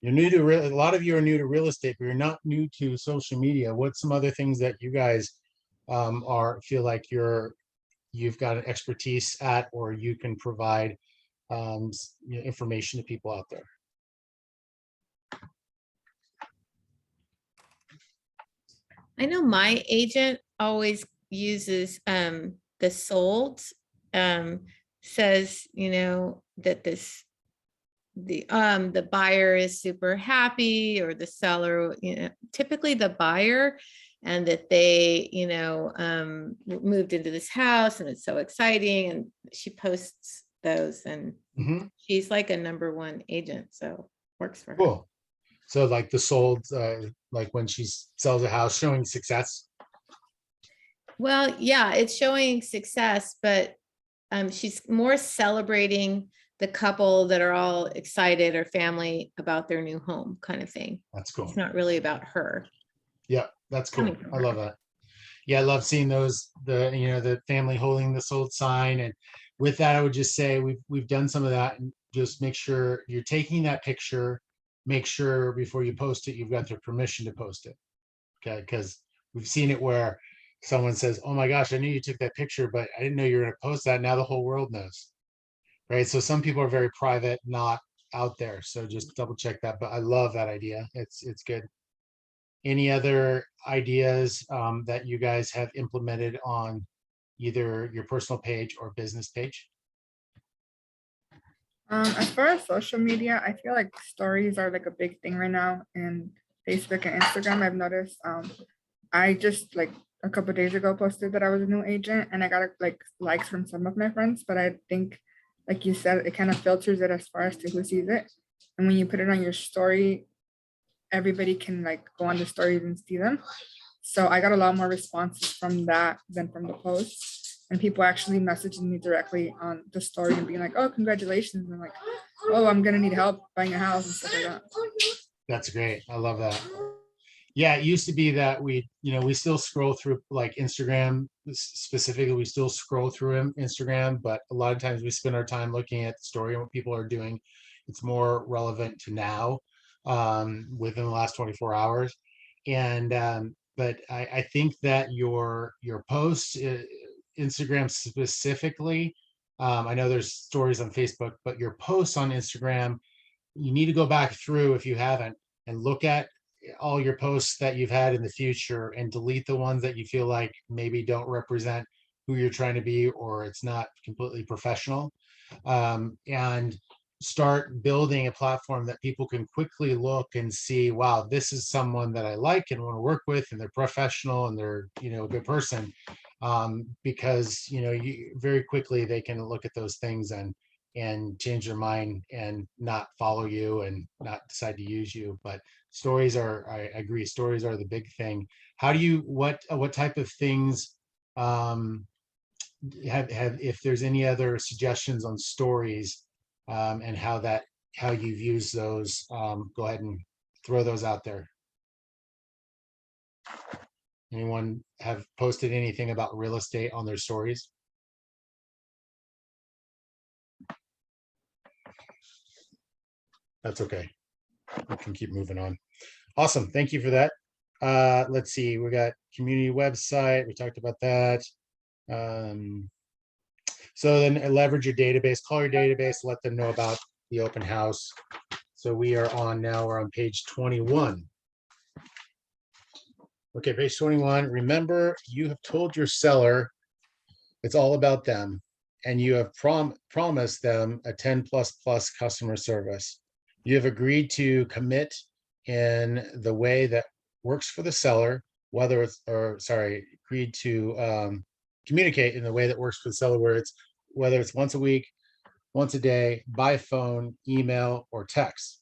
you're new to a lot of you are new to real estate, but you're not new to social media. What's some other things that you guys feel like you've got an expertise at, or you can provide information to people out there? I know my agent always uses the sold, says, that the buyer is super happy, or the seller, typically the buyer, and that they, moved into this house and it's so exciting. And she posts those, and she's like a #1 agent, so works for her. Cool. So like the sold, like when she sells a house, showing success. Well, yeah, it's showing success, but she's more celebrating the couple that are all excited, or family, about their new home, kind of thing. That's cool. It's not really about her. Yeah, that's cool. I love that. Yeah, I love seeing those, the family holding the sold sign. And with that, I would just say we've done some of that, and just make sure you're taking that picture. Make sure before you post it, you've got their permission to post it. Okay, because we've seen it where someone says, "Oh my gosh, I knew you took that picture, but I didn't know you were going to post that." Now the whole world knows, right? So some people are very private, not out there. So just double check that. But I love that idea. It's good. Any other ideas that you guys have implemented on either your personal page or business page? As far as social media, I feel like stories are like a big thing right now in Facebook and Instagram. I've noticed. I just like a couple of days ago posted that I was a new agent, and I got like likes from some of my friends. But I think, like you said, it kind of filters it as far as to who sees it. And when you put it on your story, everybody can like go on the stories and see them. So I got a lot more responses from that than from the posts. And people actually messaging me directly on the story and being like, "Oh, congratulations." And I'm like, "Oh, I'm gonna need help buying a house," and stuff like that. That's great. I love that. Yeah, it used to be that we still scroll through, like Instagram specifically, we still scroll through Instagram, but a lot of times we spend our time looking at the story and what people are doing. It's more relevant to now, within the last 24 hours. And but I think that your posts, Instagram specifically, I know there's stories on Facebook, but your posts on Instagram, you need to go back through, if you haven't, and look at all your posts that you've had in the future and delete the ones that you feel like maybe don't represent who you're trying to be, or it's not completely professional. And start building a platform that people can quickly look and see, wow, this is someone that I like and want to work with, and they're professional and they're, a good person. Because, you very quickly they can look at those things and change their mind and not follow you and not decide to use you. But stories are, I agree, stories are the big thing. How do you, what type of things, if there's any other suggestions on stories, and how you've used those, go ahead and throw those out there. Anyone have posted anything about real estate on their stories? That's okay. We can keep moving on. Awesome. Thank you for that. Let's see. We got community website. We talked about that. So then leverage your database, call your database, let them know about the open house. So we're on page 21. Okay, page 21. Remember, you have told your seller it's all about them, and you have promised them a 10++ customer service. You have agreed to commit in the way that works for the seller, agreed to communicate in the way that works for the seller, whether it's once a week, once a day, by phone, email, or text.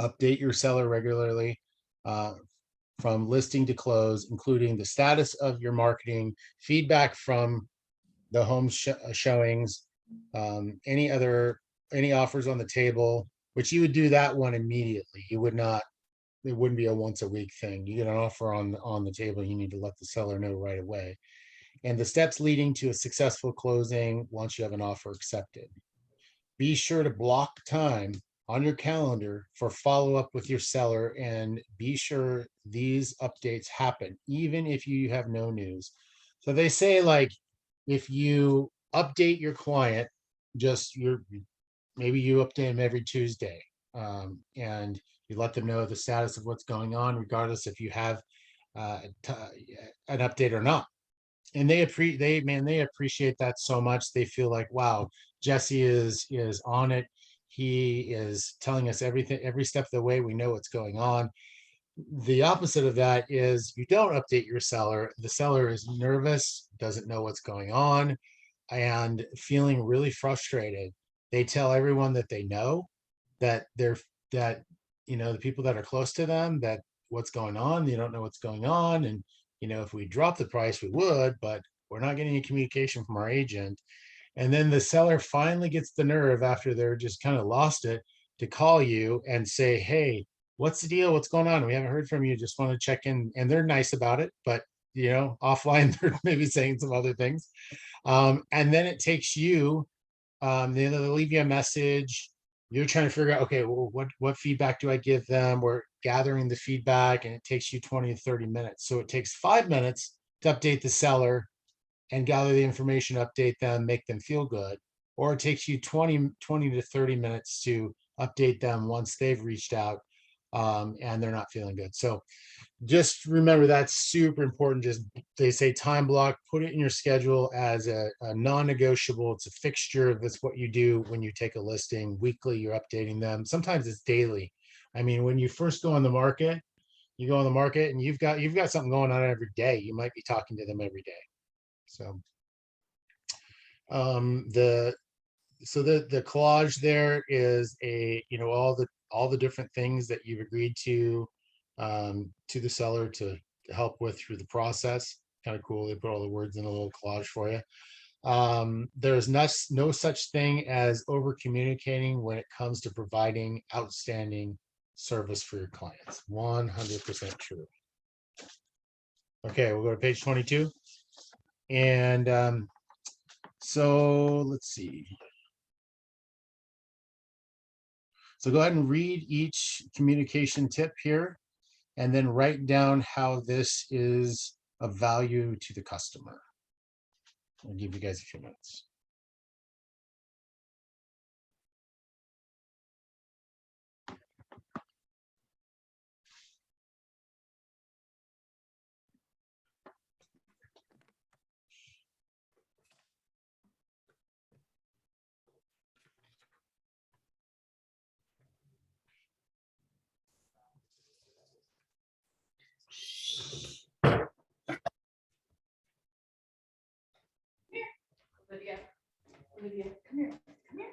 Update your seller regularly, from listing to close, including the status of your marketing, feedback from the home showings, any offers on the table, which you would do that one immediately. You would not, it wouldn't be a once a week thing. You get an offer on the table, you need to let the seller know right away. And the steps leading to a successful closing once you have an offer accepted. Be sure to block time on your calendar for follow-up with your seller, and be sure these updates happen even if you have no news. So they say, like, if you update your client, maybe you update them every Tuesday, and you let them know the status of what's going on, regardless if you have an update or not. And they appreciate that so much. They feel like, wow, Jesse is on it. He is telling us everything, every step of the way. We know what's going on. The opposite of that is you don't update your seller. The seller is nervous, doesn't know what's going on, and feeling really frustrated. They tell everyone that they know, that the people that are close to them, that what's going on, they don't know what's going on. And if we drop the price, we would, but we're not getting any communication from our agent. And then the seller finally gets the nerve, after they're just kind of lost it, to call you and say, hey, what's the deal? What's going on? We haven't heard from you. Just want to check in. And they're nice about it, but offline, they're maybe saying some other things. And then it takes you, they'll leave you a message. You're trying to figure out, okay, well, what feedback do I give them? We're gathering the feedback, and it takes you 20 to 30 minutes. So it takes 5 minutes to update the seller and gather the information, update them, make them feel good. Or it takes you 20 to 30 minutes to update them once they've reached out, and they're not feeling good. So just remember, that's super important. They say time block, put it in your schedule as a non-negotiable. It's a fixture. That's what you do when you take a listing. Weekly, you're updating them. Sometimes it's daily. I mean, when you first go on the market, and you've got something going on every day. You might be talking to them every day. So the collage there is all the different things that you've agreed to the seller to help with through the process. Kind of cool. They put all the words in a little collage for you. There's no such thing as over communicating when it comes to providing outstanding service for your clients. 100% true. Okay, we'll go to page 22. And so let's see. So go ahead and read each communication tip here, and then write down how this is of value to the customer. I'll give you guys a few minutes. Olivia, come here, come here,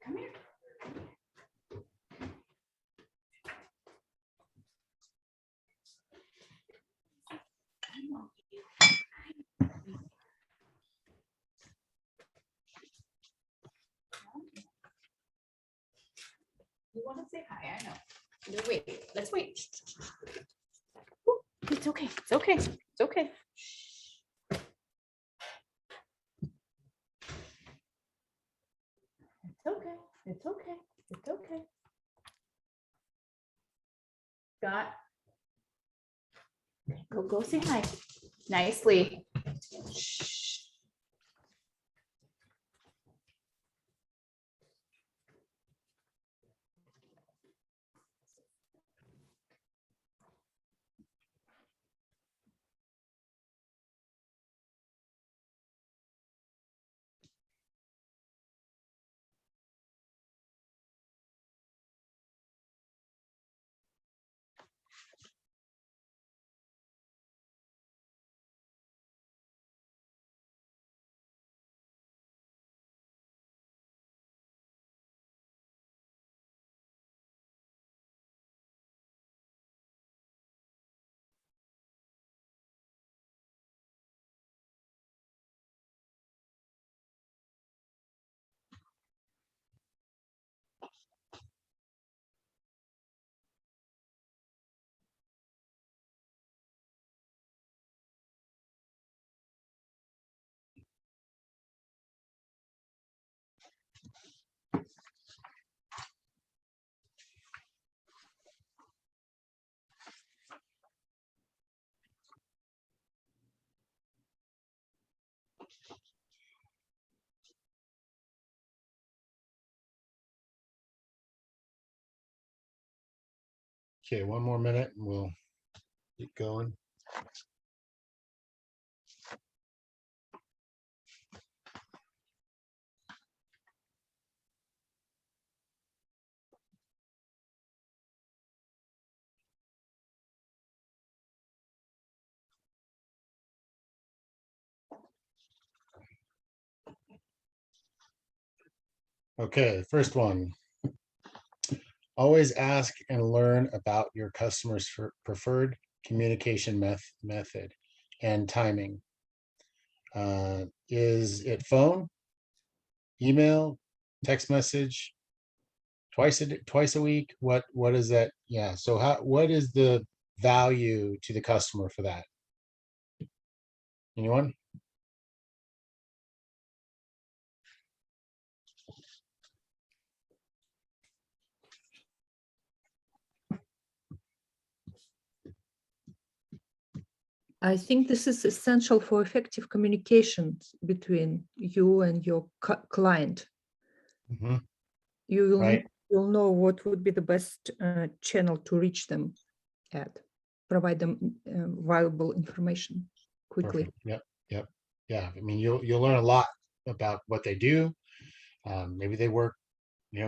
come here. You want to say hi, I know. No, wait, let's wait. Ooh, it's okay, it's okay, it's okay. It's okay, it's okay, it's okay. Scott. Go say hi. Nicely. Shh. Okay, one more minute and we'll get going. Okay, first one. Always ask and learn about your customer's preferred communication method and timing. Is it phone, email, text message, twice a week? What is that? Yeah. So what is the value to the customer for that? Anyone? I think this is essential for effective communications between you and your client. Mm-hmm. You will, right. You'll know what would be the best channel to reach them at, provide them valuable information quickly. Perfect. Yep. Yeah. I mean, you'll learn a lot about what they do. Maybe they work,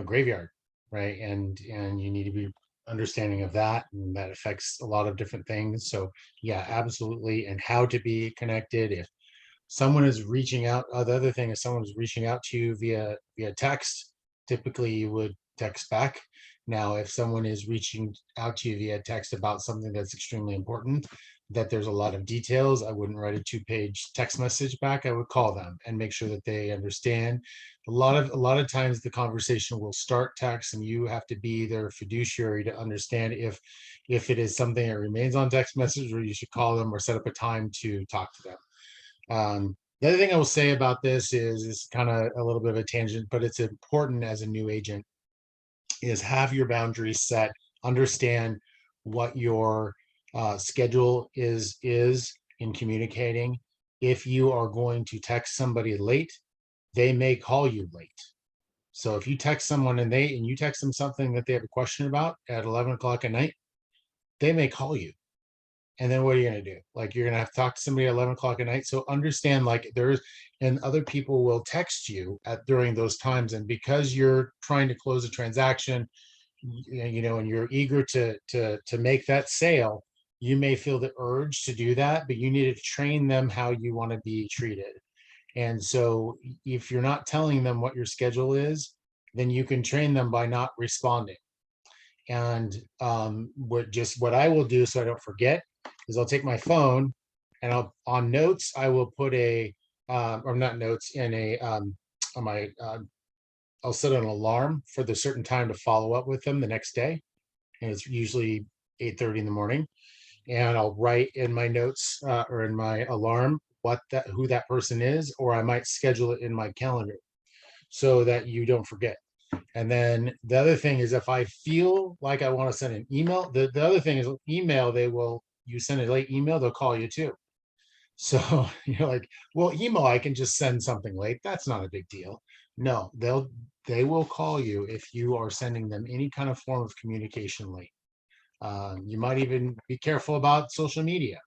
graveyard, right? And you need to be understanding of that, and that affects a lot of different things. So yeah, absolutely. And how to be connected. If someone is reaching out, the other thing is someone is reaching out to you via text, typically you would text back. Now, if someone is reaching out to you via text about something that's extremely important, that there's a lot of details, I wouldn't write a 2-page text message back. I would call them and make sure that they understand. A lot of times the conversation will start text, and you have to be their fiduciary to understand if it is something that remains on text message, or you should call them or set up a time to talk to them. The other thing I will say about this is kind of a little bit of a tangent, but it's important as a new agent, is have your boundaries set, understand what your schedule is in communicating. If you are going to text somebody late, they may call you late. So if you text someone and you text them something that they have a question about at 11 o'clock at night, they may call you. And then what are you going to do? Like, you're going to have to talk to somebody at 11 o'clock at night. So understand, like, and other people will text you during those times. And because you're trying to close a transaction, and you're eager to make that sale, you may feel the urge to do that, but you need to train them how you want to be treated. And so if you're not telling them what your schedule is, then you can train them by not responding. And what I will do so I don't forget is I'll take my phone and on notes, I will put or not notes, in on my, I'll set an alarm for the certain time to follow up with them the next day. And it's usually 8:30 in the morning. And I'll write in my notes or in my alarm who that person is, or I might schedule it in my calendar so that you don't forget. And then the other thing is, if I feel like I want to send an email, the other thing is email, you send a late email, they'll call you too. So you're like, well, email, I can just send something late. That's not a big deal. No, they will call you if you are sending them any kind of form of communication late. You might even be careful about social media.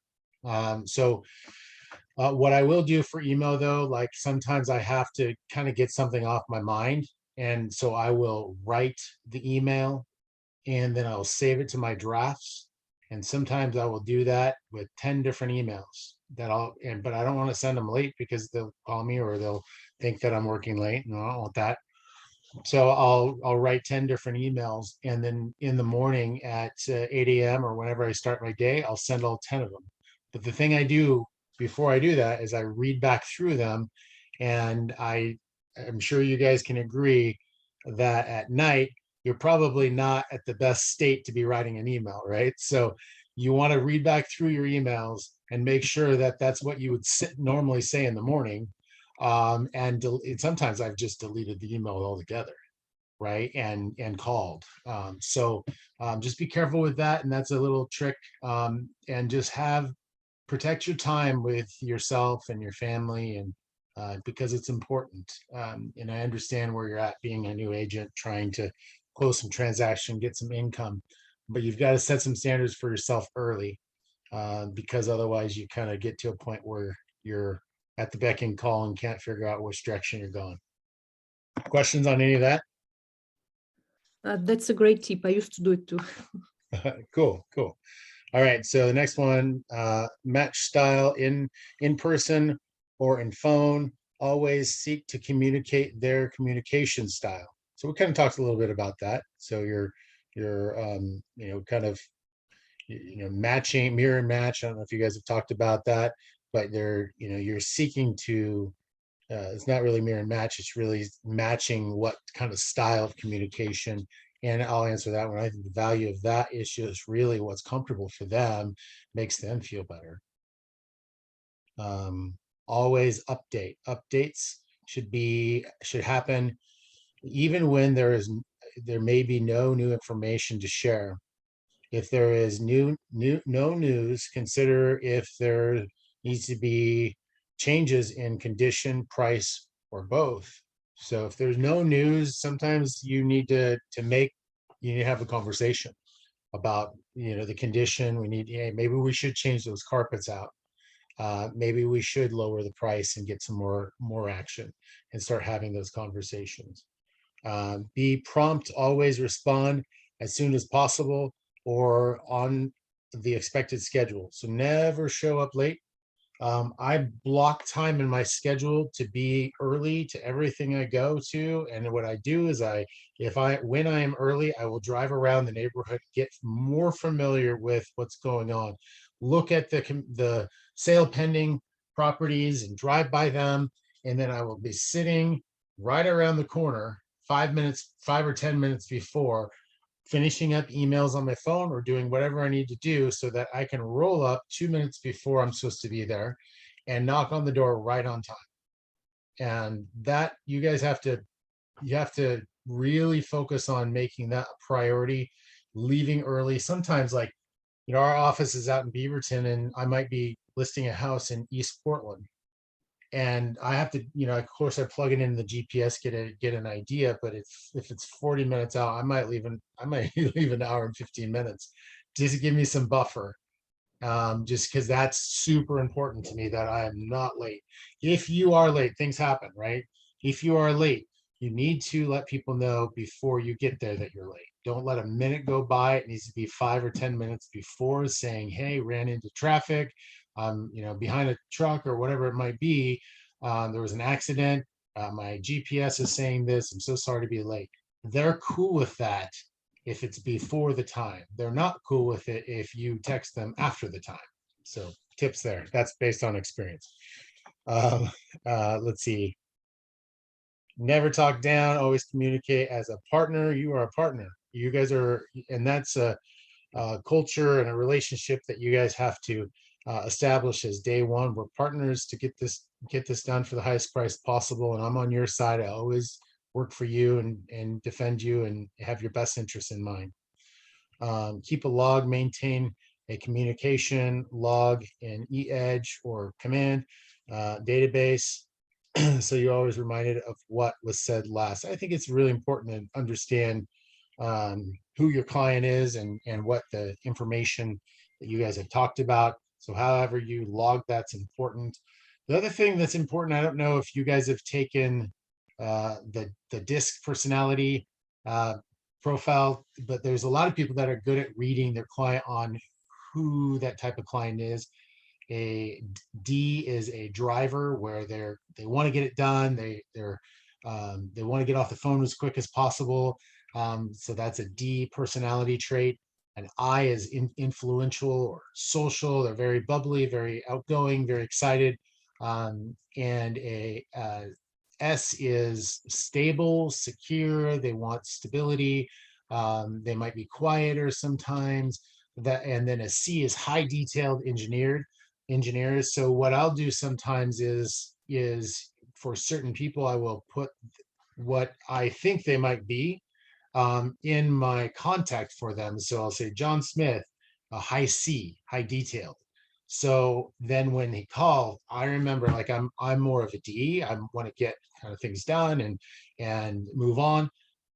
What I will do for email though, like sometimes I have to kind of get something off my mind. And so I will write the email and then I'll save it to my drafts. And sometimes I will do that with 10 different emails but I don't want to send them late because they'll call me or they'll think that I'm working late. No, I don't want that. So I'll write 10 different emails, and then in the morning at 8 a.m. or whenever I start my day, I'll send all 10 of them. But the thing I do before I do that is I read back through them, and I'm sure you guys can agree that at night you're probably not at the best state to be writing an email, right? So you want to read back through your emails and make sure that that's what you would normally say in the morning. And sometimes I've just deleted the email altogether, right? And called. So just be careful with that. And that's a little trick. And just protect your time with yourself and your family, and because it's important. And I understand where you're at being a new agent, trying to close some transaction, get some income, but you've got to set some standards for yourself early, because otherwise you kind of get to a point where you're at the beck and call and can't figure out which direction you're going. Questions on any of that? That's a great tip. I used to do it too. Cool. All right, so the next one, match style in person or in phone. Always seek to communicate their communication style. So we kind of talked a little bit about that. So you're kind of matching, mirror and match. I don't know if you guys have talked about that, but you're seeking to. It's not really mirror and match. It's really matching what kind of style of communication. And I'll answer that one. I think the value of that issue is really what's comfortable for them, makes them feel better. Always update. Updates should happen even when there may be no new information to share. If there is no news, consider if there needs to be changes in condition, price, or both. So if there's no news, sometimes you need to have a conversation about the condition. Maybe we should change those carpets out. Maybe we should lower the price and get some more action and start having those conversations. Be prompt, always respond as soon as possible or on the expected schedule. So never show up late. I block time in my schedule to be early to everything I go to. And what I do is when I am early, I will drive around the neighborhood, get more familiar with what's going on, look at the sale pending properties and drive by them. And then I will be sitting right around the corner 5 or 10 minutes before, finishing up emails on my phone or doing whatever I need to do so that I can roll up 2 minutes before I'm supposed to be there and knock on the door right on time. And that you guys have to really focus on making that a priority, leaving early. Sometimes our office is out in Beaverton and I might be listing a house in East Portland. And I have to, of course, I plug it in the GPS, get an idea. But if it's 40 minutes out, I might leave an hour and 15 minutes just to give me some buffer. Just because that's super important to me that I am not late. If you are late, things happen, right? If you are late, you need to let people know before you get there that you're late. Don't let a minute go by. It needs to be 5 or 10 minutes before, saying, hey, ran into traffic, behind a truck or whatever it might be. there was an accident. My GPS is saying this. I'm so sorry to be late. They're cool with that if it's before the time. They're not cool with it if you text them after the time. So tips there. That's based on experience. Let's see. Never talk down, always communicate as a partner. You are a partner. You guys are, and that's a culture and a relationship that you guys have to establish as day one. We're partners to get this done for the highest price possible, and I'm on your side. I always work for you and defend you and have your best interests in mind. Keep a log, maintain a communication log in e-edge or command database, so you're always reminded of what was said last. I think it's really important to understand who your client is and what the information that you guys have talked about. So however you log, that's important. The other thing that's important, I don't know if you guys have taken the DISC personality profile, but there's a lot of people that are good at reading their client on who that type of client is. A D is a driver, where they want to get it done. They want to get off the phone as quick as possible. So that's a D personality trait. An I is influential or social. They're very bubbly, very outgoing, very excited. And a S is stable, secure. They want stability. They might be quieter sometimes. And then a C is high detailed engineers. So what I'll do sometimes is for certain people, I will put what I think they might be in my contact for them. So I'll say John Smith, a high C, high detailed. So then when he called, I remember, like, I'm more of a D. I want to get kind of things done and move on.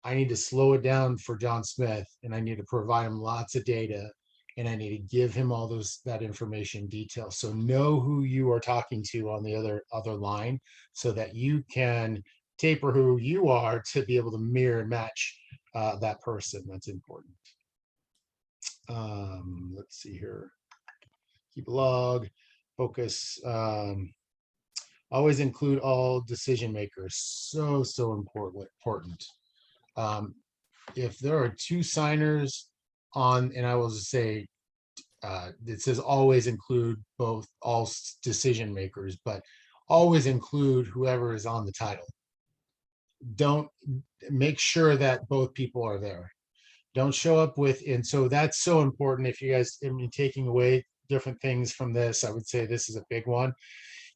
I need to slow it down for John Smith, and I need to provide him lots of data, and I need to give him all that information detail. So know who you are talking to on the other line, so that you can taper who you are to be able to mirror and match that person. That's important. Let's see here. Keep a log, focus. Always include all decision makers. So important. If there are two signers on, and I will just say, it says always include all decision makers, but always include whoever is on the title. Don't make sure that both people are there. Don't show up with, and so that's so important. If you guys, I mean, taking away different things from this, I would say this is a big one,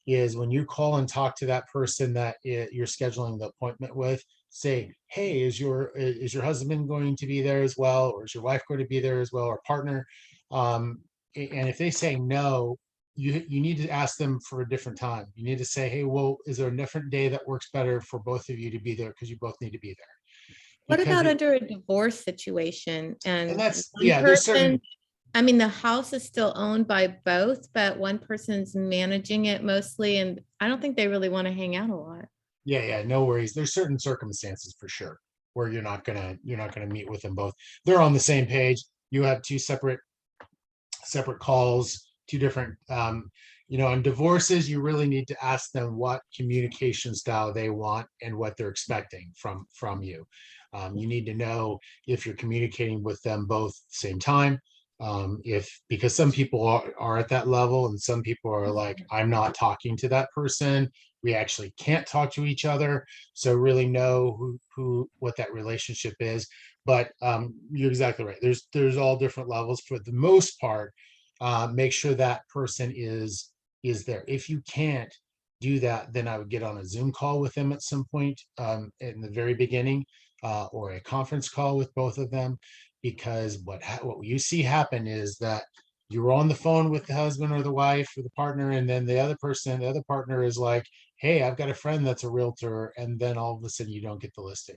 is when you call and talk to that person that you're scheduling the appointment with, say, hey, is your husband going to be there as well? Or is your wife going to be there as well, or partner? And if they say no, you need to ask them for a different time. You need to say, hey, well, is there a different day that works better for both of you to be there? Because you both need to be there. What Because about under a divorce situation? And that's, one yeah, there's certain, person, I mean, the house is still owned by both, but one person's managing it mostly, and I don't think they really want to hang out a lot. yeah, no worries. There's certain circumstances for sure where you're not gonna meet with them both. They're on the same page. You have two separate calls, two different, in divorces, you really need to ask them what communication style they want and what they're expecting from you. You need to know if you're communicating with them both at the same time. Because some people are at that level, and some people are like, I'm not talking to that person. We actually can't talk to each other. So really know what that relationship is. But you're exactly right. There's all different levels. For the most part, make sure that person is there. If you can't do that, then I would get on a Zoom call with them at some point in the very beginning, or a conference call with both of them. Because what you see happen is that you're on the phone with the husband or the wife or the partner, and then the other partner is like, hey, I've got a friend that's a realtor, and then all of a sudden you don't get the listing.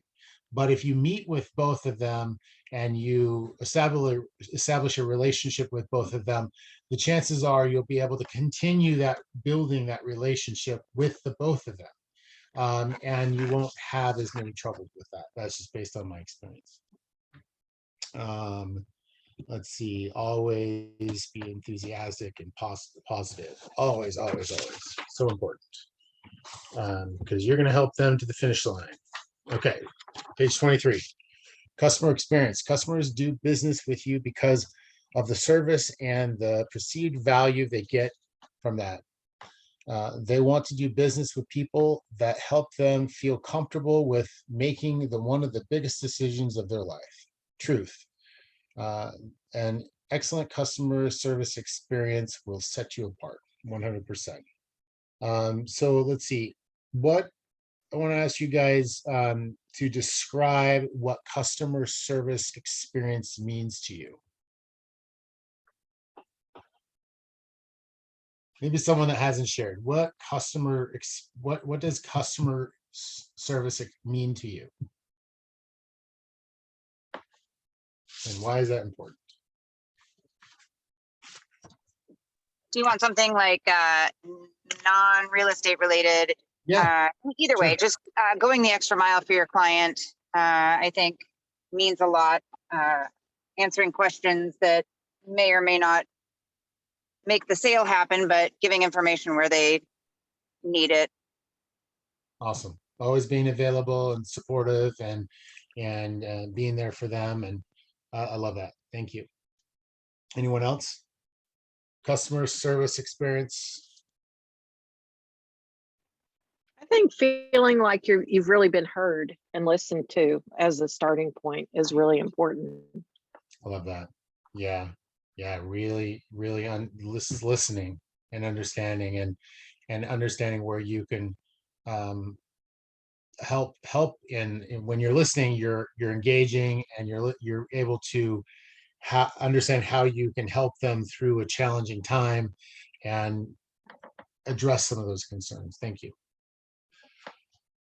But if you meet with both of them and you establish a relationship with both of them, the chances are you'll be able to continue building that relationship with the both of them. And you won't have as many troubles with that. That's just based on my experience. Let's see, always be enthusiastic and positive. Always so important. because you're going to help them to the finish line. Okay, page 23. Customer experience. Customers do business with you because of the service and the perceived value they get from that. They want to do business with people that help them feel comfortable with making one of the biggest decisions of their life. Truth. An excellent customer service experience will set you apart 100%. So let's see. What I want to ask you guys to describe what customer service experience means to you. Maybe someone that hasn't shared. What does customer service mean to you? And why is that important? Do you want something like non-real estate related? Yeah. Either way, just going the extra mile for your client, I think means a lot. Answering questions that may or may not make the sale happen, but giving information where they need it. Awesome. Always being available and supportive and being there for them. And I love that. Thank you. Anyone else? Customer service experience. I think feeling like you've really been heard and listened to as a starting point is really important. I love that. Yeah. Really, this is listening and understanding and understanding where you can help in when you're listening, you're engaging and you're able to understand how you can help them through a challenging time and address some of those concerns. Thank you.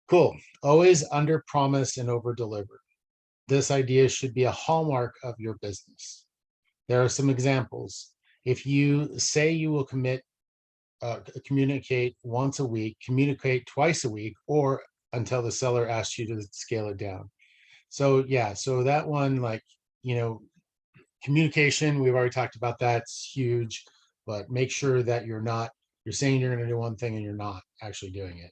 Cool. Always under promise and over deliver. This idea should be a hallmark of your business. There are some examples. If you say you will communicate once a week, communicate twice a week, or until the seller asks you to scale it down. So yeah, so that one, like, communication, we've already talked about that. It's huge, but make sure that you're saying you're going to do one thing and you're not actually doing it.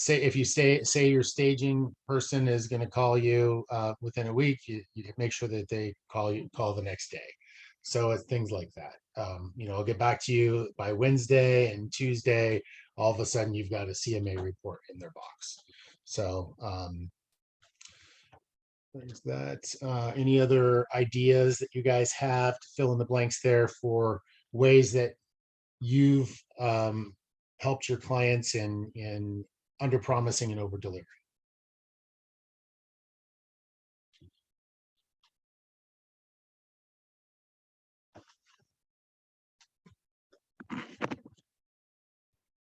If you say your staging person is going to call you within a week, you make sure that they call the next day. So it's things like that. I'll get back to you by Wednesday, and Tuesday, all of a sudden you've got a CMA report in their box. So there's that. Any other ideas that you guys have to fill in the blanks there for ways that you've helped your clients in under promising and over delivering?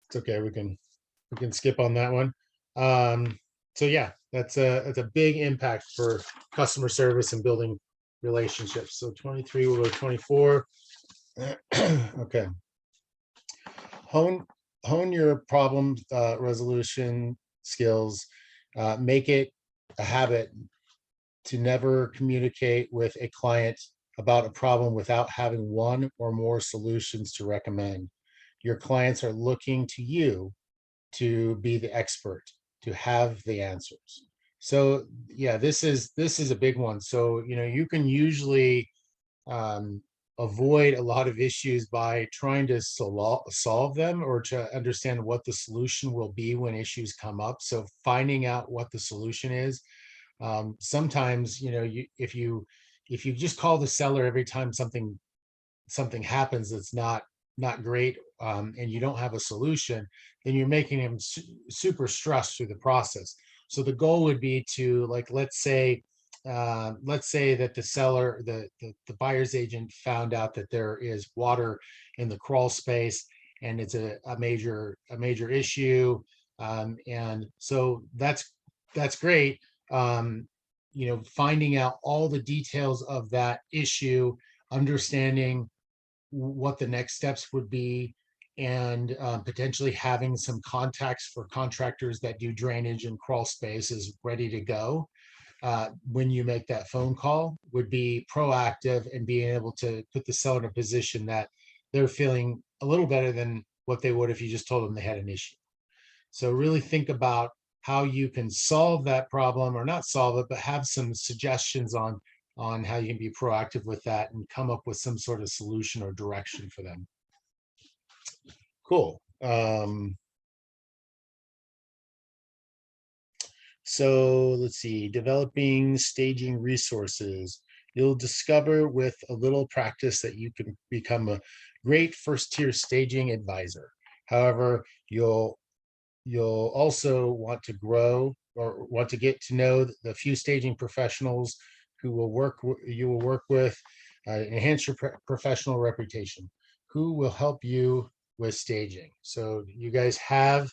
It's okay, we can skip on that one. So yeah, that's a big impact for customer service and building relationships. So 23, we'll go to 24. Okay. Hone your problem resolution skills. Make it a habit to never communicate with a client about a problem without having one or more solutions to recommend. Your clients are looking to you to be the expert, to have the answers. So yeah, this is a big one. So you can usually avoid a lot of issues by trying to solve them or to understand what the solution will be when issues come up. So finding out what the solution is. Sometimes if you just call the seller every time something happens that's not great, and you don't have a solution, then you're making him super stressed through the process. So the goal would be to, like, let's say that the seller, the buyer's agent found out that there is water in the crawl space and it's a major issue. And so that's great. Finding out all the details of that issue, understanding what the next steps would be, and potentially having some contacts for contractors that do drainage and crawl spaces ready to go when you make that phone call would be proactive and being able to put the seller in a position that they're feeling a little better than what they would if you just told them they had an issue. So really think about how you can solve that problem, or not solve it, but have some suggestions on how you can be proactive with that and come up with some sort of solution or direction for them. Cool. So let's see, developing staging resources. You'll discover with a little practice that you can become a great first-tier staging advisor. However, you'll also want to grow or want to get to know the few staging professionals who you will work with, enhance your professional reputation, who will help you with staging. So you guys have,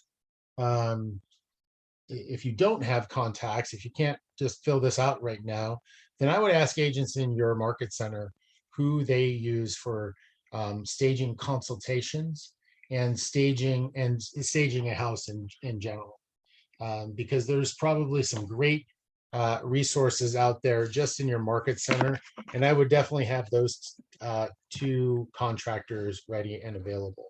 if you don't have contacts, if you can't just fill this out right now, then I would ask agents in your market center who they use for staging consultations and staging a house in general, because there's probably some great resources out there just in your market center, and I would definitely have those two contractors ready and available.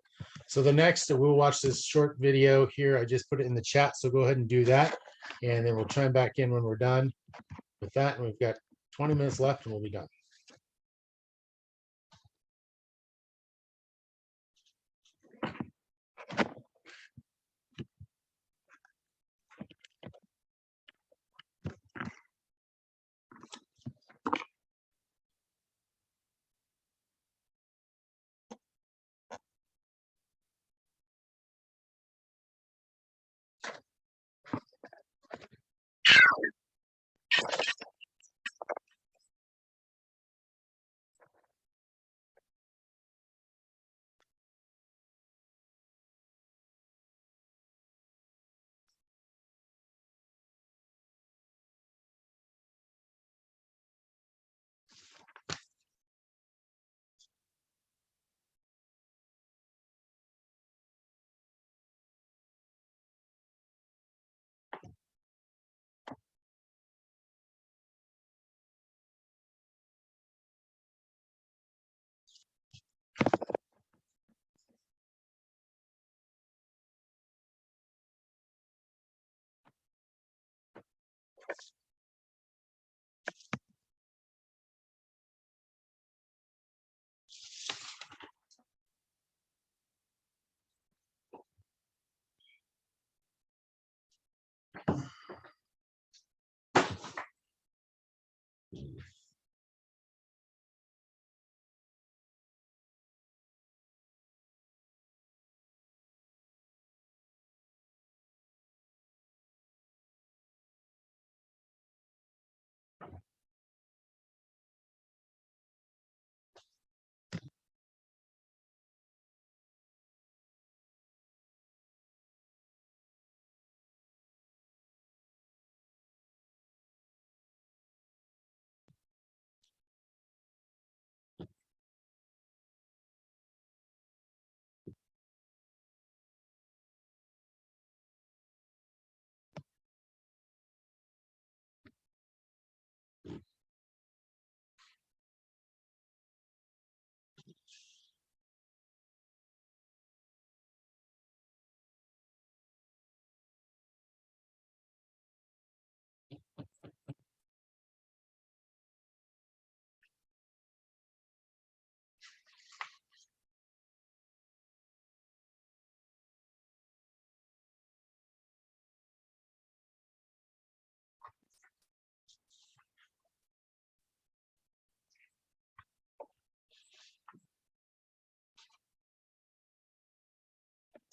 So the next, we'll watch this short video here. I just put it in the chat, so go ahead and do that, and then we'll chime back in when we're done with that. And we've got 20 minutes left and we'll be done.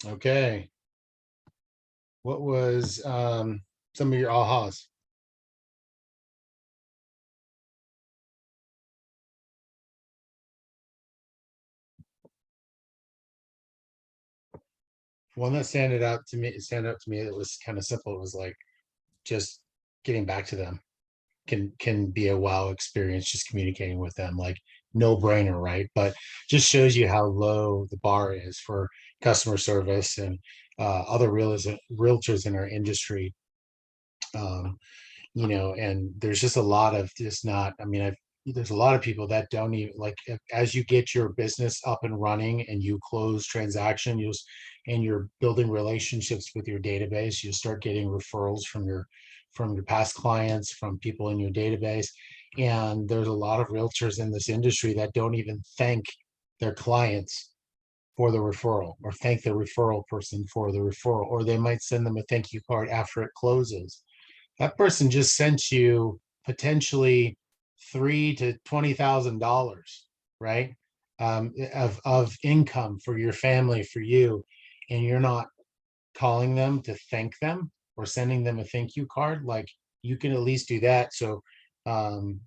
Okay. What was some of your ahas? One that stand out to me, it was kind of simple. It was like just getting back to them can be a wow experience, just communicating with them, like no brainer, right? But just shows you how low the bar is for customer service and other realtors in our industry. You know, and there's just a lot of just not, I mean, there's a lot of people that don't even like, as you get your business up and running and you close transaction, and you're building relationships with your database, you start getting referrals from your past clients, from people in your database. And there's a lot of realtors in this industry that don't even thank their clients for the referral, or thank the referral person for the referral, or they might send them a thank you card after it closes. That person just sent you potentially $3,000 to $20,000, right? Of income for your family, for you, and you're not calling them to thank them or sending them a thank you card. Like, you can at least do that. So, and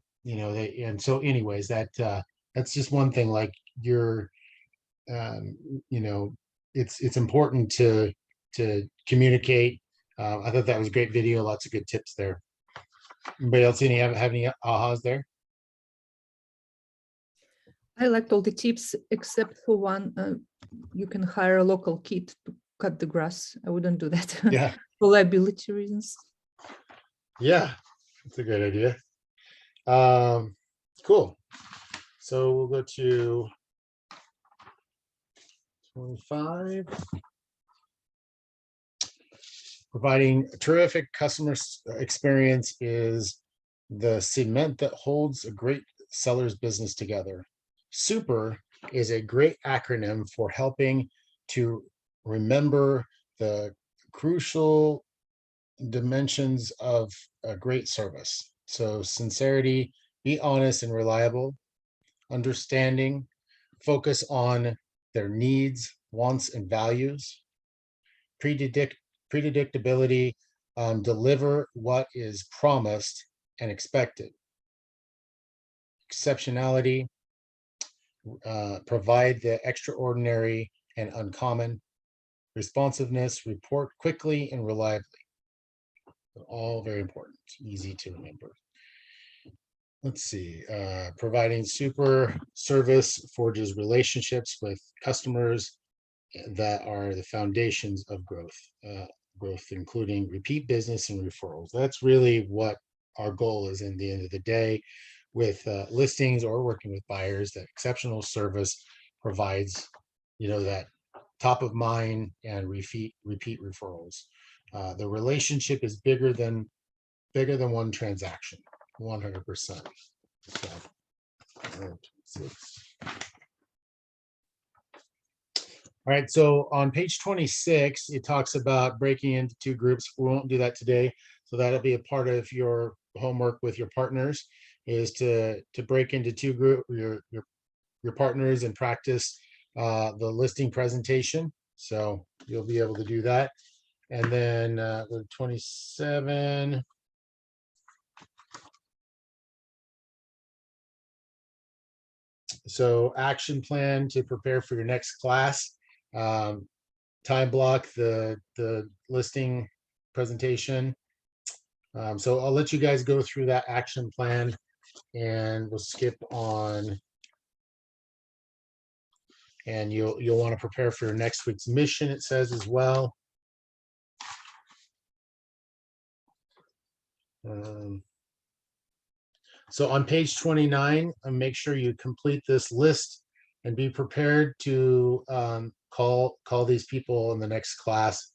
so anyways, that's just one thing. Like, you're, it's important to communicate. I thought that was a great video. Lots of good tips there. Anybody else have any ahas there? I liked all the tips except for one. You can hire a local kid to cut the grass. I wouldn't do that. Yeah. For liability reasons. Yeah, that's a good idea. Cool. So we'll go to 25. Providing a terrific customer experience is the cement that holds a great seller's business together. SUPER is a great acronym for helping to remember the crucial dimensions of a great service. So sincerity, be honest and reliable, understanding, focus on their needs, wants, and values, predictability, deliver what is promised and expected, exceptionality, provide the extraordinary and uncommon, responsiveness, report quickly and reliably. All very important, easy to remember. Let's see, providing super service forges relationships with customers that are the foundations of growth, including repeat business and referrals. That's really what our goal is in the end of the day with listings or working with buyers. That exceptional service provides, that top of mind and repeat referrals. The relationship is bigger than one transaction, 100%. So, all right, so on page 26, it talks about breaking into two groups. We won't do that today. So that'll be a part of your homework with your partners, is to break into two groups, your partners, and practice the listing presentation. So you'll be able to do that. And then with 27. So action plan to prepare for your next class. Time block the listing presentation. So I'll let you guys go through that action plan, and we'll skip on. And you'll want to prepare for your next week's mission, it says as well. So on page 29, make sure you complete this list and be prepared to call these people in the next class.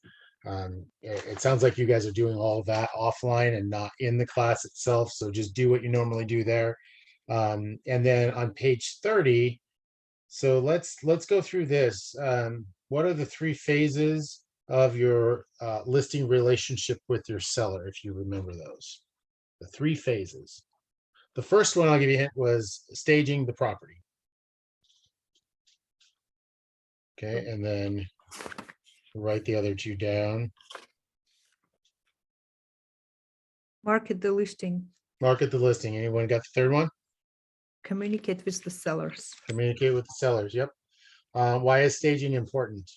It sounds like you guys are doing all of that offline and not in the class itself. So just do what you normally do there. And then on page 30, so let's go through this. What are the three phases of your listing relationship with your seller, if you remember those? The three phases. The first one, I'll give you a hint, was staging the property. Okay, and then write the other two down. Market the listing. Market the listing. Anyone got the third one? Communicate with the sellers. Communicate with the sellers. Yep. Why is staging important?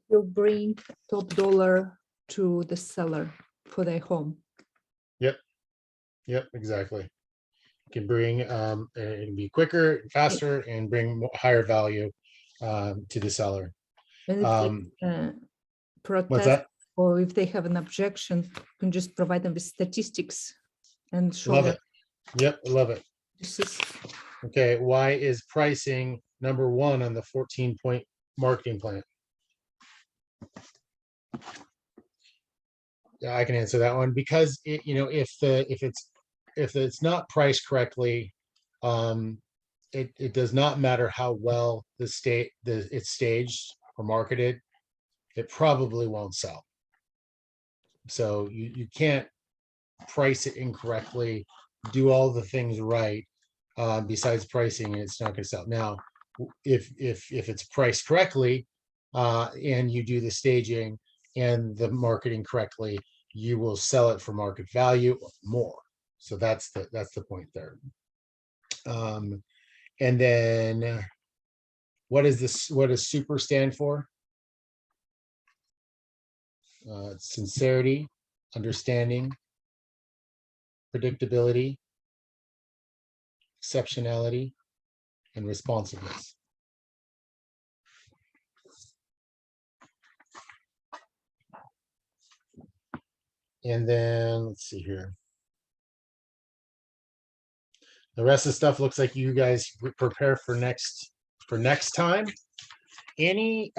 You'll bring top dollar to the seller for their home. Yep, exactly. You can bring it can be quicker, faster, and bring higher value to the seller. And if they, What's protest, that? or if they have an objection, you can just provide them with statistics and show Love them. it. Yep, I love it. Okay, why is pricing number one on the 14-point marketing plan? Yeah, I can answer that one because if it's not priced correctly, it does not matter how well it's staged or marketed, it probably won't sell. So you can't price it incorrectly, do all the things right, besides pricing, and it's not going to sell. Now, if it's priced correctly, and you do the staging and the marketing correctly, you will sell it for market value or more. So that's the point there. And then what does super stand for? Sincerity, understanding, predictability, exceptionality, and responsiveness. And then let's see here. The rest of the stuff looks like you guys prepare for next time. Any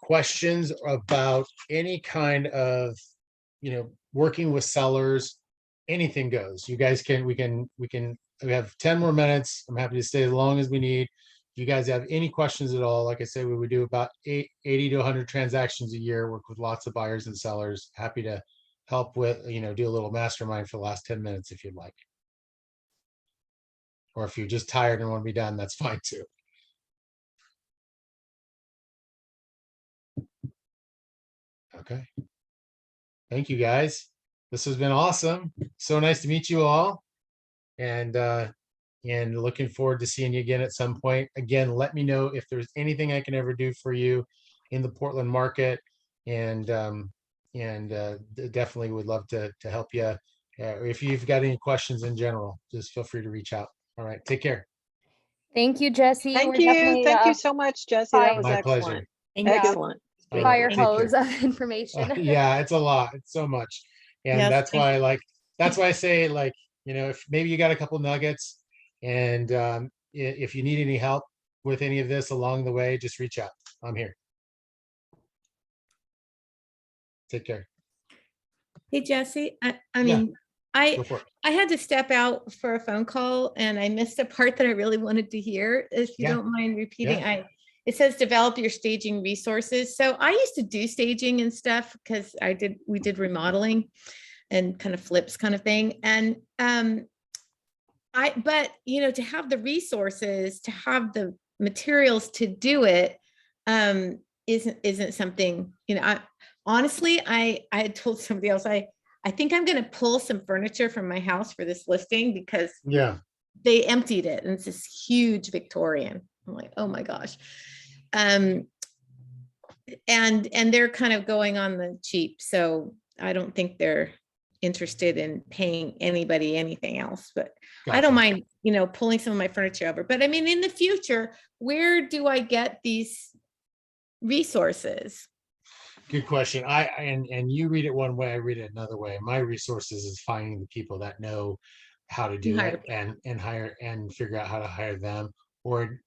questions about any kind of, working with sellers? Anything goes. You guys we have 10 more minutes. I'm happy to stay as long as we need. If you guys have any questions at all, like I said, we would do about 80 to 100 transactions a year, work with lots of buyers and sellers. Happy to help with, do a little mastermind for the last 10 minutes if you'd like. Or if you're just tired and want to be done, that's fine too. Okay. Thank you guys. This has been awesome. So nice to meet you all. And looking forward to seeing you again at some point. Again, let me know if there's anything I can ever do for you in the Portland market. And definitely would love to help you. If you've got any questions in general, just feel free to reach out. All right, take care. Thank you, Jesse. Thank you. Thank you so much, Jesse. That was My excellent. pleasure. Excellent. Fire Take care. hose of information. Yeah, it's a lot. It's so much. And Yes, that's thank why that's why I say, if maybe you got a couple nuggets, and if you need any help with any of this along the way, just reach out. I'm here. Take care. Hey, Jesse, I Yeah. mean, Go for it. I had to step out for a phone call and I missed a part that I really wanted to hear. If you Yeah. don't mind repeating, Yeah. it says develop your staging resources. So I used to do staging and stuff because we did remodeling and kind of flips kind of thing. And but to have the resources, to have the materials to do it, isn't something, honestly, I had told somebody else, I think I'm going to pull some furniture from my house for this listing because they emptied it and it's this huge Victorian. I'm like, oh my gosh. And they're kind of going on the cheap. So I don't think they're interested in paying anybody anything else, but I don't mind, pulling some of my furniture over. But I mean, in the future, where do I get these resources? Good question. And you read it one way, I read it another way. My resources is finding the people that know how to do it and hire and figure out how to hire them, or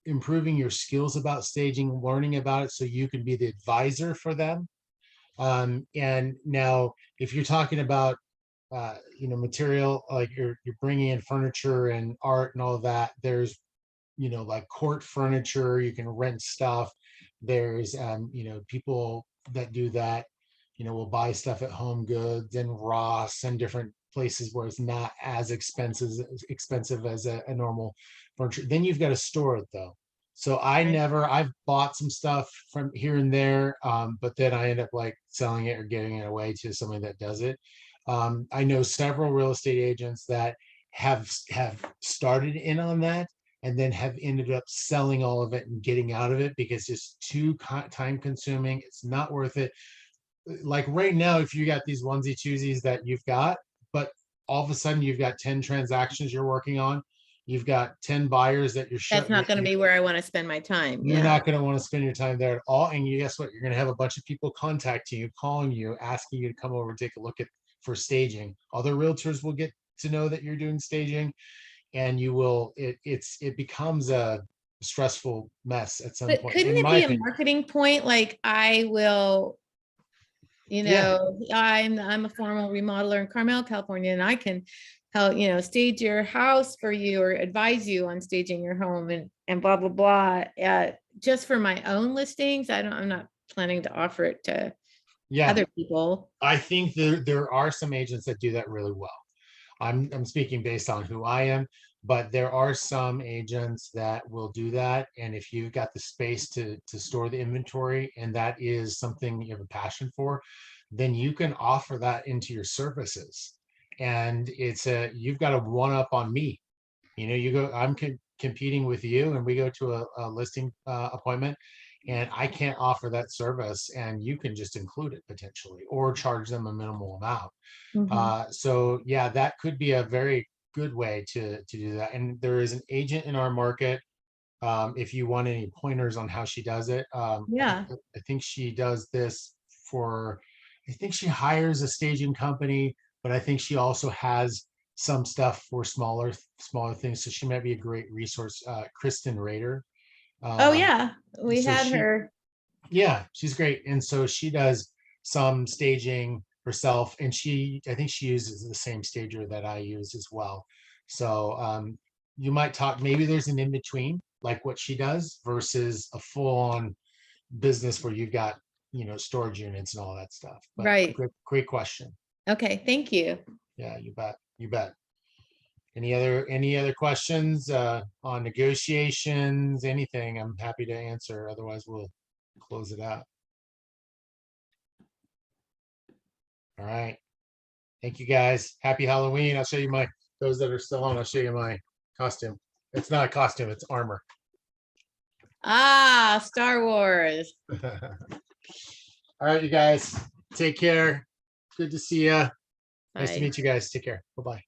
improving your skills about staging, learning about it so you can be the advisor for them. And now if you're talking about material, like you're bringing in furniture and art and all of that, there's like court furniture, you can rent stuff. There's people that do that, will buy stuff at Home Goods and Ross and different places where it's not as expensive as a normal furniture. Then you've got to store it though. So I've bought some stuff from here and there, but then I end up selling it or giving it away to somebody that does it. I know several real estate agents that have started in on that and then have ended up selling all of it and getting out of it because it's too time consuming. It's not worth it. Like right now, if you got these onesie twosies that you've got, but all of a sudden you've got 10 transactions you're working on, you've got 10 buyers that you're That's not going to be where I want to spend my time. You're not going to want to spend your time there at all. And guess what? You're going to have a bunch of people contacting you, calling you, asking you to come over and take a look at for staging. Other realtors will get to know that you're doing staging, and you will, it becomes a stressful mess at some But point, couldn't in it my be a opinion. marketing point? Like I will, you Yeah. know, I'm a formal remodeler in Carmel, California, and I can help, you know, stage your house for you or advise you on staging your home and blah, blah, blah. Just for my own listings. I'm not planning to offer it to Yeah, other people. I think there are some agents that do that really well. I'm speaking based on who I am, but there are some agents that will do that. And if you've got the space to store the inventory, and that is something you have a passion for, then you can offer that into your services. And you've got a one up on me. You know, you go, I'm competing with you, and we go to a listing appointment, and I can't offer that service, and you can just include it potentially, or charge them a minimal amount. So yeah, that could be a very good way to do that. And there is an agent in our market. If you want any pointers on how she does it, Yeah. I think she does this I think she hires a staging company, but I think she also has some stuff for smaller things. So she might be a great resource. Kristen Rader. Oh yeah, we so had she- her. Yeah, she's great. And so she does some staging herself, and I think she uses the same stager that I use as well. So you might talk, maybe there's an in between, like what she does versus a full on business where you've got, you know, storage units and all that stuff. But Right. Great question. Okay, thank you. Yeah, you bet. You bet. Any other questions on negotiations, anything? I'm happy to answer. Otherwise, we'll close it out. All right. Thank you guys. Happy Halloween. I'll show you those that are still on, I'll show you my costume. It's not a costume, it's armor. Ah, Star Wars. All right, you guys. Take care. Good to see you. Nice to Bye. meet you guys. Take care. Bye-bye.